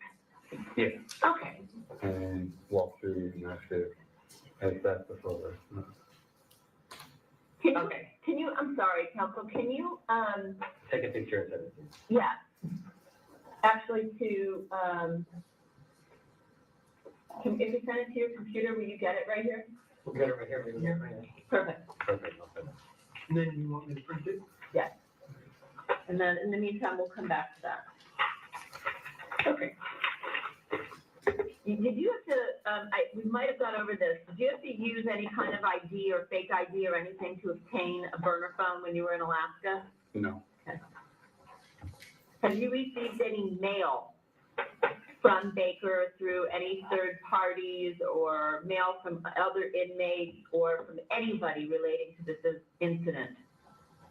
Yeah. Okay. And walk through and that's it. That's the photo. Can you, I'm sorry, counsel, can you, Take a picture of it. yeah, actually if you send it to your computer, will you get it right here? We'll get it right here. We can get it right here. Perfect. Perfect. And then you want me to print it? Yes. And then in the meantime, we'll come back to that. Okay. Did you have to, we might have gone over this, did you have to use any kind of ID or fake ID or anything to obtain a burner phone when you were in Alaska? No. Okay. Have you received any mail from Baker through any third parties or mail from other inmates or from anybody relating to this incident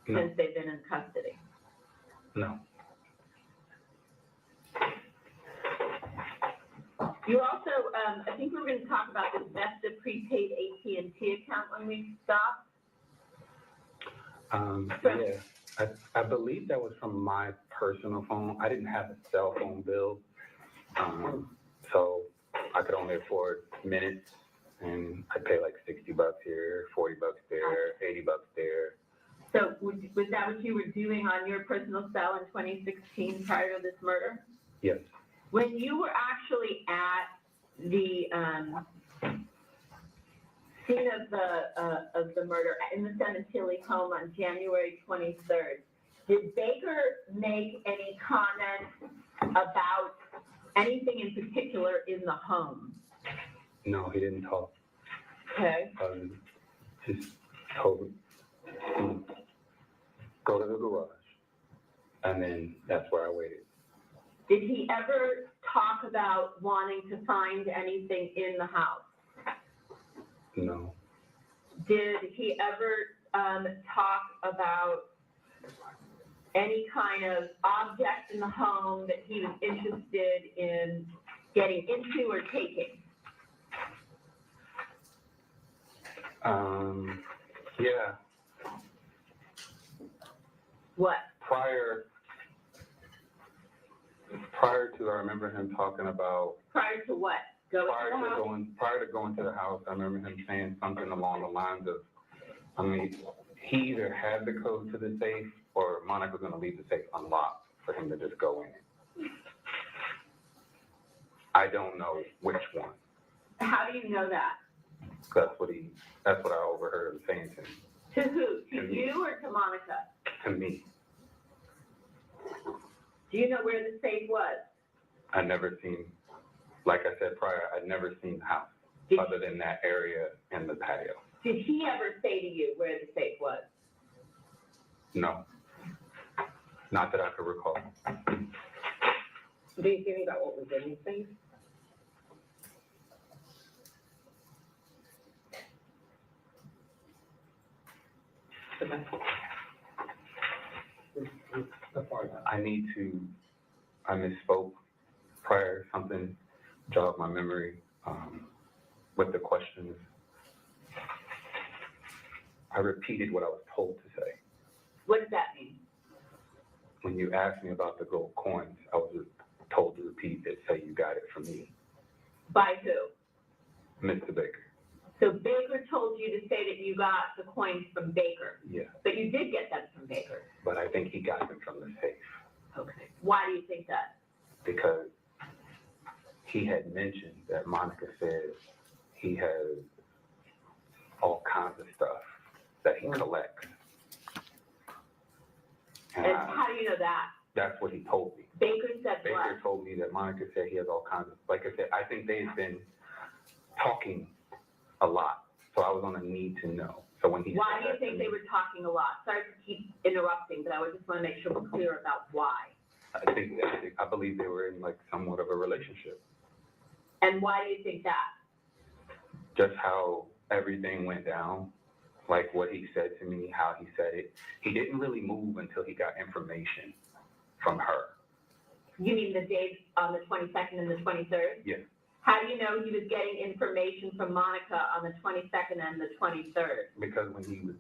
No. since they've been in custody? No. You also, I think we were going to talk about this Vesta prepaid AT&T account when we stopped. Yeah, I believe that was from my personal phone. I didn't have a cell phone bill, so I could only afford minutes, and I pay like $60 here, $40 there, $80 there. So was that what you were doing on your personal cell in 2016 prior to this murder? Yes. When you were actually at the scene of the murder in the Cementilli home on January 23rd, did Baker make any comment about anything in particular in the home? No, he didn't talk. Okay. Just told me to go to the garage, and then that's where I waited. Did he ever talk about wanting to find anything in the house? No. Did he ever talk about any kind of object in the home that he was interested in getting into or taking? Yeah. Prior to, I remember him talking about, Prior to what? Prior to going to the house, I remember him saying something along the lines of, I mean, he either had the code to the safe or Monica was gonna leave the safe unlocked for him to just go in. I don't know which one. How do you know that? That's what I overheard him saying to me. To who? To To me. you or to Monica? To me. Do you know where the safe was? I never seen, like I said prior, I'd never seen the house other than that area and the patio. Did he ever say to you where the safe was? No. Not that I could recall. Do you think about what was in the safe? I misspoke prior, something jogged my memory with the questions. I repeated what I was told to say. What does that mean? When you asked me about the gold coins, I was told to repeat it, say you got it from me. By who? Mr. Baker. So Baker told you to say that you got the coins from Baker, Yeah, but you did get them from Baker. but I think he got them from the safe. Okay. Why do you think that? Because he had mentioned that Monica said he has all kinds of stuff that he collects. And how do you know that? That's what he told me. Baker said Baker what? told me that Monica said he has all kinds of, like I said, I think they've been talking a lot. So I was on a need to know. So when he Why said do you that to think me, they were talking a lot? Sorry to keep interrupting, but I would just want to make sure we're clear about why. I believe they were in like somewhat of a relationship. And why do you think that? Just how everything went down, like what he said to me, how he said it. He didn't really move until he got information from her. You mean the days on the 22nd and the 23rd? Yes. How do you know he was getting information from Monica on the 22nd and the 23rd? Because when he was,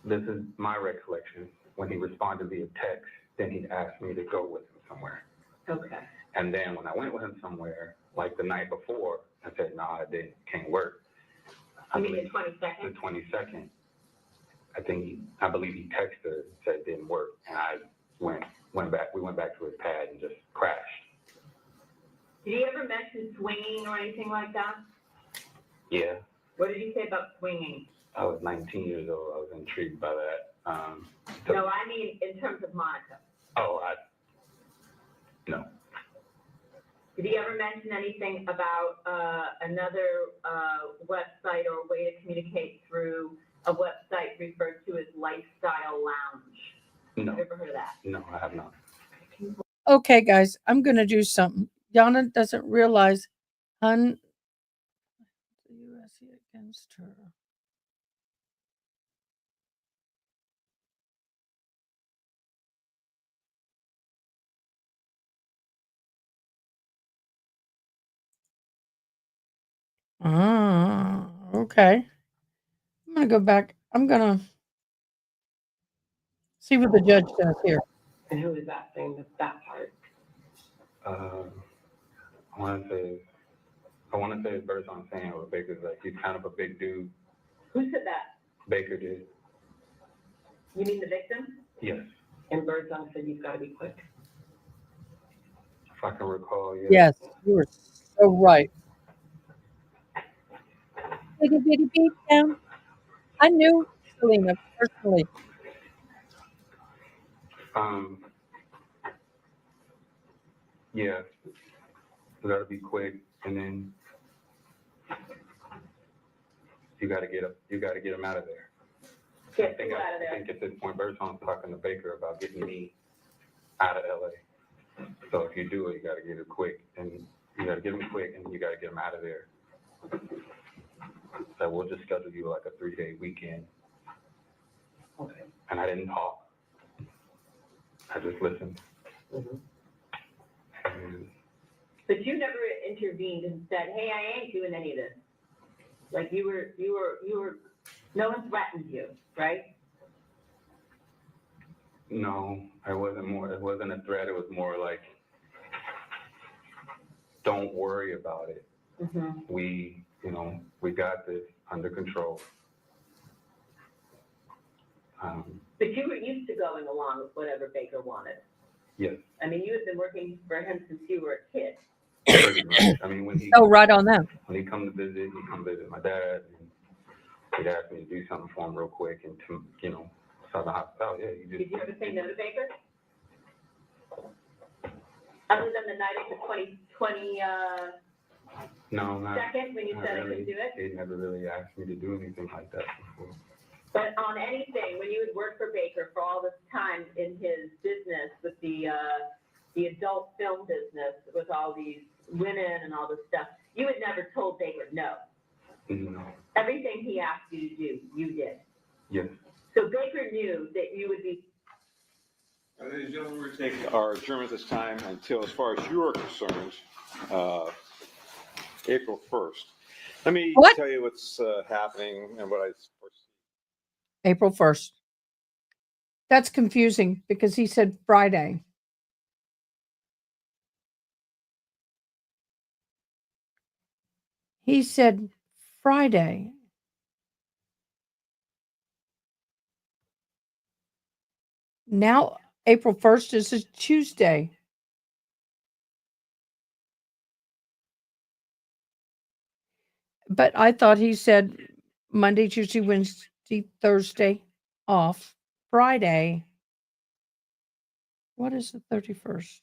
this is my recollection, when he responded via text, then he asked me to go with him somewhere. Okay. And then when I went with him somewhere, like the night before, I said, nah, it can't work. You mean the 22nd? The 22nd. I believe he texted her and said it didn't work. And I went back to his pad and just crashed. Did he ever mention swinging or anything like that? Yeah. What did he say about swinging? I was 19 years old. I was intrigued by that. No, I mean in terms of Monica. No. Did he ever mention anything about another website or way to communicate through a website referred to as Lifestyle Lounge? No. Have you ever heard of that? No, I have not. Okay, guys, I'm going to do something. Yana doesn't realize, the USA against her. Okay. I'm going to go back. I'm going to see what the judge does here. And who is that saying that part? I want to say it's Bertrand saying what Baker's like. He's kind of a big dude. Who said that? Baker did. You mean the victim? Yes. And Birdsong said you've got to be quick. If I can recall, yeah. Yes, you were so right. Bitty bitty beat down. I knew Selena personally. Yeah. You got to be quick, and then you got to get him out of there. Get who out of I there? think at this point, Bertrand's talking to Baker about getting me out of LA. So if you do it, you got to get it quick, and you got to get him quick, and you got to get him out of there. So we'll just schedule you like a 3-day weekend. Okay. And I didn't talk. I just listened. Mm-hmm. And But you never intervened and said, "Hey, I ain't doing any of this." Like you were. No one threatened you, right? no, it wasn't a threat. It was more like don't worry about it. Mhm. We got this under control. But you were used to going along with whatever Baker wanted. Yes, I mean, you had been working for him since you were a kid. pretty much. I mean, when he Right on them. when he come to visit, he come visit my dad, and he'd ask me to do something for him real quick, and Southern Hospitality. Yeah, you just. Did you ever say no to Baker? Other than the night of the 2020, No, not second, when you not said I really. could do it? He never really asked me to do anything like that before. But on anything, when you had worked for Baker for all this time in his business with the adult film business, with all these women and all this stuff, you had never told Baker no. No. Everything he asked you to do, you did. Yes. So Baker knew that you would be. Ladies and gentlemen, we're going to take our adjournment this time until, as far as you are concerned, April 1st. Let me tell you what's happening and what I foresee. April 1st. That's confusing because he said Friday. He said Friday. Now, April 1st is a Tuesday. But I thought he said Monday, Tuesday, Wednesday, Thursday off. Friday. What is the 31st?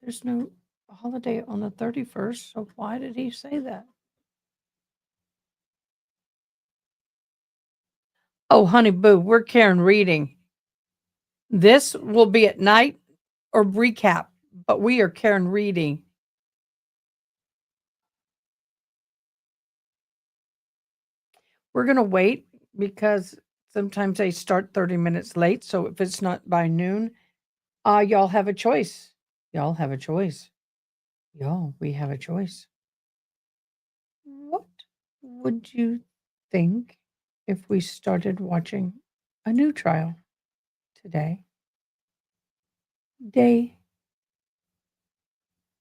There's no holiday on the 31st, so why did he say that? Oh, honey boo, we're Karen reading. This will be at night or recap, but we are Karen reading. We're going to wait because sometimes they start 30 minutes late. So if it's not by noon, y'all have a choice. Y'all have a choice. Y'all, we have a choice. What would you think if we started watching a new trial today? Day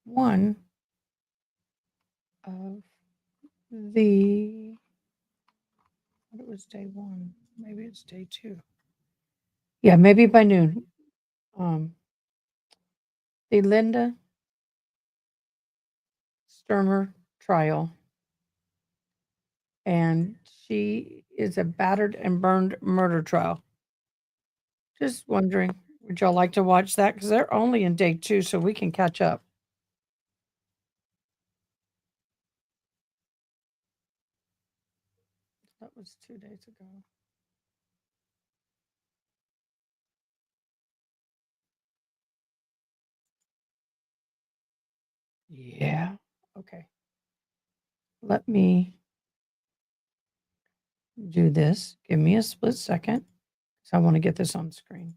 1 of the, what it was day 1, maybe it's day 2. Yeah, maybe by noon. The Linda Stermer trial. And she is a battered and burned murder trial. Just wondering, would y'all like to watch that? Because they're only in day 2, so we can catch up. That was 2 days ago. Yeah. Okay. Let me do this. Give me a split second. So I want to get this on screen.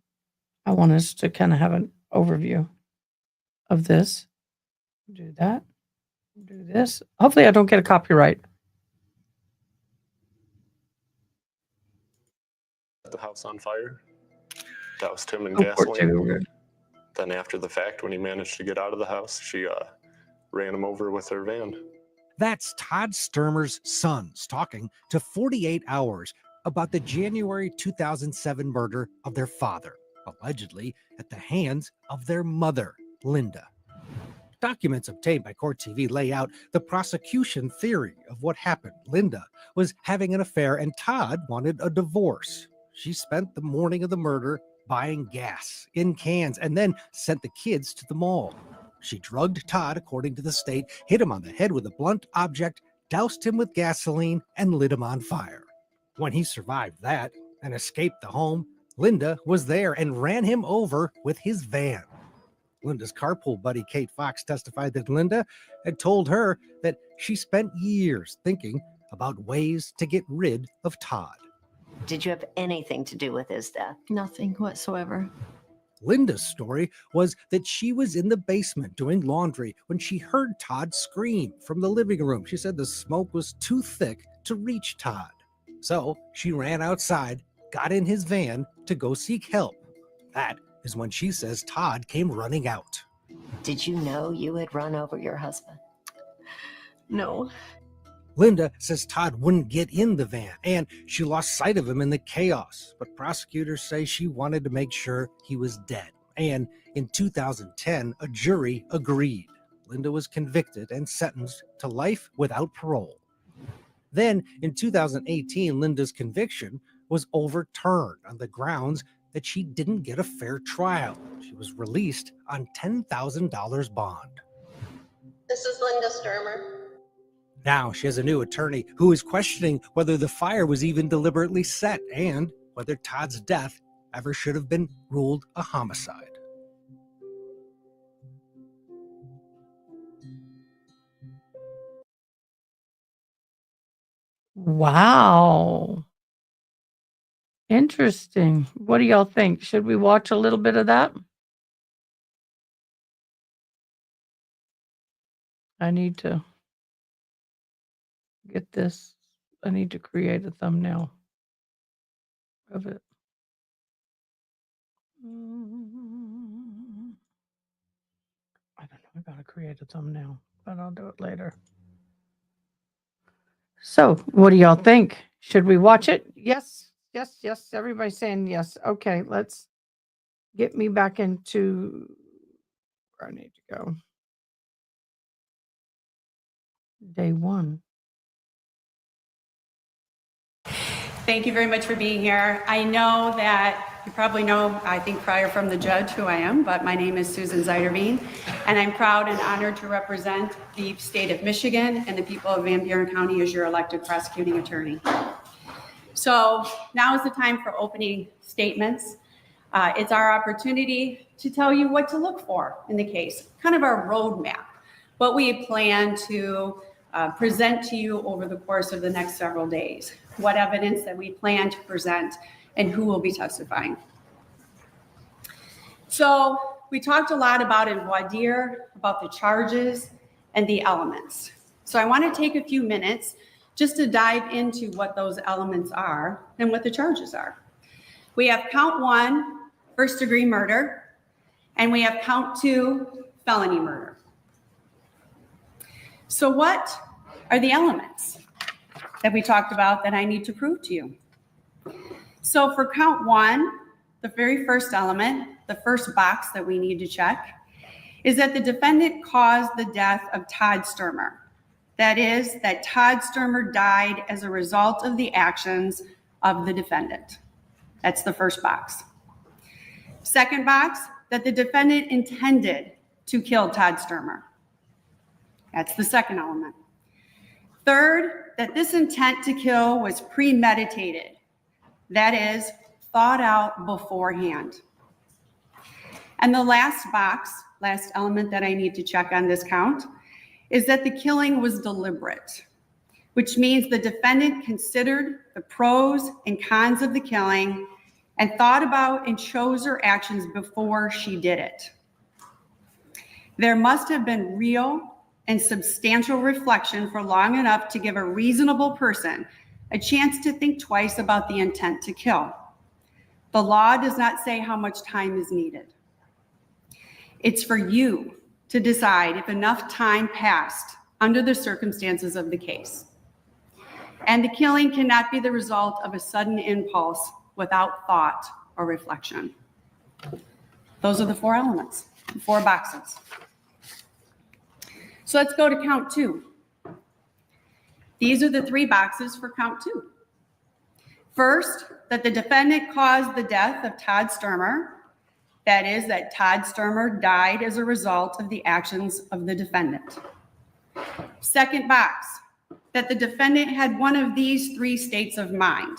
I want us to kind of have an overview of this. Do that. Do this. Hopefully I don't get a copyright. The house on fire, doused him in Oh, poor gasoline. Tigger. Then after the fact, when he managed to get out of the house, she ran him over with her van. That's Todd Stermer's sons talking to 48 Hours about the January 2007 murder of their father, allegedly at the hands of their mother, Linda. Documents obtained by Court TV lay out the prosecution theory of what happened. Linda was having an affair and Todd wanted a divorce. She spent the morning of the murder buying gas in cans and then sent the kids to the mall. She drugged Todd, according to the state, hit him on the head with a blunt object, doused him with gasoline, and lit him on fire. When he survived that and escaped the home, Linda was there and ran him over with his van. Linda's carpool buddy, Kate Fox, testified that Linda had told her that she spent years thinking about ways to get rid of Todd. Did you have anything to do with his death? Nothing whatsoever. Linda's story was that she was in the basement doing laundry when she heard Todd scream from the living room. She said the smoke was too thick to reach Todd. So she ran outside got in his van to go seek help. That is when she says Todd came running out. Did you know you had run over your husband? No. Linda says Todd wouldn't get in the van, and she lost sight of him in the chaos. But prosecutors say she wanted to make sure he was dead. And in 2010, a jury agreed. Linda was convicted and sentenced to life without parole. Then, in 2018, Linda's conviction was overturned on the grounds that she didn't get a fair trial. She was released on $10,000 bond. This is Linda Stermer. Now she has a new attorney who is questioning whether the fire was even deliberately set and whether Todd's death ever should have been ruled a homicide. Wow. Interesting. What do y'all think? Should we watch a little bit of that? I need to get this. I need to create a thumbnail of it. I don't know. I gotta create a thumbnail, but I'll do it later. So, what do y'all think? Should we watch it? Yes, yes, yes. Everybody's saying yes. Okay, let's get me back into where I need to go. Day one. Thank you very much for being here. I know that you probably know, I think prior from the judge who I am, but my name is Susan Zeiderveen, and I'm proud and honored to represent the state of Michigan and the people of Van Buren County as your elected prosecuting attorney. So now is the time for opening statements. It's our opportunity to tell you what to look for in the case, kind of our roadmap, what we plan to present to you over the course of the next several days, what evidence that we plan to present, and who will be testifying. So we talked a lot about in voir dire, about the charges and the elements. So I want to take a few minutes just to dive into what those elements are and what the charges are. We have count 1, first-degree murder, and we have count 2, felony murder. So what are the elements that we talked about that I need to prove to you? So for count 1, the very first element, the first box that we need to check, is that the defendant caused the death of Todd Stermer. That is, that Todd Stermer died as a result of the actions of the defendant. That's the first box. Second box, that the defendant intended to kill Todd Stermer. That's the second element. Third, that this intent to kill was premeditated. That is, thought out beforehand. And the last box, last element that I need to check on this count, is that the killing was deliberate, which means the defendant considered the pros and cons of the killing and thought about and chose her actions before she did it. There must have been real and substantial reflection for long enough to give a reasonable person a chance to think twice about the intent to kill. The law does not say how much time is needed. It's for you to decide if enough time passed under the circumstances of the case. And the killing cannot be the result of a sudden impulse without thought or reflection. Those are the 4 elements, the 4 boxes. So let's go to count 2. These are the 3 boxes for count 2. First, that the defendant caused the death of Todd Stermer. That is, that Todd Stermer died as a result of the actions of the defendant. Second box, that the defendant had one of these 3 states of mind.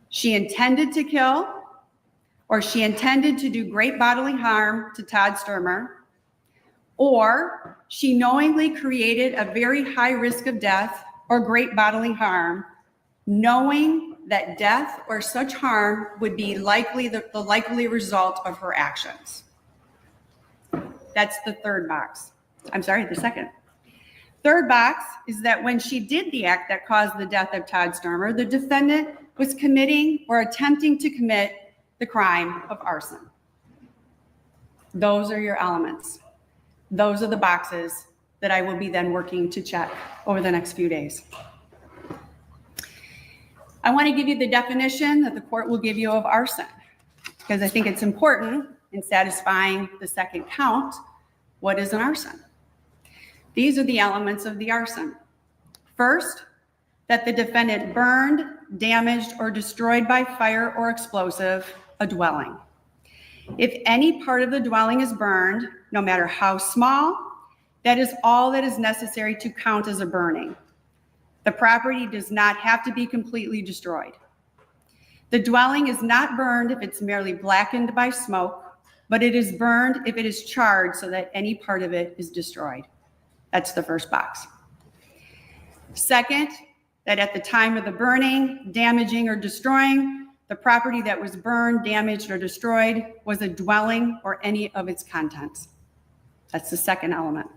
She intended to kill, or she intended to do great bodily harm to Todd Stermer, or she knowingly created a very high risk of death or great bodily harm, knowing that death or such harm would be likely the likely result of her actions. That's the third box. I'm sorry, the second. Third box is that when she did the act that caused the death of Todd Stermer, the defendant was committing or attempting to commit the crime of arson. Those are your elements. Those are the boxes that I will be then working to check over the next few days. I want to give you the definition that the court will give you of arson, because I think it's important in satisfying the second count. What is an arson? These are the elements of the arson. First, that the defendant burned, damaged, or destroyed by fire or explosive a dwelling. If any part of the dwelling is burned, no matter how small, that is all that is necessary to count as a burning. The property does not have to be completely destroyed. The dwelling is not burned if it's merely blackened by smoke, but it is burned if it is charred so that any part of it is destroyed. That's the first box. Second, that at the time of the burning, damaging, or destroying, the property that was burned, damaged, or destroyed was a dwelling or any of its contents. That's the second element.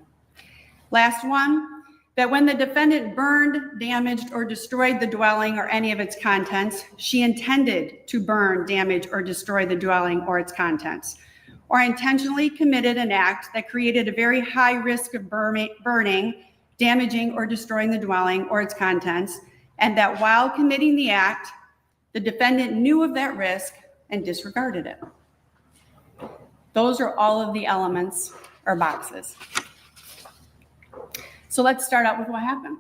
Last one, that when the defendant burned, damaged, or destroyed the dwelling or any of its contents, she intended to burn, damage, or destroy the dwelling or its contents, or intentionally committed an act that created a very high risk of burning, damaging, or destroying the dwelling or its contents, and that while committing the act, the defendant knew of that risk and disregarded it. Those are all of the elements or boxes. So let's start out with what happened.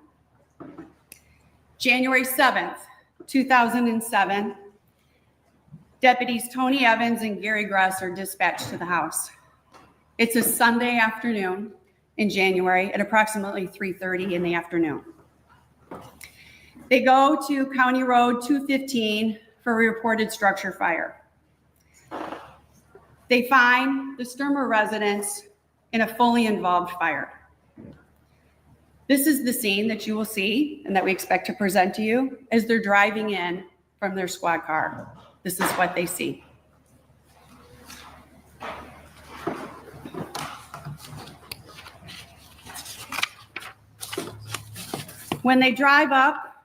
January 7th, 2007, deputies Tony Evans and Gary Gress are dispatched to the house. It's a Sunday afternoon in January at approximately 3:30 in the afternoon. They go to County Road 215 for a reported structure fire. They find the Stermer residence in a fully involved fire. This is the scene that you will see and that we expect to present to you as they're driving in from their squad car. This is what they see. When they drive up,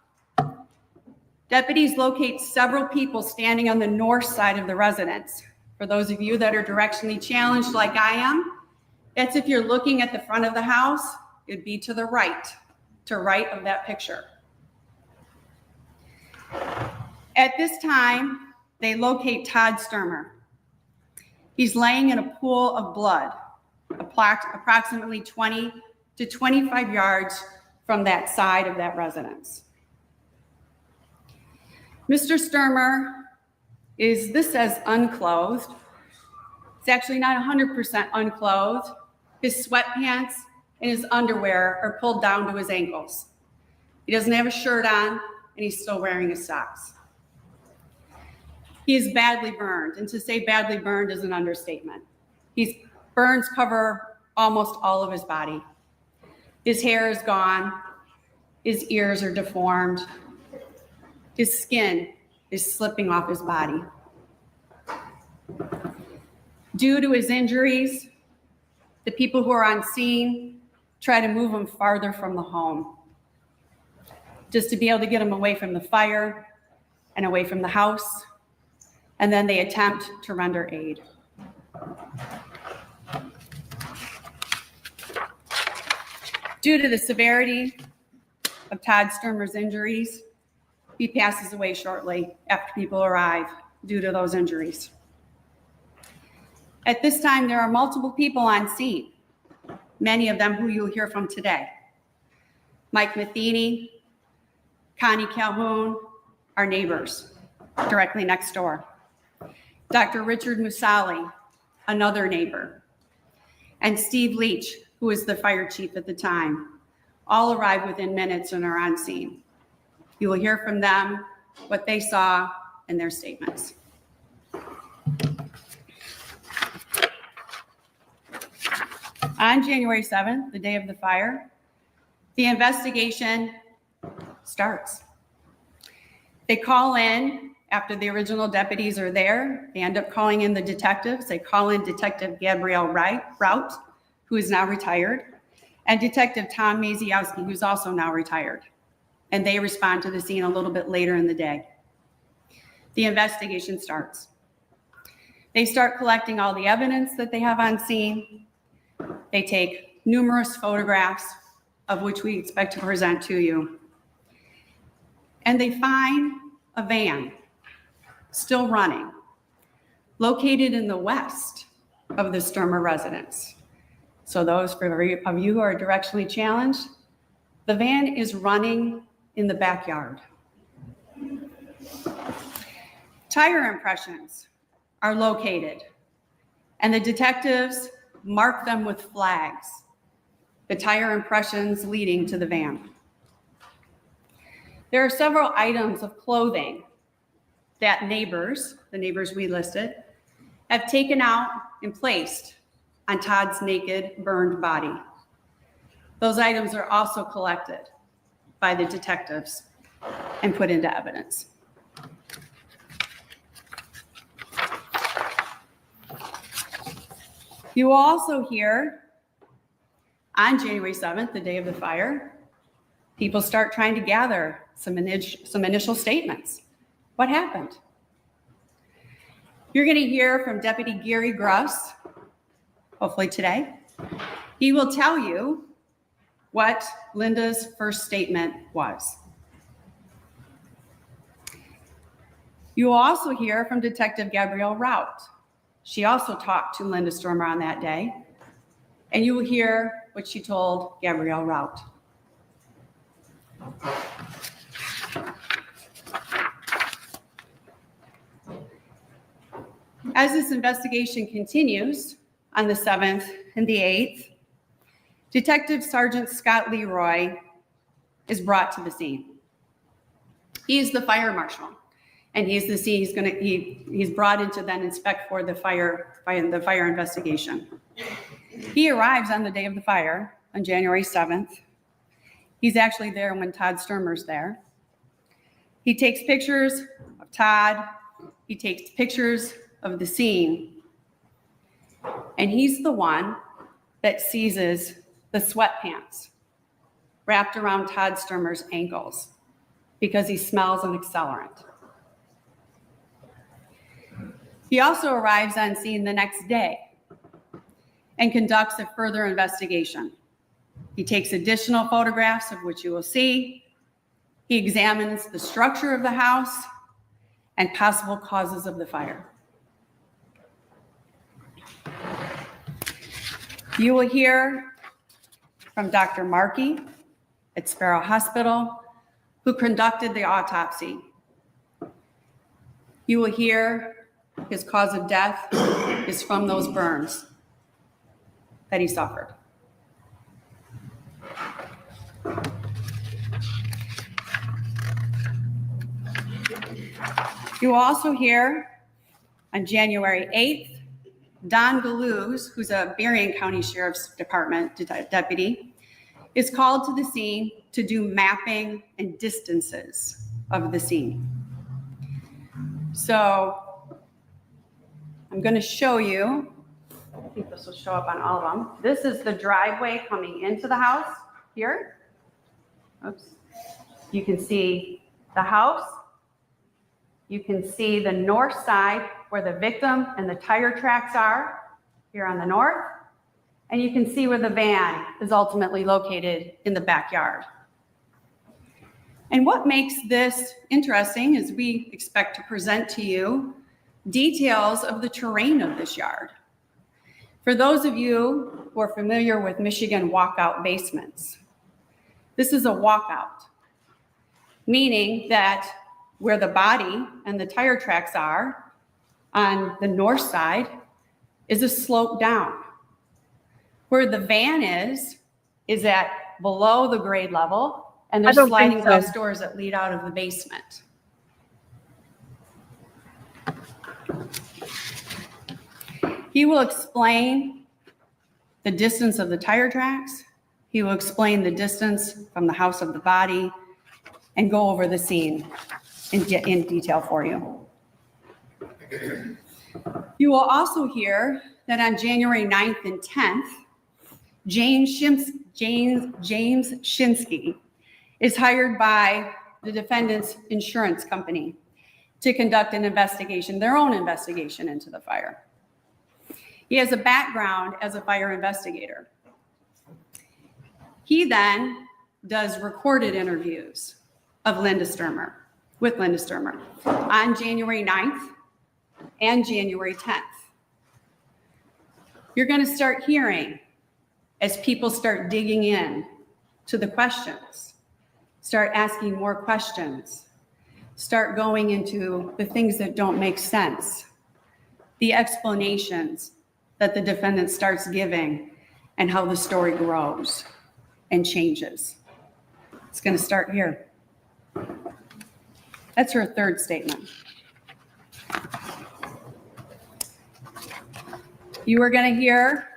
deputies locate several people standing on the north side of the residence. For those of you that are directionally challenged like I am, that's if you're looking at the front of the house, it'd be to the right of that picture. At this time, they locate Todd Stermer. He's laying in a pool of blood, approximately 20 to 25 yards from that side of that residence. Mr. Stermer this says unclothed. It's actually not 100% unclothed. His sweatpants and his underwear are pulled down to his ankles. He doesn't have a shirt on, and he's still wearing his socks. He is badly burned, and to say badly burned is an understatement. His burns cover almost all of his body. His hair is gone. His ears are deformed. His skin is slipping off his body. Due to his injuries, the people who are on scene try to move him farther from the home, just to be able to get him away from the fire and away from the house, and then they attempt to render aid. Due to the severity of Todd Stermer's injuries, he passes away shortly after people arrive due to those injuries. At this time, there are multiple people on scene, many of them who you'll hear from today. Mike Matheny, Connie Calhoun, our neighbors directly next door. Dr. Richard Musali, another neighbor, and Steve Leach, who was the fire chief at the time, all arrive within minutes and are on scene. You will hear from them what they saw in their statements. On January 7th, the day of the fire, the investigation starts. They call in after the original deputies are there. They end up calling in the detectives. They call in Detective Gabrielle Rout, who is now retired, and Detective Tom Maziowski, who's also now retired. And they respond to the scene a little bit later in the day. the investigation starts. They start collecting all the evidence that they have on scene. They take numerous photographs, of which we expect to present to you. And they find a van still running, located in the west of the Stermer residence. So those of you who are directionally challenged, the van is running in the backyard. Tire impressions are located, and the detectives mark them with flags, the tire impressions leading to the van. There are several items of clothing that the neighbors we listed, have taken out and placed on Todd's naked, burned body. Those items are also collected by the detectives and put into evidence. You will also hear on January 7th, the day of the fire, people start trying to gather some initial statements. What happened? You're going to hear from Deputy Gary Gruss, hopefully today. He will tell you what Linda's first statement was. You will also hear from Detective Gabrielle Rout. She also talked to Linda Stermer on that day, and you will hear what she told Gabrielle Rout. As this investigation continues on the 7th and the 8th, Detective Sergeant Scott Leroy is brought to the scene. He's the fire marshal, and he's brought in to then inspect for the fire investigation. He arrives on the day of the fire on January 7th. He's actually there when Todd Stermer's there. He takes pictures of Todd. He takes pictures of the scene, and he's the one that seizes the sweatpants wrapped around Todd Stermer's ankles because he smells an accelerant. He also arrives on scene the next day and conducts a further investigation. He takes additional photographs, of which you will see. He examines the structure of the house and possible causes of the fire. You will hear from Dr. Markey at Sparrow Hospital, who conducted the autopsy. You will hear his cause of death is from those burns that he suffered. You will also hear on January 8th, Don Galuz, who's a Berrien County Sheriff's Department deputy, is called to the scene to do mapping and distances of the scene. So I'm going to show you, I think this will show up on all of them. This is the driveway coming into the house here. Oops. You can see the house. You can see the north side where the victim and the tire tracks are here on the north. And you can see where the van is ultimately located in the backyard. And what makes this interesting is we expect to present to you details of the terrain of this yard. For those of you who are familiar with Michigan walkout basements, this is a walkout, meaning that where the body and the tire tracks are on the north side is a slope down. Where the van is at below the grade level, and there's sliding glass doors that lead out of the basement. He will explain the distance of the tire tracks. He will explain the distance from the house of the body and go over the scene in detail for you. You will also hear that on January 9th and 10th, James Shinsky is hired by the defendant's insurance company. to conduct an investigation, their own investigation into the fire. He has a background as a fire investigator. He then does recorded interviews of Linda Stermer, with Linda Stermer, on January 9th and January 10th. You're going to start hearing, as people start digging in to the questions, start asking more questions, start going into the things that don't make sense, the explanations that the defendant starts giving, and how the story grows and changes. It's going to start here. That's her third statement. You are going to hear,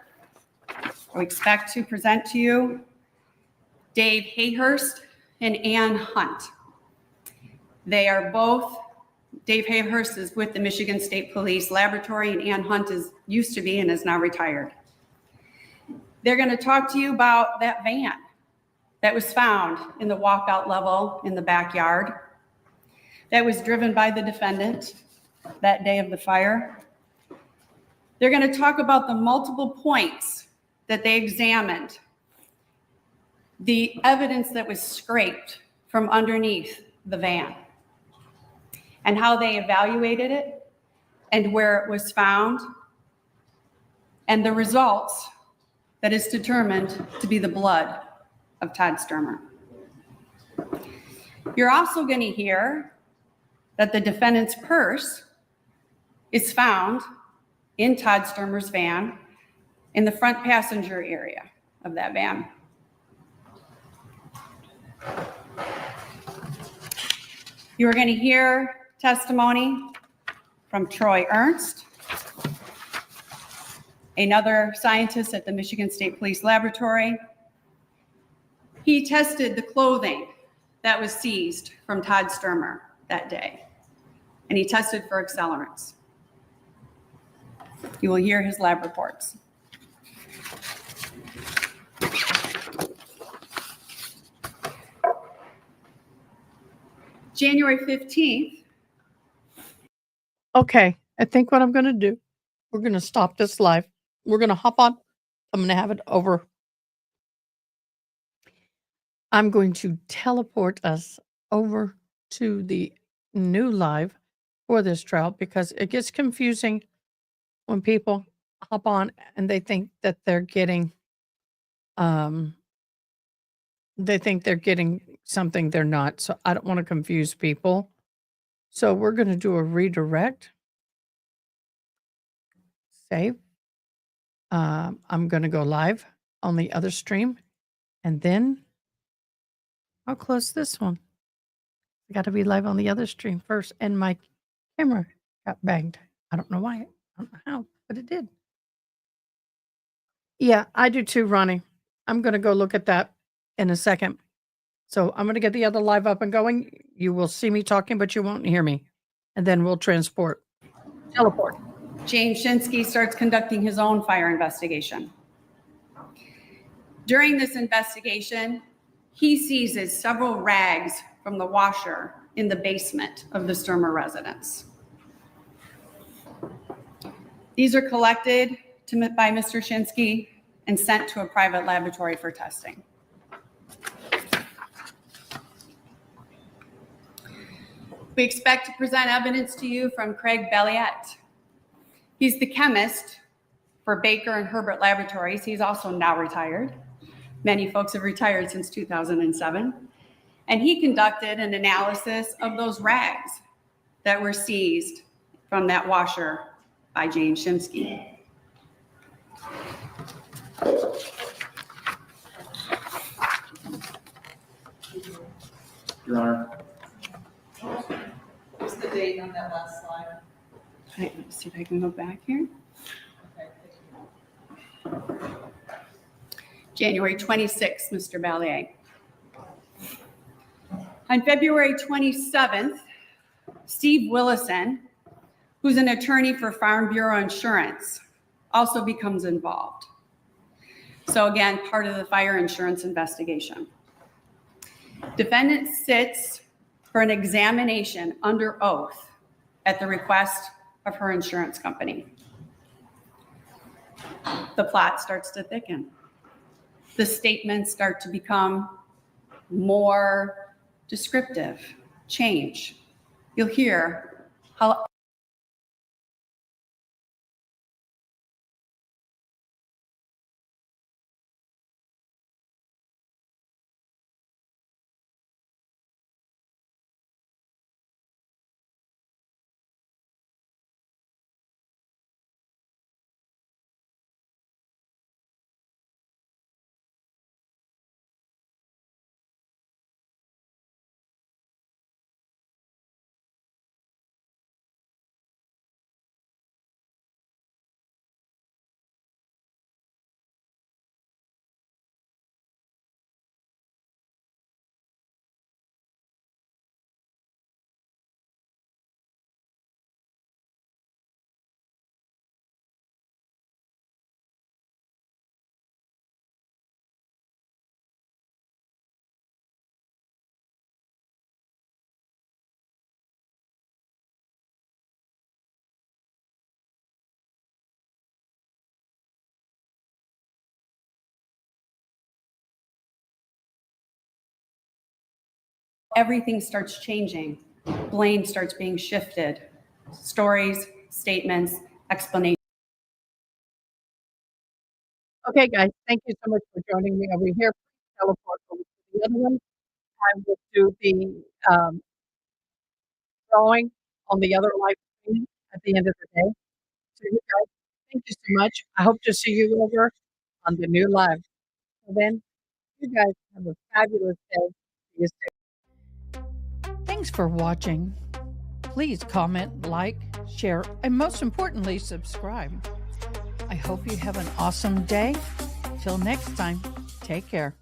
or expect to present to you, Dave Hayhurst and Ann Hunt. They are both, Dave Hayhurst is with the Michigan State Police Laboratory, and Ann Hunt used to be and is now retired. They're going to talk to you about that van that was found in the walkout level in the backyard, that was driven by the defendant that day of the fire. They're going to talk about the multiple points that they examined, the evidence that was scraped from underneath the van, and how they evaluated it and where it was found, and the results that is determined to be the blood of Todd Stermer. You're also going to hear that the defendant's purse is found in Todd Stermer's van in the front passenger area of that van. You are going to hear testimony from Troy Ernst, another scientist at the Michigan State Police Laboratory. He tested the clothing that was seized from Todd Stermer that day, and he tested for accelerants. You will hear his lab reports. January 15th. Okay, I think what I'm going to do, we're going to stop this live. We're going to hop on. I'm going to have it over. I'm going to teleport us over to the new live for this trial because it gets confusing when people hop on and they think that they're getting something they're not. So I don't want to confuse people. So we're going to do a redirect. Save. I'm going to go live on the other stream, and then I'll close this one. I got to be live on the other stream first, and my camera got banged. I don't know why. I don't know how, but it did. Yeah, I do too, Ronnie. I'm going to go look at that in a second. So I'm going to get the other live up and going. You will see me talking, but you won't hear me. And then we'll teleport. James Shinsky starts conducting his own fire investigation. During this investigation, he seizes several rags from the washer in the basement of the Stermer residence. These are collected by Mr. Shinsky and sent to a private laboratory for testing. We expect to present evidence to you from Craig Belliette. He's the chemist for Baker and Herbert Laboratories. He's also now retired. Many folks have retired since 2007. And he conducted an analysis of those rags that were seized from that washer by James Shinsky. Your Honor. What's the date on that last slide? All right, let's see if I can go back here. January 26th, Mr. Balliet. On February 27th, Steve Willison, who's an attorney for Farm Bureau Insurance, also becomes involved. So again, part of the fire insurance investigation. Defendant sits for an examination under oath at the request of her insurance company. The plot starts to thicken. The statements start to become more descriptive, change. You'll hear how everything starts changing. Blame starts being shifted. Stories, statements, explanations. Okay, guys, thank you so much for joining me over here. Teleport over to the other one. I will do the drawing on the other live stream at the end of the day. So you guys, thank you so much. I hope to see you over on the new live. So then, you guys have a fabulous day. See you soon. Thanks for watching. Please comment, like, share, and most importantly, subscribe. I hope you have an awesome day. Till next time, take care.